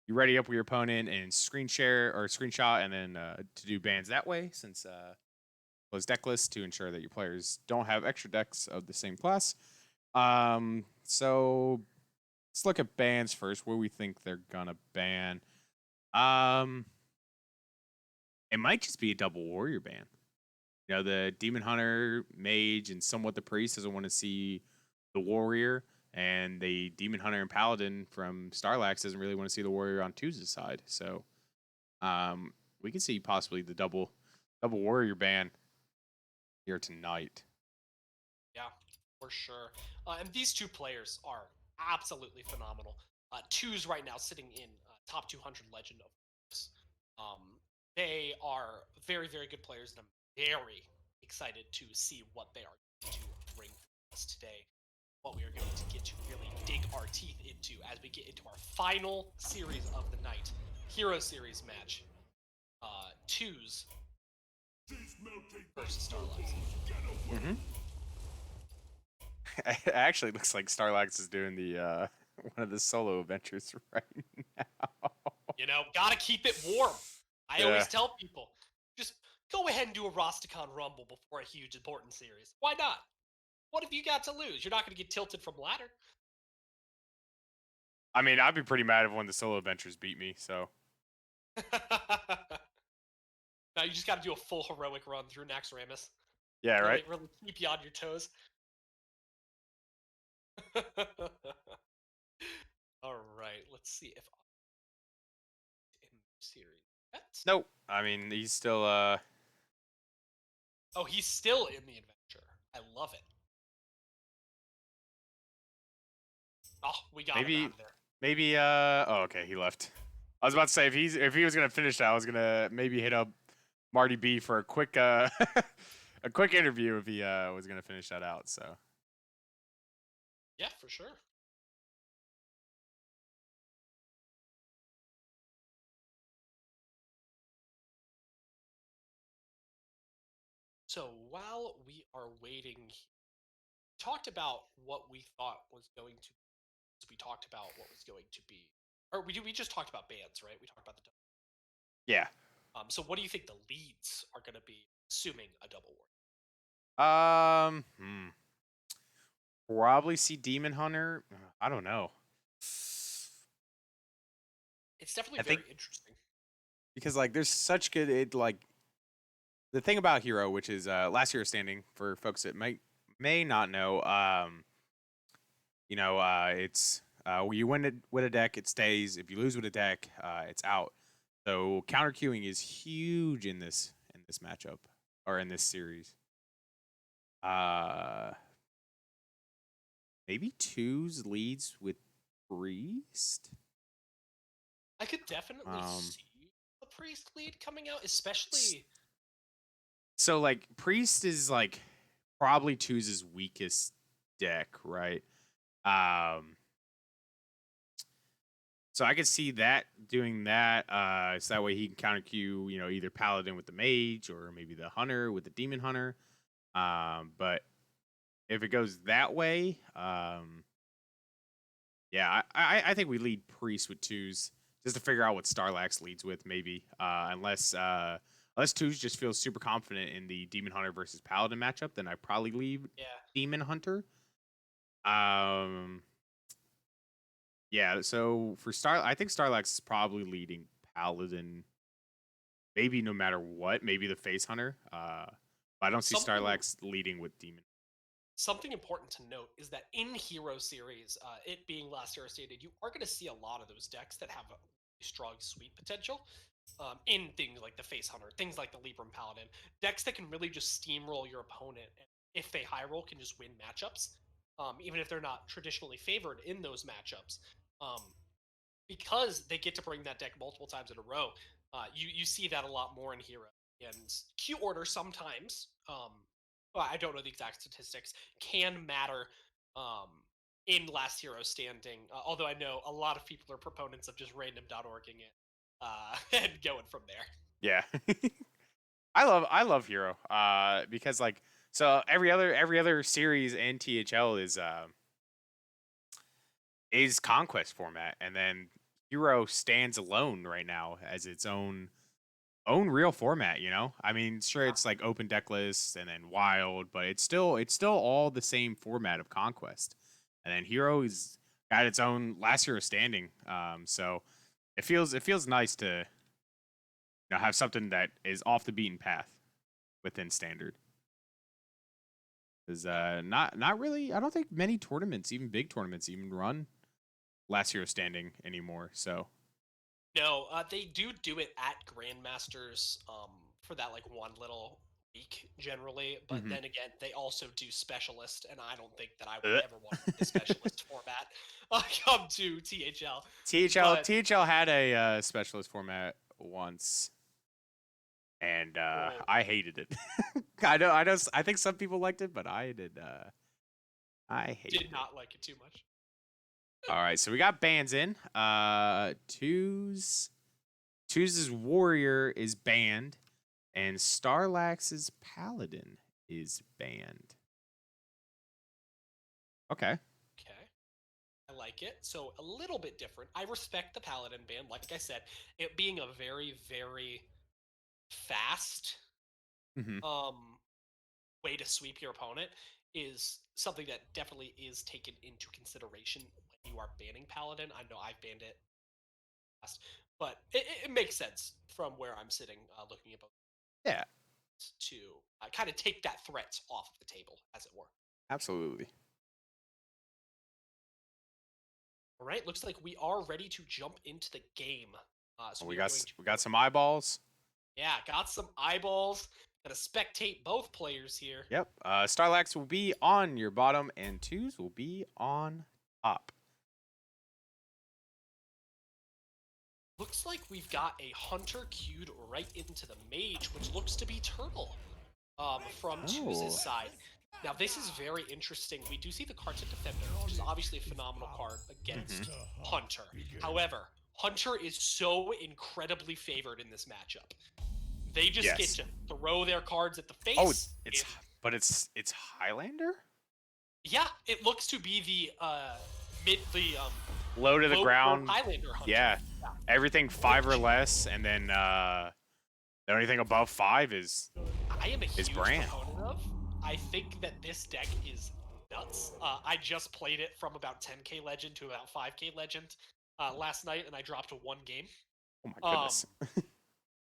ready up with your opponent and screen share or screenshot, and then to do bans that way, since close deck list to ensure that your players don't have extra decks of the same class. So let's look at bans first. Where we think they're gonna ban. It might just be a double Warrior ban. You know, the Demon Hunter, Mage, and somewhat the Priest doesn't want to see the Warrior, and the Demon Hunter and Paladin from Starlax doesn't really want to see the Warrior on Tues' side. So we can see possibly the double Warrior ban here tonight. Yeah, for sure. And these two players are absolutely phenomenal. Tues right now sitting in top 200 Legend of course. They are very, very good players, and I'm very excited to see what they are going to bring for us today. What we are going to get to really dig our teeth into as we get into our final series of the night. Hero Series match. Tues versus Starlax. It actually looks like Starlax is doing the one of the solo adventures right now. You know, gotta keep it warm. I always tell people, just go ahead and do a Rosticon Rumble before a huge important series. Why not? What have you got to lose? You're not going to get tilted from ladder. I mean, I'd be pretty mad if one of the solo adventures beat me, so. Now you just got to do a full heroic run through Naxxramas. Yeah, right? Really keep you on your toes. All right, let's see if in the series. Nope. I mean, he's still Oh, he's still in the adventure. I love it. Oh, we got him out of there. Maybe oh, okay, he left. I was about to say if he was gonna finish that, I was gonna maybe hit up MartyB for a quick a quick interview if he was gonna finish that out. So yeah, for sure. So while we are waiting, talked about what we thought was going to. We talked about what was going to be, or we just talked about bands, right? We talked about the. yeah. So what do you think the leads are going to be, assuming a double war? Probably see Demon Hunter. I don't know. It's definitely very interesting. Because like there's such good the thing about Hero, which is last hero standing for folks that may not know, it's you win it with a deck, it stays. If you lose with a deck, it's out. So counter queuing is huge in this matchup or in this series. Maybe Tues leads with Priest. I could definitely see the priest lead coming out, especially. So like Priest is like probably Tues' weakest deck, right? So I could see that doing that. So that way he can counter queue, either Paladin with the Mage or maybe the Hunter with the Demon Hunter. But if it goes that way, yeah, I think we lead Priest with Tues just to figure out what Starlax leads with, maybe. Unless Tues just feels super confident in the Demon Hunter versus Paladin matchup, then I probably leave Demon Hunter. Yeah, so for I think Starlax is probably leading Paladin, maybe no matter what, maybe the Face Hunter. But I don't see Starlax leading with Demon. Something important to note is that in Hero Series, it being last hero stated, you are going to see a lot of those decks that have a strong sweep potential. In things like the Face Hunter, things like the Libram Paladin, decks that can really just steamroll your opponent, and if they high roll, can just win matchups, even if they're not traditionally favored in those matchups. Because they get to bring that deck multiple times in a row, you see that a lot more in Hero. And Q order sometimes, well, I don't know the exact statistics, can matter in last hero standing. Although I know a lot of people are proponents of just random.orging it and going from there. Yeah. I love Hero because like so every other series in THL is Conquest format, and then Hero stands alone right now as its own real format. I mean, sure, it's like open deck lists and then wild, but it's still all the same format of Conquest. And then Hero is got its own last hero standing. So it feels nice to have something that is off the beaten path within standard. Is not really. I don't think many tournaments, even big tournaments, even run last hero standing anymore. So no, they do it at Grandmasters for that like one little week generally, but then again, they also do specialist, and I don't think that I would ever want the specialist format come to THL. THL had a specialist format once, and I hated it. I think some people liked it, but I did. I hated did not like it too much. All right, so we got bans in. Tues' Warrior is banned, and Starlax's Paladin is banned. Okay. I like it. So a little bit different. I respect the Paladin ban. Like I said, it being a very, very fast way to sweep your opponent is something that definitely is taken into consideration when you are banning Paladin. I know I've banned it fast, but it makes sense from where I'm sitting looking at both. Yeah. To kind of take that threat off of the table, as it were. Absolutely. All right, looks like we are ready to jump into the game. So we got some eyeballs. Yeah, got some eyeballs. Gonna spectate both players here. Yep. Starlax will be on your bottom, and Tues will be on top. Looks like we've got a Hunter queued right into the Mage, which looks to be Turtle from Tues' side. Now, this is very interesting. We do see the card to Defender, which is obviously a phenomenal card against Hunter. However, Hunter is so incredibly favored in this matchup. They just get to throw their cards at the face. Oh, it's Highlander? Yeah, it looks to be the low to the ground Highlander Hunter. Yeah. Everything 5 or less, and then anything above 5 is I am a huge brand. proponent of. I think that this deck is nuts. I just played it from about 10k legend to about 5k legend last night, and I dropped 1 game. Oh my goodness.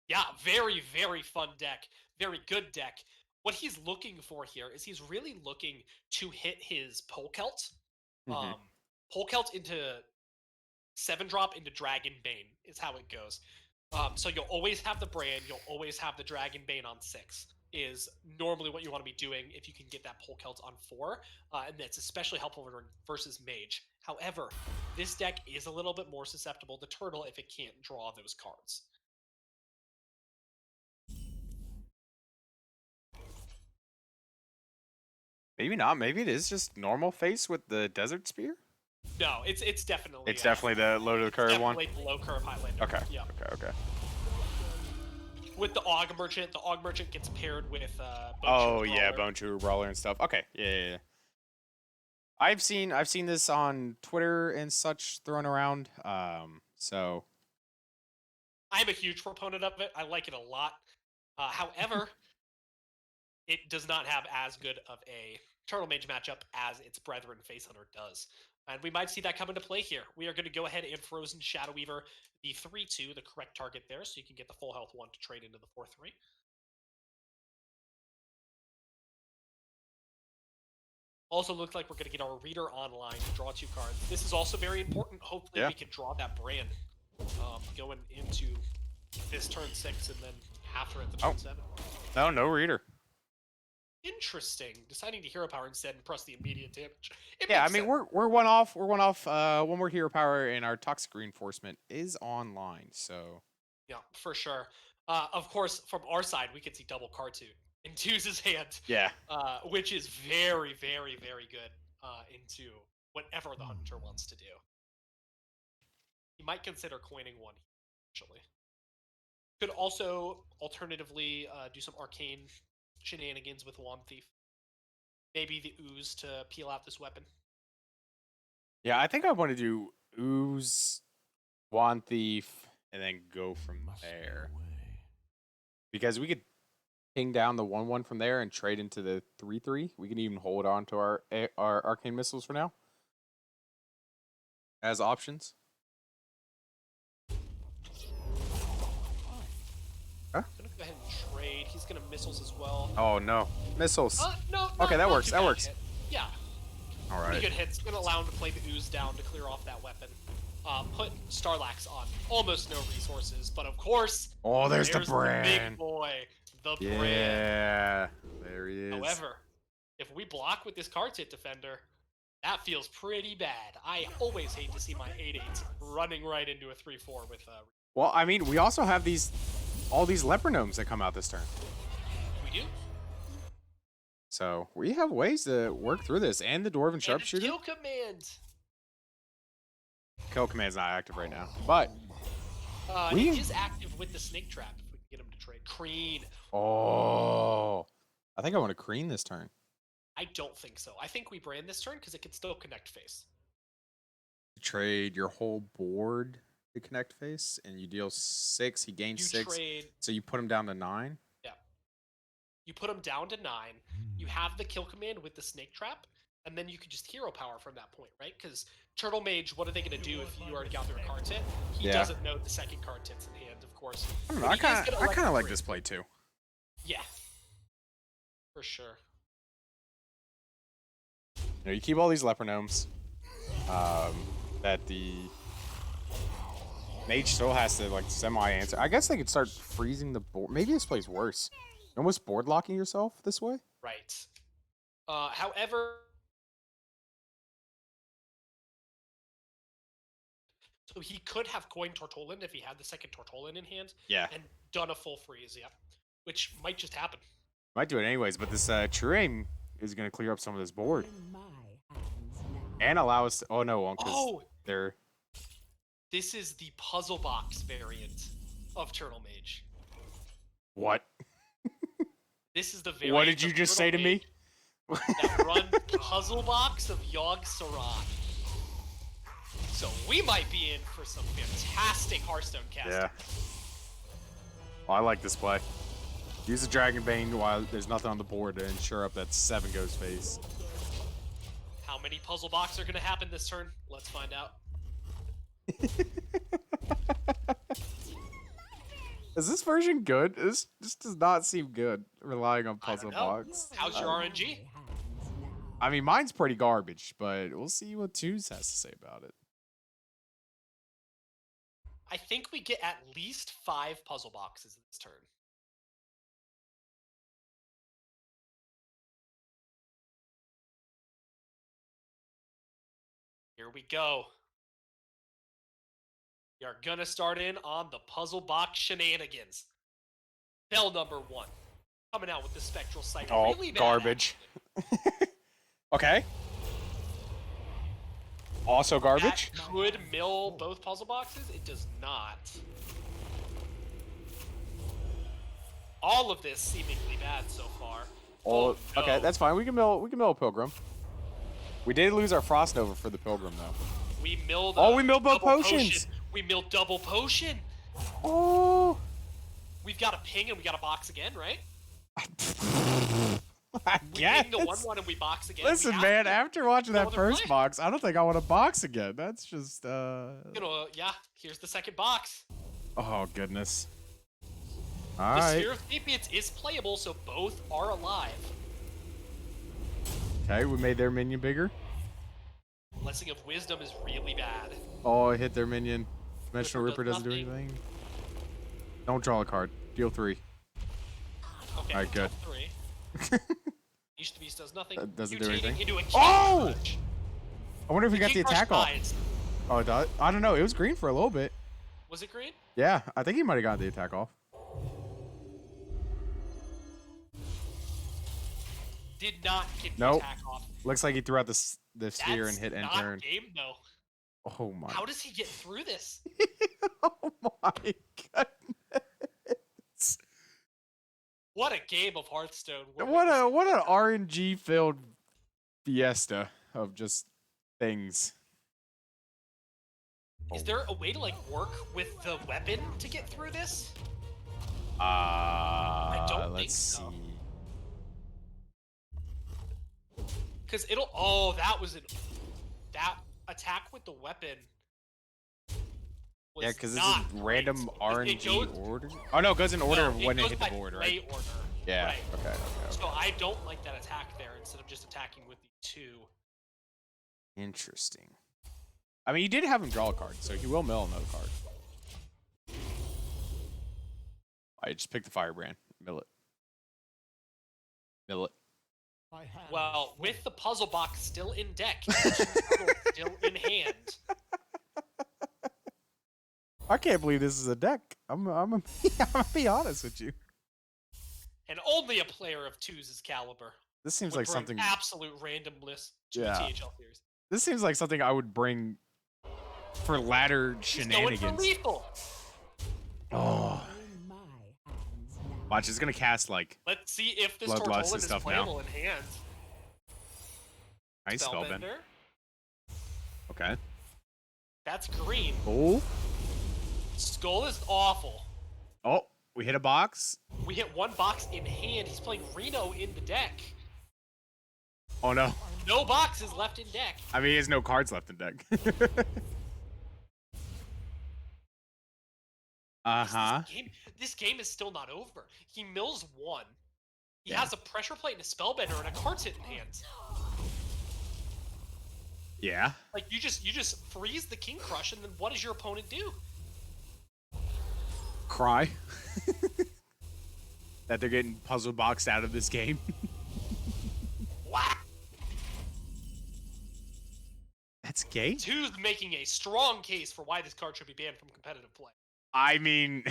Yeah, very, very fun deck. Very good deck. What he's looking for here is he's really looking to hit his Polkelt. Mhm. Polkelt into 7-drop into Dragon Bane is how it goes. So you'll always have the Brand, you'll always have the Dragon Bane on 6, is normally what you want to be doing if you can get that Polkelt on 4, and that's especially helpful versus Mage. However, this deck is a little bit more susceptible to Turtle if it can't draw those cards. Maybe not. Maybe it is just normal face with the Desert Spear. No, it's definitely It's definitely the low to the curve one. definitely the low curve Highlander. Okay. Yeah. Okay. With the Aug Merchant gets paired with Bone Oh Chewer yeah, Brawler. Bone Chewer Brawler and stuff. Okay. Yeah. I've seen this on Twitter and such thrown around. So I'm a huge proponent of it. I like it a lot. However, it does not have as good of a Turtle Mage matchup as its brethren Face Hunter does. And we might see that come into play here. We are going to go ahead and Frozen Shadow Weaver the 3-2, the correct target there, so you can get the full health 1 to trade into the 4-3. Also looks like we're going to get our Reader online to draw 2 cards. This is also very important. Hopefully Yeah. we can draw that Brand going into this turn 6 and then after at the turn 7. no reader. Interesting. Deciding to hero power instead and press the immediate damage. Yeah, I mean we're one off. We're one off. One more hero power, and our toxic reinforcement is online. So Yeah, for sure. Of course, from our side, we can see double Cartoon in Tues' hand, yeah, which is very, very, very good into whatever the hunter wants to do. He might consider coining one, actually. Could also, alternatively, do some arcane shenanigans with Wand Thief. Maybe the Ooze to peel out this weapon. yeah. I think I want to do Ooze, Wand Thief, and then go from there because we could ping down the 1/1 from there and trade into the 3/3. We can even hold on to our arcane missiles for now as options. I'm gonna go ahead and trade. He's gonna missiles as well. Oh no, missiles. No. Okay, that not works, too that bad works. hit. Yeah. All Pretty right. good hits. Gonna allow him to play the Ooze down to clear off that weapon. Put Starlax on almost no resources, but of course, Oh, there's the big brand. boy, the brand. Yeah, there he is. However, if we block with this card hit defender, that feels pretty bad. I always hate to see my 8/8 running right into a 3/4 with Well, I mean, we also have all these leper gnomes that come out this turn. we do. So we have ways to work through this, and the dwarven And sharpshooter. kill command. Kill command's not active right now, but It is active with the snake trap if we can get him to trade. Crean. oh, I think I want to Crean this turn. I don't think so. I think we brand this turn because it can still connect face. Trade your whole board to connect face, and you deal 6. He gains You 6, trade. so you put him down to 9. Yeah. You put him down to 9. You have the kill command with the snake trap, and then you could just hero power from that point, right? Because Turtle Mage, what are they going to do if you already got their card hit? He Yeah. doesn't know the second card hit's in hand, of course. I don't know. But I he is kind gonna of let like free. this play too. Yeah. For sure. You know, you keep all these leper gnomes. That the mage still has to like semi-answer. I guess they could start freezing the board. Maybe this plays worse. You're almost board locking yourself this way. Right. However, so he could have coined Tortolan if he had the second Tortolan in hand Yeah, and done a full freeze, yeah. Which might just happen. might do it anyways. But this true aim is going to clear up some of this board In my hands now. and allow us. To, oh no, because Oh! they're This is the puzzle box variant of Turtle Mage. what? This is the variant What did you of just Turtle say to me? Mage that run puzzle box of Yogg Saron. So we might be in for some fantastic Hearthstone casting. Yeah. Oh, I like this play. Use the Dragon Bane while there's nothing on the board to ensure up that 7 goes face. How many puzzle boxes are going to happen this turn? Let's find out. Is this version good? This does not seem good. Relying on I don't puzzle know. box. How's your RNG? I mean, mine's pretty garbage, but we'll see what Tues has to say about it. I think we get at least 5 puzzle boxes in this turn. Here we go. We are gonna start in on the puzzle box shenanigans. Bell number 1. Coming out with the Spectral Sight. Oh, Really bad garbage. action. Okay. Also garbage. That could mill both puzzle boxes. It does not. All of this seemingly bad so far. Oh, no. okay, that's fine. We can mill a Pilgrim. We did lose our Frost Nova for the Pilgrim though. We milled. Oh, we milled both double potions. Potion. We milled double potion. Oh. We've got a ping and we got a box again, right? I We guess. ping the 1/1 and we box again. Listen, We have man, to. after watching No that other first play. box, I don't think I want to box again. That's just Yeah, here's the second box. oh goodness. The Alright. Sphere of Sapience is playable, so both are alive. Okay, we made their minion bigger. Blessing of Wisdom is really bad. Oh, I hit their minion. Dimensional Ripper Ripper does doesn't do nothing. anything. Don't draw a card. Deal 3. Okay, Alright, good. 3. Each the Beast does nothing. That doesn't do Mutating anything. Into a King Oh! Crush. I wonder if we got the King Crush attack off. dies. Oh, it does? I don't know. It was green for a little bit. Was it green? Yeah, I think he might have got the attack off. Did not get the Nope. attack off. Looks like he threw out the sphere That's and hit end not turn. game though. Oh my. How does he get through this? Oh my goodness. What a game of Hearthstone. What an RNG filled fiesta of just things. Is there a way to like work with the weapon to get through this? don't think Let's so. see. Because it'll. Oh, that was that attack with the weapon. Was Yeah, because this not is great. random It RNG goes- order. Oh no, it goes in order no, of when it goes hit the by board, play right? Order. Yeah. Right. Okay. So I don't like that attack there instead of just attacking with the 2. Interesting. I mean, you did have him draw a card, so he will mill another card. I just picked the Firebrand. Mill it. Mill it. My hand Well, is with the puzzle box still in deck, still in hand. I can't believe this is a deck. I'm gonna be honest with you. And only a player of Tues' caliber This seems would like bring something. absolute randomness to Yeah. the THL series. This seems like something I would bring for ladder He's going for shenanigans. lethal. Oh, In my hands now. watch! It's gonna cast like Let's see if this Bloodlust and Tortolan is stuff now. playable in hand. nice spellbend. Spellbender. Okay. That's green. Oh. Skull is awful. Oh, we hit a box. We hit one box in hand. He's playing Reno in the deck. Oh no. No boxes left in deck. I mean, he has no cards left in deck. Uh-huh. This game is still not over. He mills 1. He Yeah. has a pressure plate and a spellbender and a card sit in hand. Yeah. Like you just freeze the King Crush and then what does your opponent do? Cry. That they're getting puzzle boxed out of this game. Wow. That's gay. Tues making a strong case for why this card should be banned from competitive play. I mean,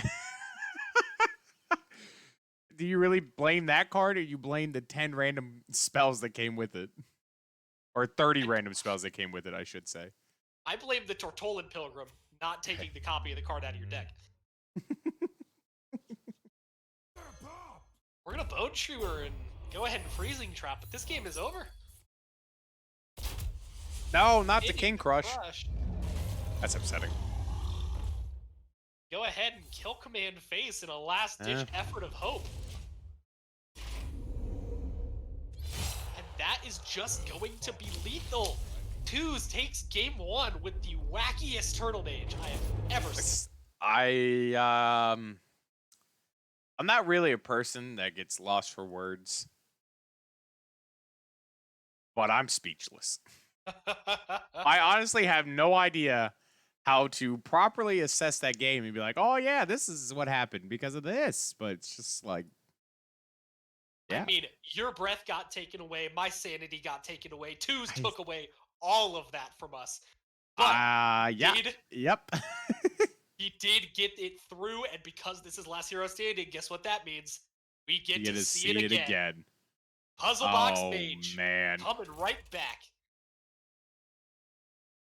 do you really blame that card, or you blame the 10 random spells that came with it, or 30 random spells that came with it? I should say. I blame the Tortolan Pilgrim not taking the copy of the card out of your deck. We're gonna Bone Shrewer and go ahead and Freezing Trap, but this game is over. No, not the Maybe King Crush. Crush. That's upsetting. Go ahead and kill Command Face in a last-ditch effort of hope. And that is just going to be lethal. Tues takes game 1 with the wackiest Turtle Mage I have ever seen. I'm not really a person that gets lost for words, but I'm speechless. I honestly have no idea how to properly assess that game and be like, oh yeah, this is what happened because of this. But it's just like, yeah. I mean, your breath got taken away, my sanity got taken away, Tues I- took away all of that from us. But yeah. Yep. he did get it through, and because this is Last Hero Standing, guess what that means? We get You to see it again. Puzzle Box Oh Mage man, coming right back.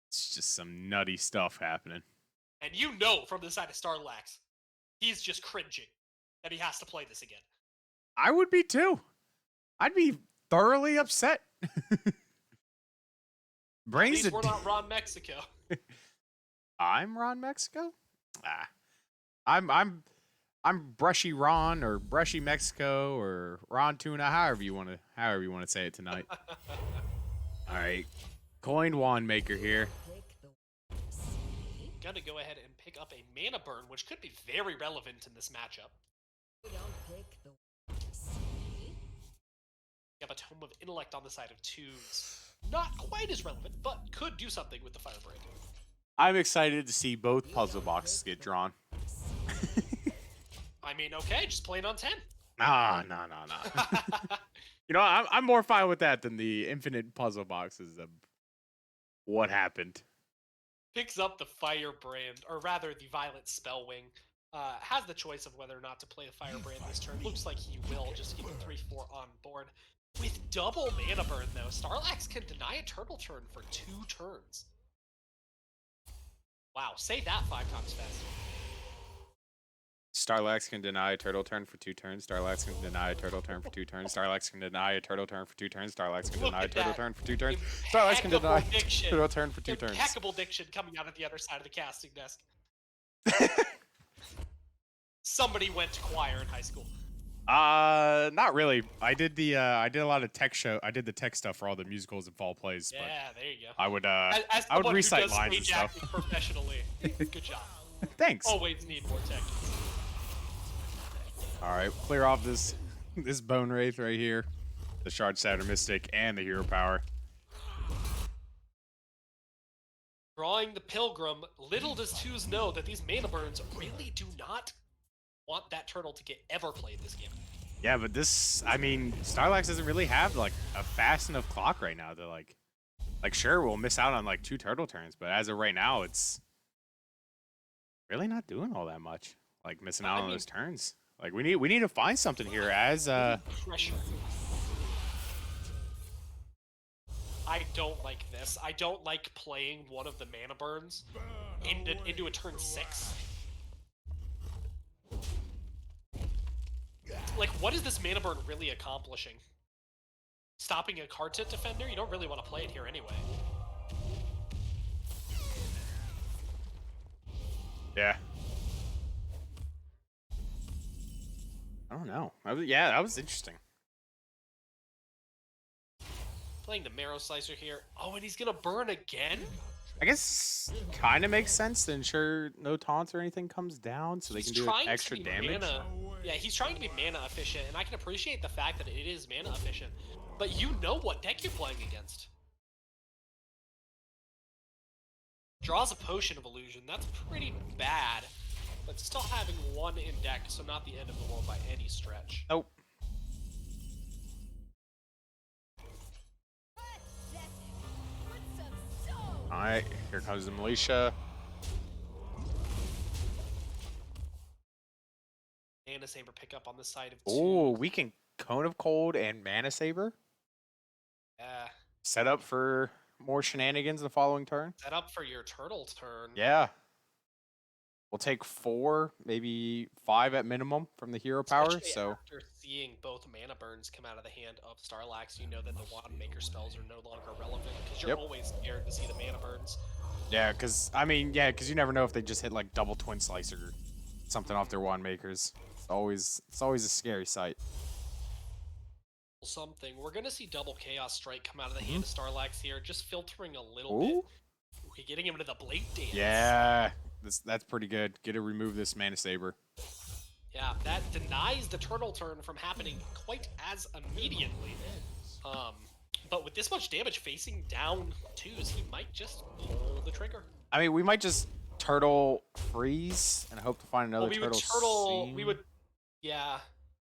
it's just some nutty stuff happening. And you know from the side of Starlax, he's just cringing that he has to play this again. I would be too. I'd be thoroughly upset. At Brings least it. we're not Ron Mexico. I'm Ron Mexico. I'm Brushy Ron or Brushy Mexico or Ron Tuna, however you want to say it tonight. All right, coin wand maker here. Gonna go ahead and pick up a mana burn, which could be very relevant in this matchup. You have a Tome of Intellect on the side of Tues. Not quite as relevant, but could do something with the Firebreak. I'm excited to see both puzzle boxes get drawn. I mean, okay, just play it on 10. No. You know, I'm more fine with that than the infinite puzzle boxes of what happened. Picks up the Firebrand, or rather the Violet Spellwing. Has the choice of whether or not to play the Firebrand this turn. Looks like he will, just to keep the 3-4 on board. With double mana burn, though, Starlax can deny a turtle turn for 2 turns. Wow, say that 5 times fast. Starlax can deny a turtle turn for 2 turns. Starlax can deny a turtle turn for 2 turns. Starlax can deny a turtle turn for 2 turns. Starlax can Look deny a at turtle that. turn for 2 turns. Starlax can deny Impeccable a diction. turtle turn for 2 turns. Impeccable diction coming out of the other side of the casting desk. Somebody went to choir in high school. Not really. I did a lot of tech show. I did the tech stuff for all the musicals and fall plays. Yeah, But there you go. I would As I would someone who recite does lines and stage stuff. acting professionally, good job. Thanks. Always need more tech. All right, clear off this Bone Wraith right here, the Shard Satyr Mystic, and the Hero Power. Drawing the Pilgrim, little does Tues know that these mana burns really do not want that turtle to get ever played this game. Yeah, but I mean, Starlax doesn't really have like a fast enough clock right now to like sure, we'll miss out on like 2 turtle turns, but as of right now, it's really not doing all that much. Like missing out on those turns. Like we need to find something here as Pressure. I don't like this. I don't like playing one of the mana burns into a turn 6. Like, what is this mana burn really accomplishing? Stopping a card tip defender? You don't really want to play it here anyway. yeah. I don't know. That was interesting. Playing the Marrow Slicer here. Oh, and he's gonna burn again? I guess kind of makes sense to ensure no taunts or anything comes down, so they can do extra damage. Yeah, he's trying to be mana efficient, and I can appreciate the fact that it is mana efficient. But you know what deck you're playing against. Draws a Potion of Illusion. That's pretty bad. But still having 1 in deck, so not the end of the world by any stretch. Nope. Alright, here comes the militia. Mana Saber pickup on the side of 2. Oh, we can Cone of Cold and Mana Saber. Yeah. Set up for more shenanigans the following turn. Set up for your turtle turn. Yeah. We'll take 4, maybe 5 at minimum from the hero power. Especially So after seeing both mana burns come out of the hand of Starlax, you know that the Wand Maker spells are no longer relevant because you're Yep. always scared to see the mana burns. yeah, because you never know if they just hit like double Twin Slicer or something off their wand makers. It's always a scary sight. Something. We're gonna see double Chaos Strike come out of the hand of Starlax here, just filtering a little Ooh. bit. Okay, getting him into the Blade Dance. Yeah, that's pretty good. Get to remove this Mana Saber. Yeah, Yeah, that denies the turtle turn from happening quite as immediately. But with this much damage facing down Tues, he might just pull the trigger. I mean, we might just turtle freeze and hope to find another Well, we would turtle. turtle. We would, yeah.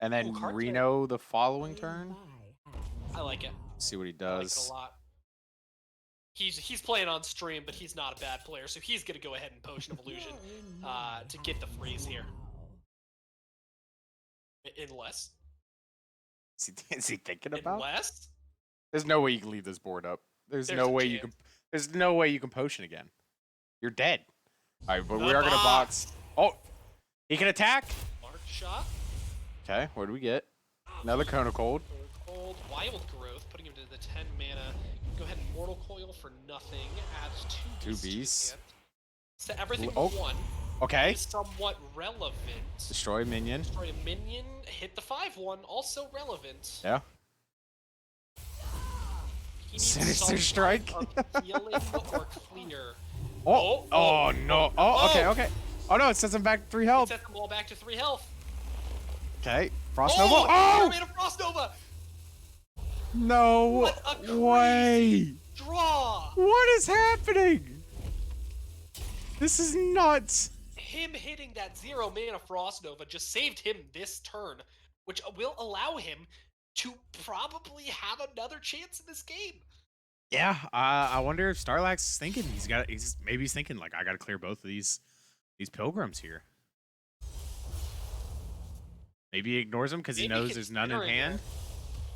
And then Ooh, card Reno the following turn. I like it. See what he I like it does. a lot. He's playing on stream, but he's not a bad player, so he's gonna go ahead and Potion of Illusion to get the freeze here. Unless. Is he thinking about? Unless. There's no way you can leave this board up. There's no a way you chance. can. There's no way you can potion again. You're dead. All right, but we The are gonna box. Oh, he can attack. Mark shot. Okay, what do we get? Another Cone of Cold. Cold Wild Growth, putting him to the 10 mana. Go ahead and Mortal Coil for nothing. Adds two beasts. Two beasts. So everything Oh, but one. Okay. Is somewhat relevant. Destroy a minion. Destroy a minion. Hit the 5/1. Also relevant. Yeah. He needs Sinister some Strike. type of healing or clear. Oh, oh no. Oh, okay, okay. Oh no, it sets him back 3 It health. sets them all back to 3 health. Okay. Frost Oh! Nova. Oh! Made a Frost Nova! No What a crazy way. draw! What is happening? This is nuts. Him hitting that 0 mana Frost Nova just saved him this turn, which will allow him to probably have another chance in this game. Yeah, I wonder if Starlax is thinking maybe he's thinking like I got to clear both of these pilgrims here. Maybe he ignores them because he Maybe knows there's none in considering hand. it.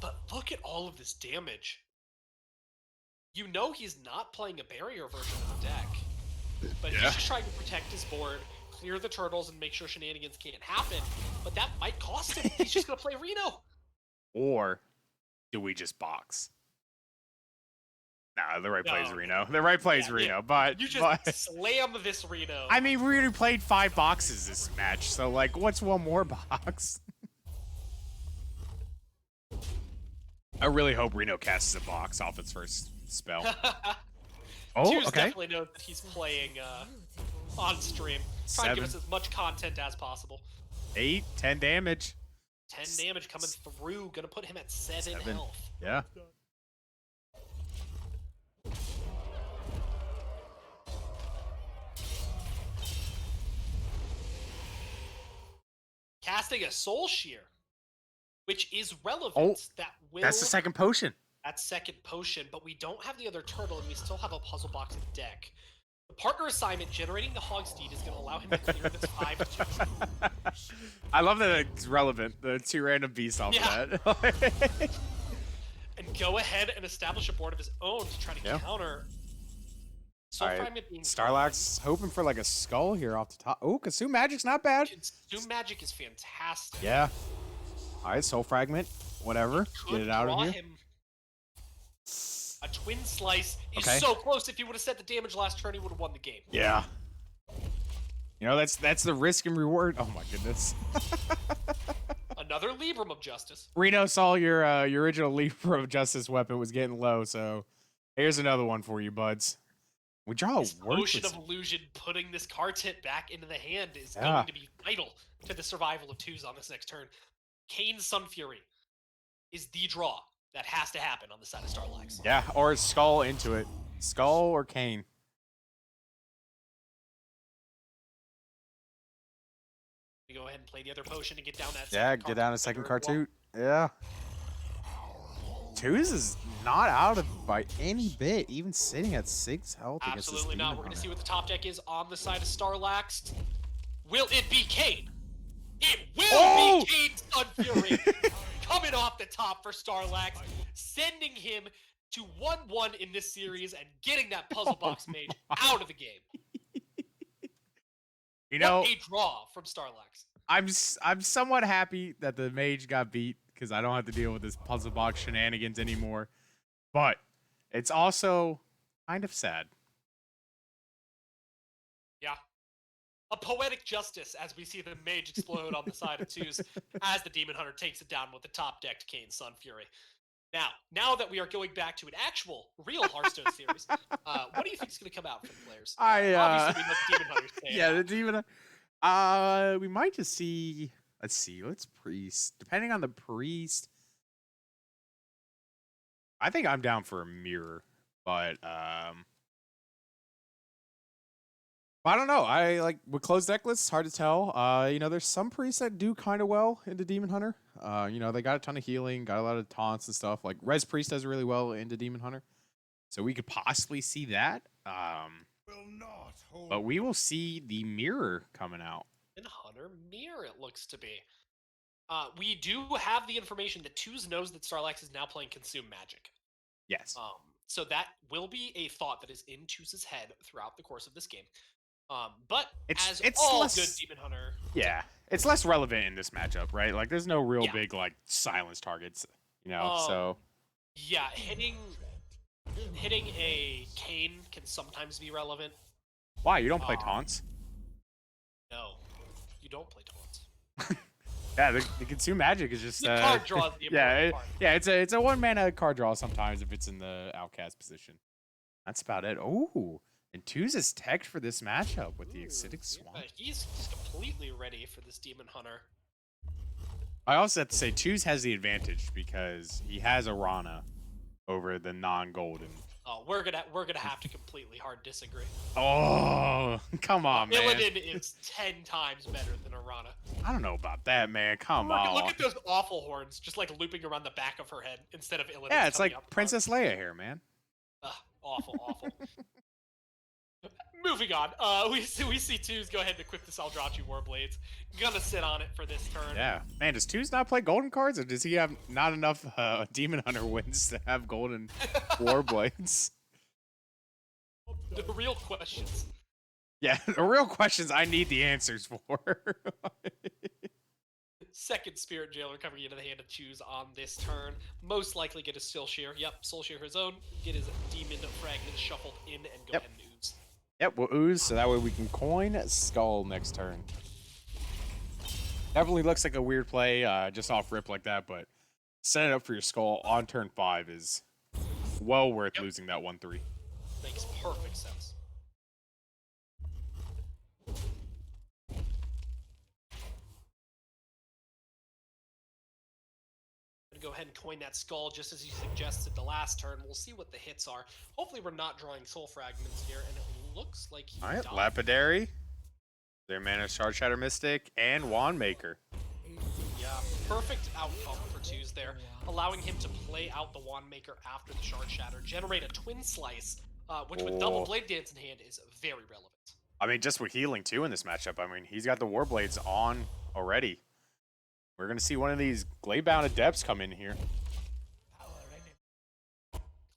But look at all of this damage. You know he's not playing a barrier version of the deck. But Yeah. he's just trying to protect his board, clear the turtles, and make sure shenanigans can't happen. But that might cost him. He's just going to play Reno. Or do we just box? Nah, the right play is No. Reno. The right play is Yeah, Reno, but, You just but slam this Reno. I mean, we already played 5 boxes this match, so like, what's one more box? I really hope Reno casts a box off its first spell. Oh, Tues okay. definitely knows that he's playing on stream. Trying to give us as much content as possible. 8, 10 damage. 10 damage coming through. Gonna put him at 7 7. health. Yeah. Casting a Soul Shear, which is relevant. Oh, that will. That's the second potion. That second potion, but we don't have the other turtle, and we still have a puzzle box in deck. The partner assignment generating the Hogsteed is going to allow him to clear this 5/2. I love that it's relevant. The 2 random beasts off Yeah. of that. And go ahead and establish a board of his own to try to Yeah. counter. Soul Alright, Fragment being Starlax hoping for like a skull here off the top. Oh, Consume Magic's not bad. Consume Magic is fantastic. Yeah. Alright, Soul Fragment. Whatever. Could Get it out of draw here. him. A Twin Slice is Okay. so close. If he would have set the damage last turn, he would have won the game. Yeah. You know, that's the risk and reward. Oh my goodness. Another Libram of Justice. Reno saw your original Libra of Justice weapon was getting low, so here's another one for you, buds. We draw a This Ocean worthless. of Illusion putting this card tip back into the hand is Yeah. going to be vital to the survival of Tues on this next turn. Kane's Sun Fury is the draw that has to happen on the side of Starlax. Yeah, or a skull into it. Skull or Kane. We go ahead and play the other potion to get down that. Yeah, second get down a card second trigger. card too. Yeah. Tues is not out of by any bit, even sitting at 6 health against this Absolutely not. demon We're going to hunter. see what the top deck is on the side of Starlax. Will it be Kane? It will Oh! be Kane's Sun Fury coming off the top for Starlax, sending him to 1-1 in this series and getting that puzzle box mage out of the game. You know, What a draw from Starlax. I'm somewhat happy that the mage got beat because I don't have to deal with this puzzle box shenanigans anymore. But it's also kind of sad. Yeah. A poetic justice as we see the mage explode on the side of Tues as the Demon Hunter takes it down with the top decked Kane's Sun Fury. Now that we are going back to an actual, real Hearthstone series, what do you think is going to come out from the players? I Obviously, we know the Demon Hunter's playing yeah, out. the demon. We might just see Let's see. Let's priest. Depending on the priest, I think I'm down for a mirror, but I don't know. I like with closed deck lists, hard to tell. You know, there's some priests that do kind of well into Demon Hunter. You know, they got a ton of healing, got a lot of taunts and stuff. Like Res Priest does really well into Demon Hunter, so we could possibly see that. But we will see the mirror coming out. Demon Hunter mirror, it looks to be. We do have the information that Tues knows that Starlax is now playing Consume Magic. Yes. So that will be a thought that is in Tues' head throughout the course of this game. But It's all less, good Demon Hunter, yeah, it's less relevant in this matchup, right? Like, there's no real Yeah. big like silence targets, you know. So yeah, hitting a Cane can sometimes be relevant. why you don't play taunts? No, you don't play taunts. Yeah, the Consume Magic is just The card draw is the yeah, important part. yeah. It's a 1 mana card draw sometimes if it's in the outcast position. That's about it. Oh, and Tues is teched for this matchup with the Acidic Swamp. Yeah, he's completely ready for this Demon Hunter. I also have to say Tues has the advantage because he has a Rana over the non-golden. Oh, we're gonna have to completely hard disagree. Oh, come on, man. Illidan is 10 times better than Arana. I don't know about that, man. Come on. Look at those awful horns, just like looping around the back of her head instead of Illidan. Yeah, it's like Princess Leia here, man. Awful. Moving on. We see Tues go ahead and equip the Eldrazi Warblades. Gonna sit on it for this turn. Yeah. Man, does Tues not play golden cards, or does he have not enough Demon Hunter wins to have golden Warblades? The real questions. Yeah, the real questions I need the answers for. Second Spirit Jailer coming into the hand of Tues on this turn. Most likely get his Soul Shear. Yep, Soul Shear his own. Get his Demon Fragment shuffled in and go ahead and ooze. Yep, we'll ooze, so that way we can coin Skull next turn. Definitely looks like a weird play, just off rip like that, but setting it up for your Skull on turn 5 is well worth losing that 1-3. Makes perfect sense. Go ahead and coin that Skull just as you suggested the last turn. We'll see what the hits are. Hopefully we're not drawing Soul Fragments here, and it looks like he Alright, died. Lapidary, their mana Shard Shatter Mystic, and Wand Maker. Yeah, perfect outcome for Tues there, allowing him to play out the Wand Maker after the Shard Shatter, generate a Twin Slice, which with double Blade Dance in hand is very relevant. I mean, just with healing too in this matchup. I mean, he's got the Warblades on already. We're going to see one of these Glade-bound Adepts come in here.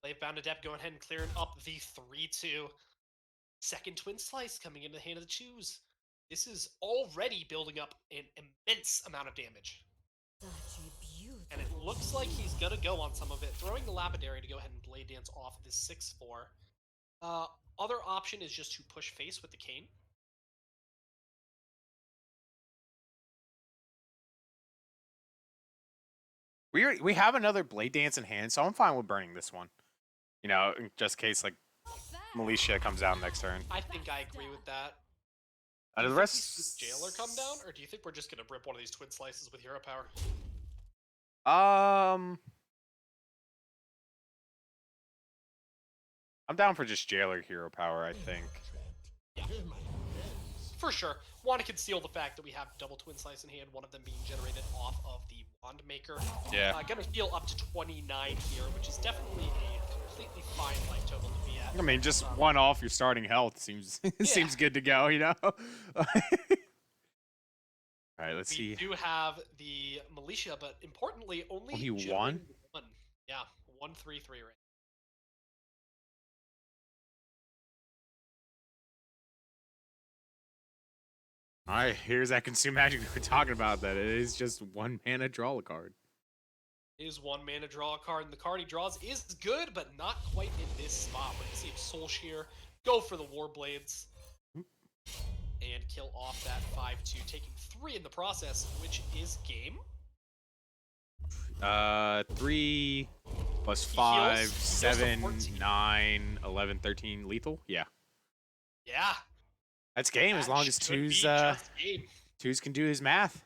Glade-bound Adept going ahead and clearing up the 3-2. Second Twin Slice coming into the hand of the Tues. This is already building up an immense amount of damage. Such a beautiful. And it looks like he's going to go on some of it, throwing the Lapidary to go ahead and Blade Dance off this 6-4. Other option is just to push face with the Cane. We have another Blade Dance in hand, so I'm fine with burning this one. You know, in just in case, like, Militia comes out next turn. I think I agree with that. Out of the rest... Jailer come down, or do you think we're just gonna rip one of these Twin Slices with Hero Power? I'm down for just Jailer Hero Power, I think. Yeah. For sure. Want to conceal the fact that we have double Twin Slice in hand, one of them being generated off of the Wand Maker. Yeah. Gonna heal up to 29 here, which is definitely a completely fine life total to be at. I mean, just one off your starting health seems seems good to go, you know? All right, let's see. We do have the Militia, but importantly, only he generating won? one. Yeah, 1-3-3 right. All right, here's that Consume Magic we were talking about, that it is just 1 mana draw a card. Is 1 mana draw a card, and the card he draws is good, but not quite in this spot. We're going to see Soul Shear go for the Warblades and kill off that 5-2, taking 3 in the process, which is game. 3 plus He 5, heals to 7, 14. 9, 11, 13 lethal? Yeah. Yeah. That's game as that long as should be Tues just game. Tues can do his math.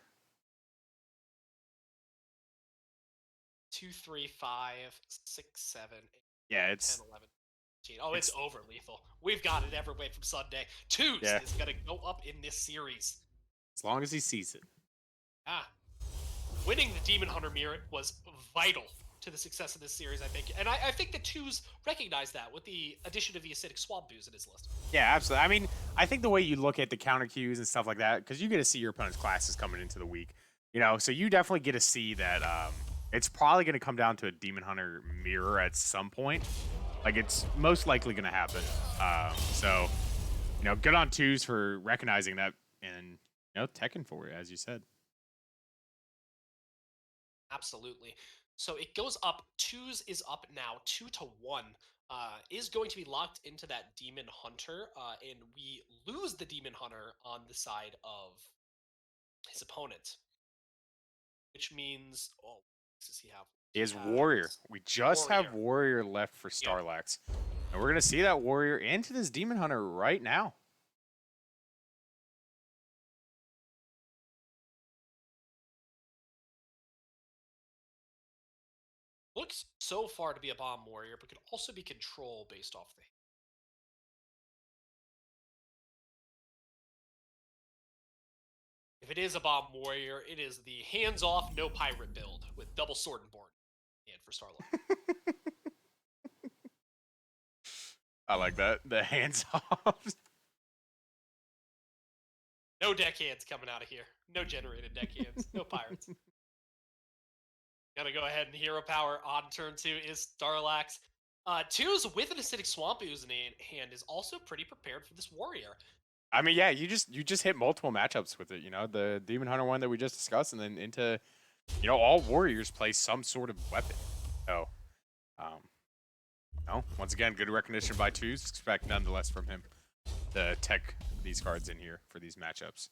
2, 3, 5, 6, 7, 8, Yeah, 10, it's 11, 13. Oh, it's over lethal. We've got it every way from Sunday. Tues Yeah. is going to go up in this series. as long as he sees it. Ah. Winning the Demon Hunter mirror was vital to the success of this series, I think. And I think that Tues recognized that with the addition of the acidic swamp booze in his list. Yeah, absolutely. I mean, I think the way you look at the counter cues and stuff like that, because you get to see your opponent's classes coming into the week, you know, so you definitely get to see that it's probably going to come down to a Demon Hunter mirror at some point. Like, it's most likely going to happen. So, you know, good on Tues for recognizing that and, you know, teching for it, as you said. Absolutely. So it goes up. Tues is up now, 2-1. Is going to be locked into that Demon Hunter, and we lose the Demon Hunter on the side of his opponent, which means, oh, what does he have? He has Warrior. We just have Warrior. Warrior left for Starlax. And we're going to see that Warrior into this Demon Hunter right now. Looks so far to be a Bomb Warrior, but could also be Control based off the. If it is a Bomb Warrior, it is the hands-off, no pirate build with double sword and board and for Starlight. I like that. The hands off. No deckhands coming out of here. No generated deckhands. No pirates. Gotta go ahead and hero power on turn 2 is Starlax. Tues with an acidic swamp ooze in hand is also pretty prepared for this warrior. I mean, yeah, you just hit multiple matchups with it. You know, the Demon Hunter one that we just discussed, and then into, you know, all warriors play some sort of weapon. So, no, once again, good recognition by Tues. Expect nonetheless from him to tech these cards in here for these matchups.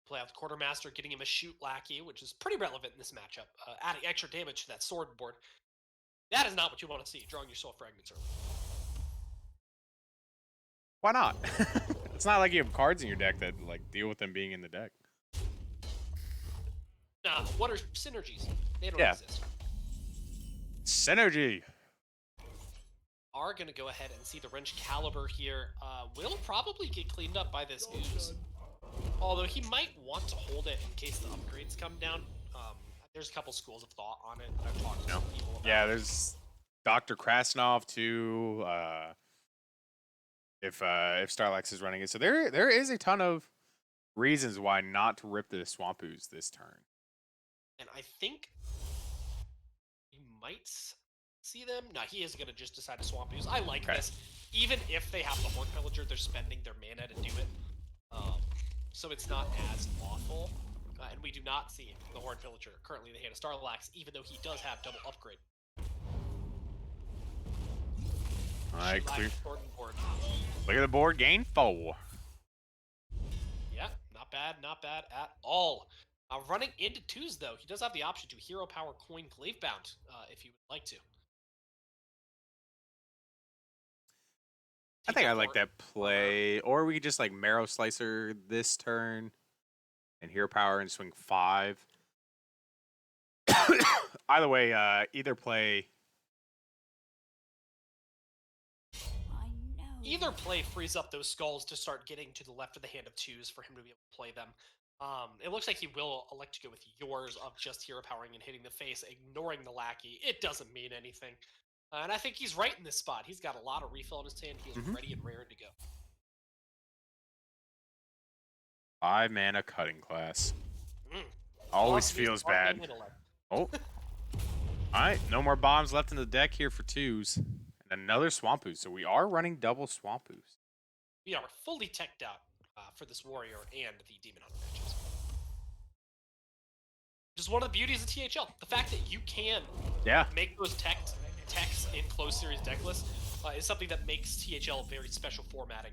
Play out the Quartermaster, getting him a shoot lackey, which is pretty relevant in this matchup. Adding extra damage to that sword board. That is not what you want to see, drawing your soul fragments early. Why not? It's not like you have cards in your deck that like deal with them being in the deck. Nah, what are synergies? They don't Yeah. exist. Synergy. Are going to go ahead and see the wrench caliber here. Will probably get cleaned up by this ooze. Although he might want to hold it in case the upgrades come down. There's a couple schools of thought on it that I've talked to some people about. Yeah, there's Dr. Krasnov too. If Starlax is running it, so there is a ton of reasons why not to rip the Swamp Ooze this turn. And I think you might see them. No, he is going to just decide to swamp ooze. I like this. Even if they have the Horn Pillager, they're spending their mana to do it. So it's not as awful. And we do not see the Horn Pillager currently in the hand of Starlax, even though he does have double upgrade. Alright, clear. Board. Look at the board, gain 4. Yeah, not bad at all. Running into Tues, though, he does have the option to hero power coin Glavebound, if he would like to. I think I like that play. Or we could just like Marrow Slicer this turn and hero power and swing 5. Either way, either play. Either play frees up those skulls to start getting to the left of the hand of Tues for him to be able to play them. It looks like he will elect to go with yours of just hero powering and hitting the face, ignoring the lackey. It doesn't mean anything. And I think he's right in this spot. He's got a lot of refill in his hand. He is ready and raring to go. 5 mana cutting class. Always feels bad. Oh. Alright, no more bombs left in the deck here for Tues. And another Swamp Ooze. So we are running double Swamp Ooze. We are fully teched out for this Warrior and the Demon Hunter matches. Just one of the beauties of THL. The fact that you can make those techs in closed series deck lists is something that makes THL very special formatting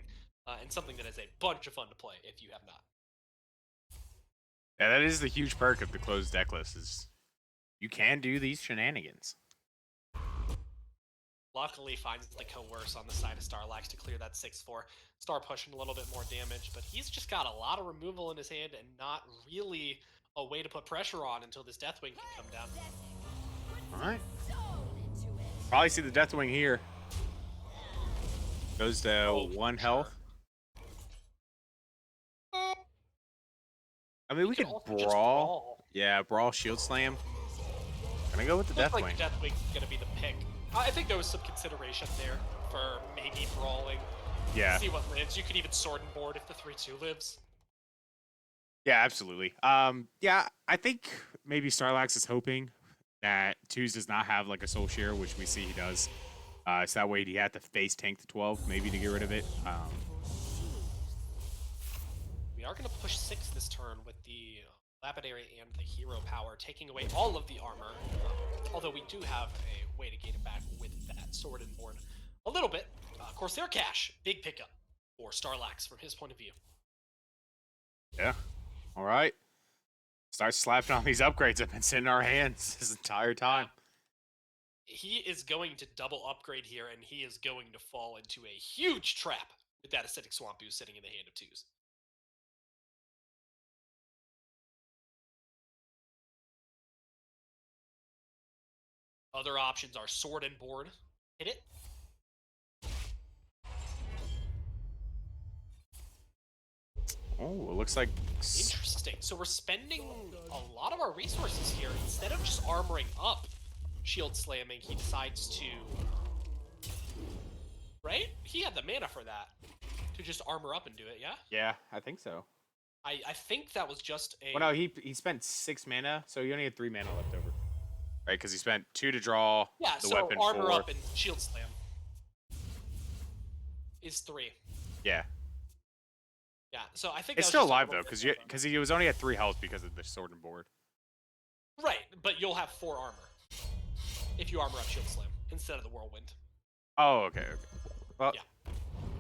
and something that is a bunch of fun to play if you have not. Yeah, that is the huge perk of the closed deck list is you can do these shenanigans. luckily finds the coerce on the side of Starlax to clear that 6-4. Start pushing a little bit more damage, but he's just got a lot of removal in his hand and not really a way to put pressure on until this Deathwing can come down. All right. Probably see the Deathwing here. Goes to 1 health. I mean, we could also just brawl. Yeah, brawl, shield slam. Gonna go with the Looks Deathwing. like the Deathwing's gonna be the pick. I think there was some consideration there for maybe brawling. Yeah. See what lives. You could even sword and board if the 3-2 lives. Yeah, absolutely. Yeah, I think maybe Starlax is hoping that Tues does not have like a soul share, which we see he does. So that way he had to face tank the 12, maybe to get rid of it. We are going to push 6 this turn with the Lapidary and the Hero Power, taking away all of the armor. Although we do have a way to gain it back with that Sword and Board. A little bit. Corsair Cash, big pickup for Starlax from his point of view. Yeah. All right. Start slapping on these upgrades that have been sitting in our hands this entire time. He is going to double upgrade here, and he is going to fall into a huge trap with that Acidic Swamp Ooze sitting in the hand of Tues. Other options are Sword and Board. Hit it. Oh, it looks like... Interesting. So we're spending a lot of our resources here. Instead of just armoring up, shield slamming, he decides to... Right? He had the mana for that. To just armor up and do it, yeah? Yeah, I think so. I think that was just a... Well, no, he spent 6 mana, so he only had 3 mana left over. Right, because he spent 2 to draw the so weapon, armor 4. up and shield slam is 3. Yeah. Yeah, so I think It's that was still just a alive, little though, bit because he was only at 3 health because of the sword and board. Right, but you'll have 4 armor if you armor up shield slam instead of the whirlwind. Oh, okay. Well, Yeah.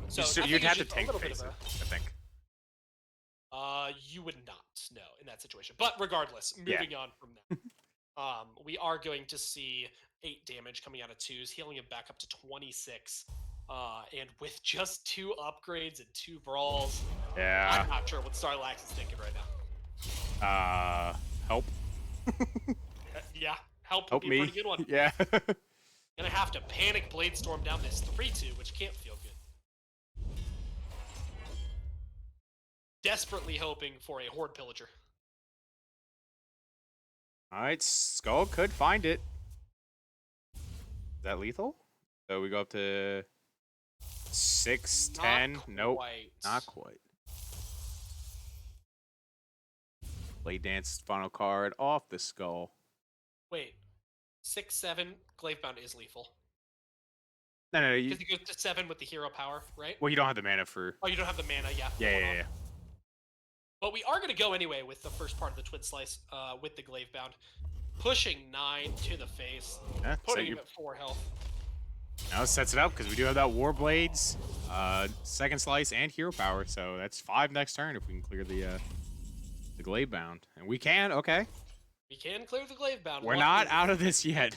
So you'd have to just a tank little bit face of it, I think. You would not, no, in that situation. But regardless, moving on from that, we are going to see 8 damage coming out of Tues, healing him back up to 26. And with just 2 upgrades and 2 brawls, Yeah. I'm not sure what Starlax is thinking right now. Help. Yeah, help would Help be me. a pretty good one. Yeah. Gonna have to panic Blade Storm down this 3-2, which can't feel good. Desperately hoping for a Horde Pillager. All right, Skull could find it. Is that lethal? So we go up to 6, 10. Nope, not quite. Blade Dance final card off the Skull. Wait, 6-7 Glavebound is lethal. No, Because he goes to 7 with the hero power, right? well, you don't have the mana for... Oh, you don't have the mana, yeah. Yeah. But we are going to go anyway with the first part of the Twin Slice with the Glavebound. Pushing 9 to the face, Yeah, putting him at 4 health. Now it sets it up because we do have that Warblades, second slice, and hero power. So that's 5 next turn if we can clear the Glavebound. And we can, okay. We can clear the Glavebound. We're not out of this yet.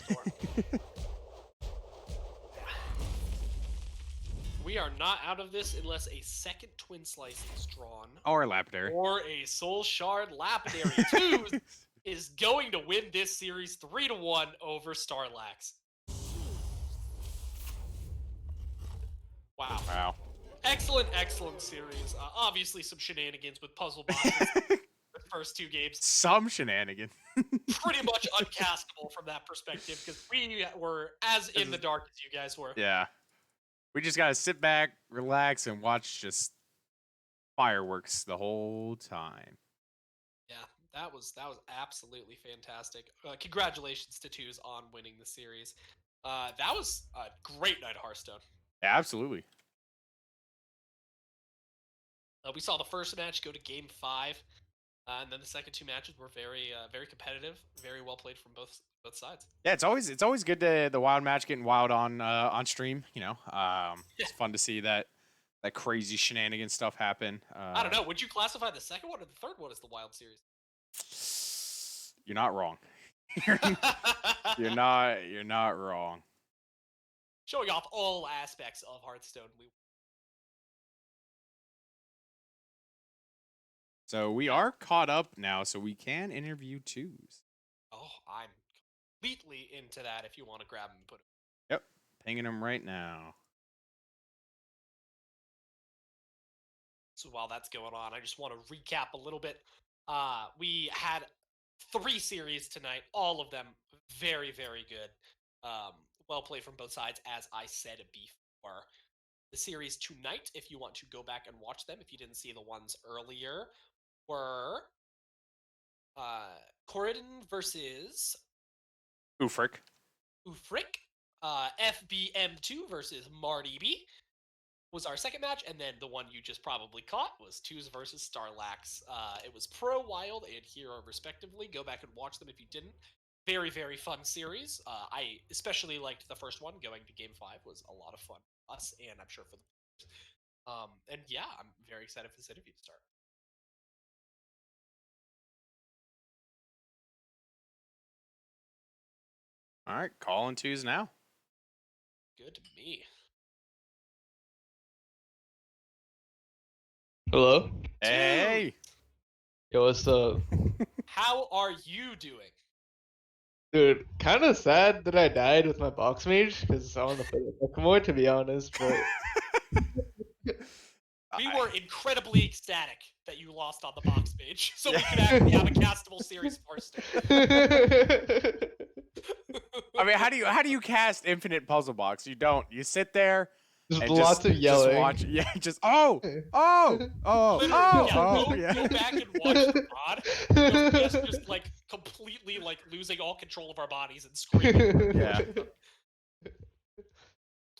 We are not out of this unless a second Twin Slice is drawn. Or Lapidary. Or a Soul Shard Lapidary. Tues is going to win this series 3-1 over Starlax. Wow. Excellent series. Obviously some shenanigans with puzzle boxes the first 2 games. Some shenanigans. Pretty much uncastable from that perspective because we were as in the dark as you guys were. Yeah. We just gotta sit back, relax, and watch just fireworks the whole time. Yeah, that was absolutely fantastic. Congratulations to Tues on winning the series. That was a great night of Hearthstone. Yeah, absolutely. We saw the first match go to Game 5, and then the second 2 matches were very competitive, very well played from both sides. Yeah, it's always good to the wild match getting wild on stream. You know, it's fun to see that crazy shenanigan stuff happen. I don't know. Would you classify the second one or the third one as the wild series? You're not wrong. You're not wrong. showing off all aspects of Hearthstone. So we are caught up now, so we can interview Tues. Oh, I'm completely into that. If you want to grab him and put him. Yep, pinging him right now. So while that's going on, I just want to recap a little bit. We had 3 series tonight, all of them very, very good. Well played from both sides, as I said before. The series tonight, if you want to go back and watch them, if you didn't see the ones earlier, were Koroden versus Oofrick. Oofrick. FBM2 versus MartyB was our second match, and then the one you just probably caught was Tues versus Starlax. It was Pro, Wild, and Hero respectively. Go back and watch them if you didn't. Very, very fun series. I especially liked the first one. Going to Game 5 was a lot of fun for us, and I'm sure for the players. And yeah, I'm very excited for this interview to start. All right, calling Tues now. Good to me. Hello? Hey. Yo, what's up? How are you doing? Dude, kind of sad that I died with my box mage, because I want to play with more, to be honest, but... We were incredibly ecstatic that you lost on the box page, so we could actually have a castable series first. I mean, how do you cast Infinite Puzzle Box? You don't. You sit there. Just and lots of yelling. Just watch. Yeah, just Literally, go back and watch the VOD. Just like completely like losing all control of our bodies and screaming. Yeah.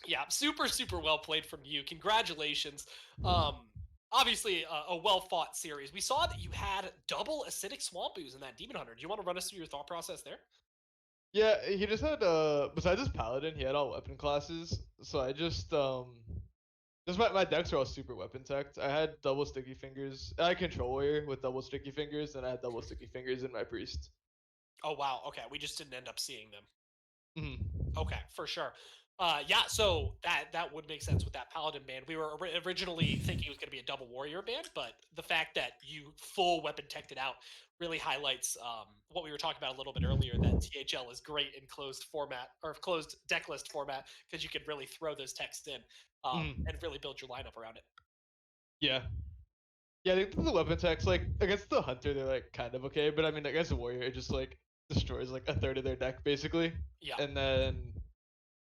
Yeah, super, super well played from you. Congratulations. Obviously, a well-fought series. We saw that you had double acidic swamp ooze in that Demon Hunter. Do you want to run us through your thought process there? Yeah, he just had, besides his paladin, he had all weapon classes, so I just my decks are all super weapon teched. I had double sticky fingers. I had control warrior with double sticky fingers, and I had double sticky fingers in my priest. Oh, wow. Okay, we just didn't end up seeing them. Mm-hmm. Okay, for sure. Yeah, so that would make sense with that paladin band. We were originally thinking it was going to be a double warrior band, but the fact that you full weapon teched it out really highlights what we were talking about a little bit earlier, that THL is great in closed format or closed deck list format, because you can really throw those texts in and really build your lineup around it. Yeah. Yeah, I think the weapon techs, like, against the hunter, they're, like, kind of okay, but I mean, against the warrior, it just, like, destroys, like, a third of their deck, basically. Yeah. And then,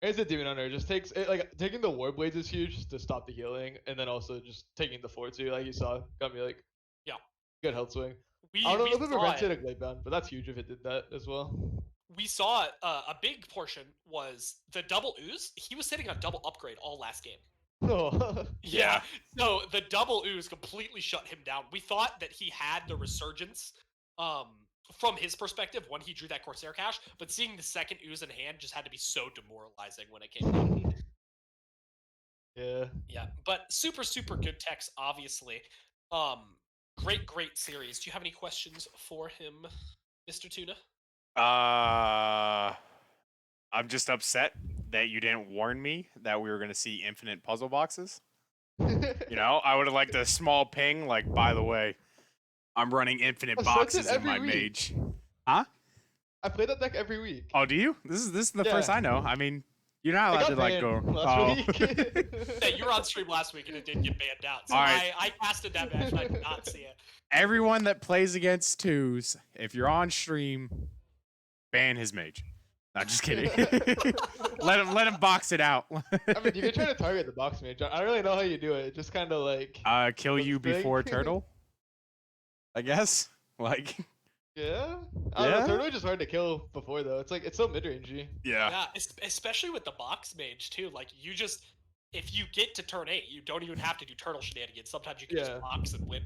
as a demon hunter, it just takes, like, taking the war blades is huge to stop the healing, and then also just taking the 4-2, like you saw, got me, like, good health swing. I don't know if it prevents it a glade bound, but that's huge if it did that as well. We saw a big portion was the double ooze. He was sitting on double upgrade all last game. Oh. Yeah. So the double ooze completely shut him down. We thought that he had the resurgence from his perspective when he drew that Corsair cache, but seeing the second ooze in hand just had to be so demoralizing when it came down. Yeah. Yeah, but super, super good text, obviously. Great series. Do you have any questions for him, Mr. Tuna? I'm just upset that you didn't warn me that we were going to see infinite puzzle boxes. You know, I would have liked a small ping, like, by the way, I'm running infinite boxes in my mage. Huh? I play that deck every week. Oh, do you? This is the first I know. I mean, you're not allowed to, like, go. Last week. Yeah, you were on stream last week and it did get banned out. So right. I casted that match and I did not see it. Everyone that plays against Tues, if you're on stream, ban his mage. Not just kidding. let him box it out. I mean, you can try to target the box mage. I don't really know how you do it. Just kind of like kill you before turtle. I guess. Like. Yeah. I don't know, turtle mage is hard to kill before though. It's like it's so mid-rangey. Yeah. Yeah, especially with the box mage too. Like you just, if you get to turn 8, you don't even have to do turtle shenanigans. Sometimes you can just box and win.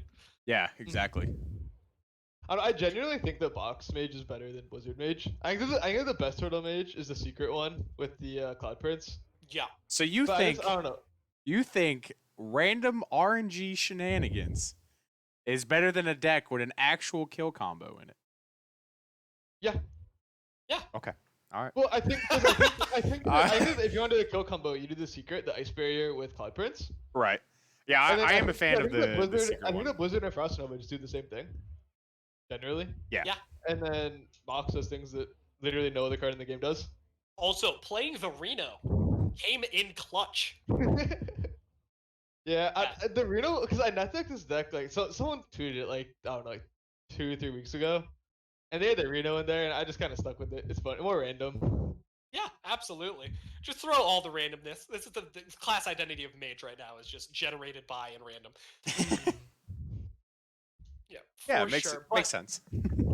Yeah, exactly. I genuinely think the box mage is better than wizard mage. I think the best turtle mage is the secret one with the Cloud Prince. Yeah. So you think? I don't know. You think random RNG shenanigans is better than a deck with an actual kill combo in it? Yeah. Yeah. Okay. All right. Well, I think that if you want to do the kill combo, you do the secret, the ice barrier with Cloud Prince. Right. Yeah, And then I am a think- fan I of think the Blizzard. secret I think one. the Blizzard and Frost Nova just do the same thing. Generally. Yeah. Yeah. And then Box does things that literally no other card in the game does. Also, playing the Reno came in clutch. Yeah, the Reno, because I netdecked this deck, like, so someone tweeted it, like, I don't know, like 2 or 3 weeks ago, and they had the Reno in there, and I just kind of stuck with it. It's fun, more random. Yeah, absolutely. Just throw all the randomness. This is the class identity of Mage right now is just generated by and random. Yeah, Yeah, for makes sure. makes sense.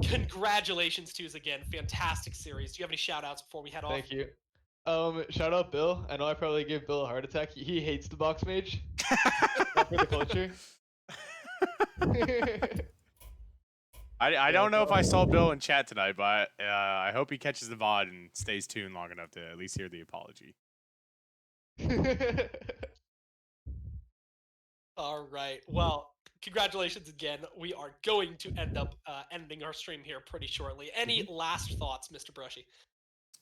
Congratulations, Tues, again. Fantastic series. Do you have any shout outs before we head off? Thank you. Shout out Bill. I know I probably gave Bill a heart attack. He hates the box mage. Not for the culture. I don't know if I saw Bill in chat tonight, but I hope he catches the VOD and stays tuned long enough to at least hear the apology. All right. Well, congratulations again. We are going to end up ending our stream here pretty shortly. Any last thoughts, Mr. Brushy?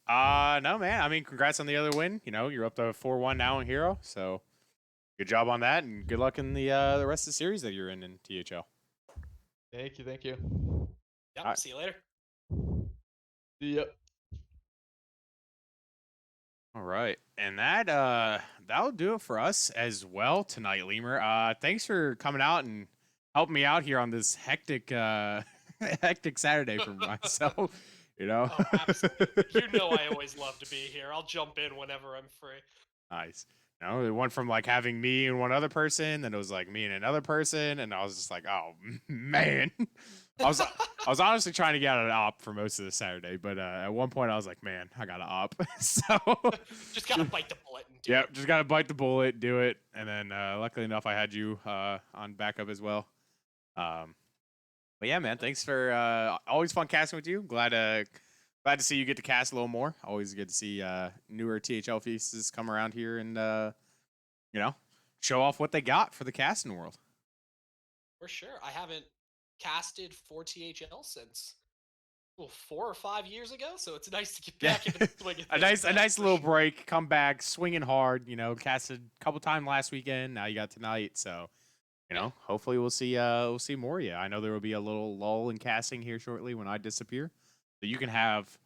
No, man. I mean, congrats on the other win. You know, you're up to 4-1 now in Hero, so good job on that, and good luck in the rest of the series that you're in THL. Thank you. Yep. Alright. See you later. Yep. All right, and that'll do it for us as well tonight, Leumer. Thanks for coming out and helping me out here on this hectic hectic Saturday for myself. You know. Oh, absolutely. You know I always love to be here. I'll jump in whenever I'm free. Nice. You know, it went from like having me and one other person, then it was like me and another person, and I was just like, oh man. I was honestly trying to get out an op for most of the Saturday, but at one point I was like, man, I got an op. So Just gotta bite the bullet and do yeah, it. just gotta bite the bullet, do it, and then luckily enough, I had you on backup as well. But yeah, man, thanks for always fun casting with you. Glad to see you get to cast a little more. Always good to see newer THL faces come around here and you know, show off what they got for the casting world. For sure. I haven't casted for THL since 4 or 5 years ago, so it's nice to get back into the swing of a things, nice for little sure. break, come back swinging hard. You know, casted a couple times last weekend. Now you got tonight, so you know, hopefully we'll see more of you. I know there will be a little lull in casting here shortly when I disappear, so you can have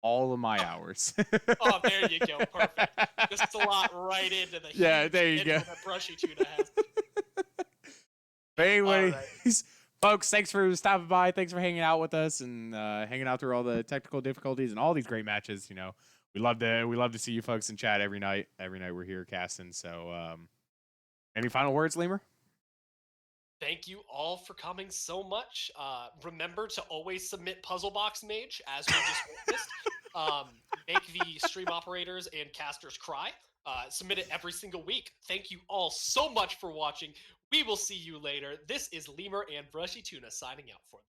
all of my hours. Oh, there you go. Perfect. Just slot right into the Yeah, huge there you schedule go. that BrushyTuna has. But anyways, Alright. folks, thanks for stopping by. Thanks for hanging out with us and hanging out through all the technical difficulties and all these great matches. You know, we love to see you folks in chat every night. Every night we're here casting. So, any final words, Leumer? Thank you all for coming so much. Remember to always submit Puzzle Box Mage, as we just witnessed. Make the stream operators and casters cry. Submit it every single week. Thank you all so much for watching. We will see you later. This is Leumer and BrushyTuna signing out for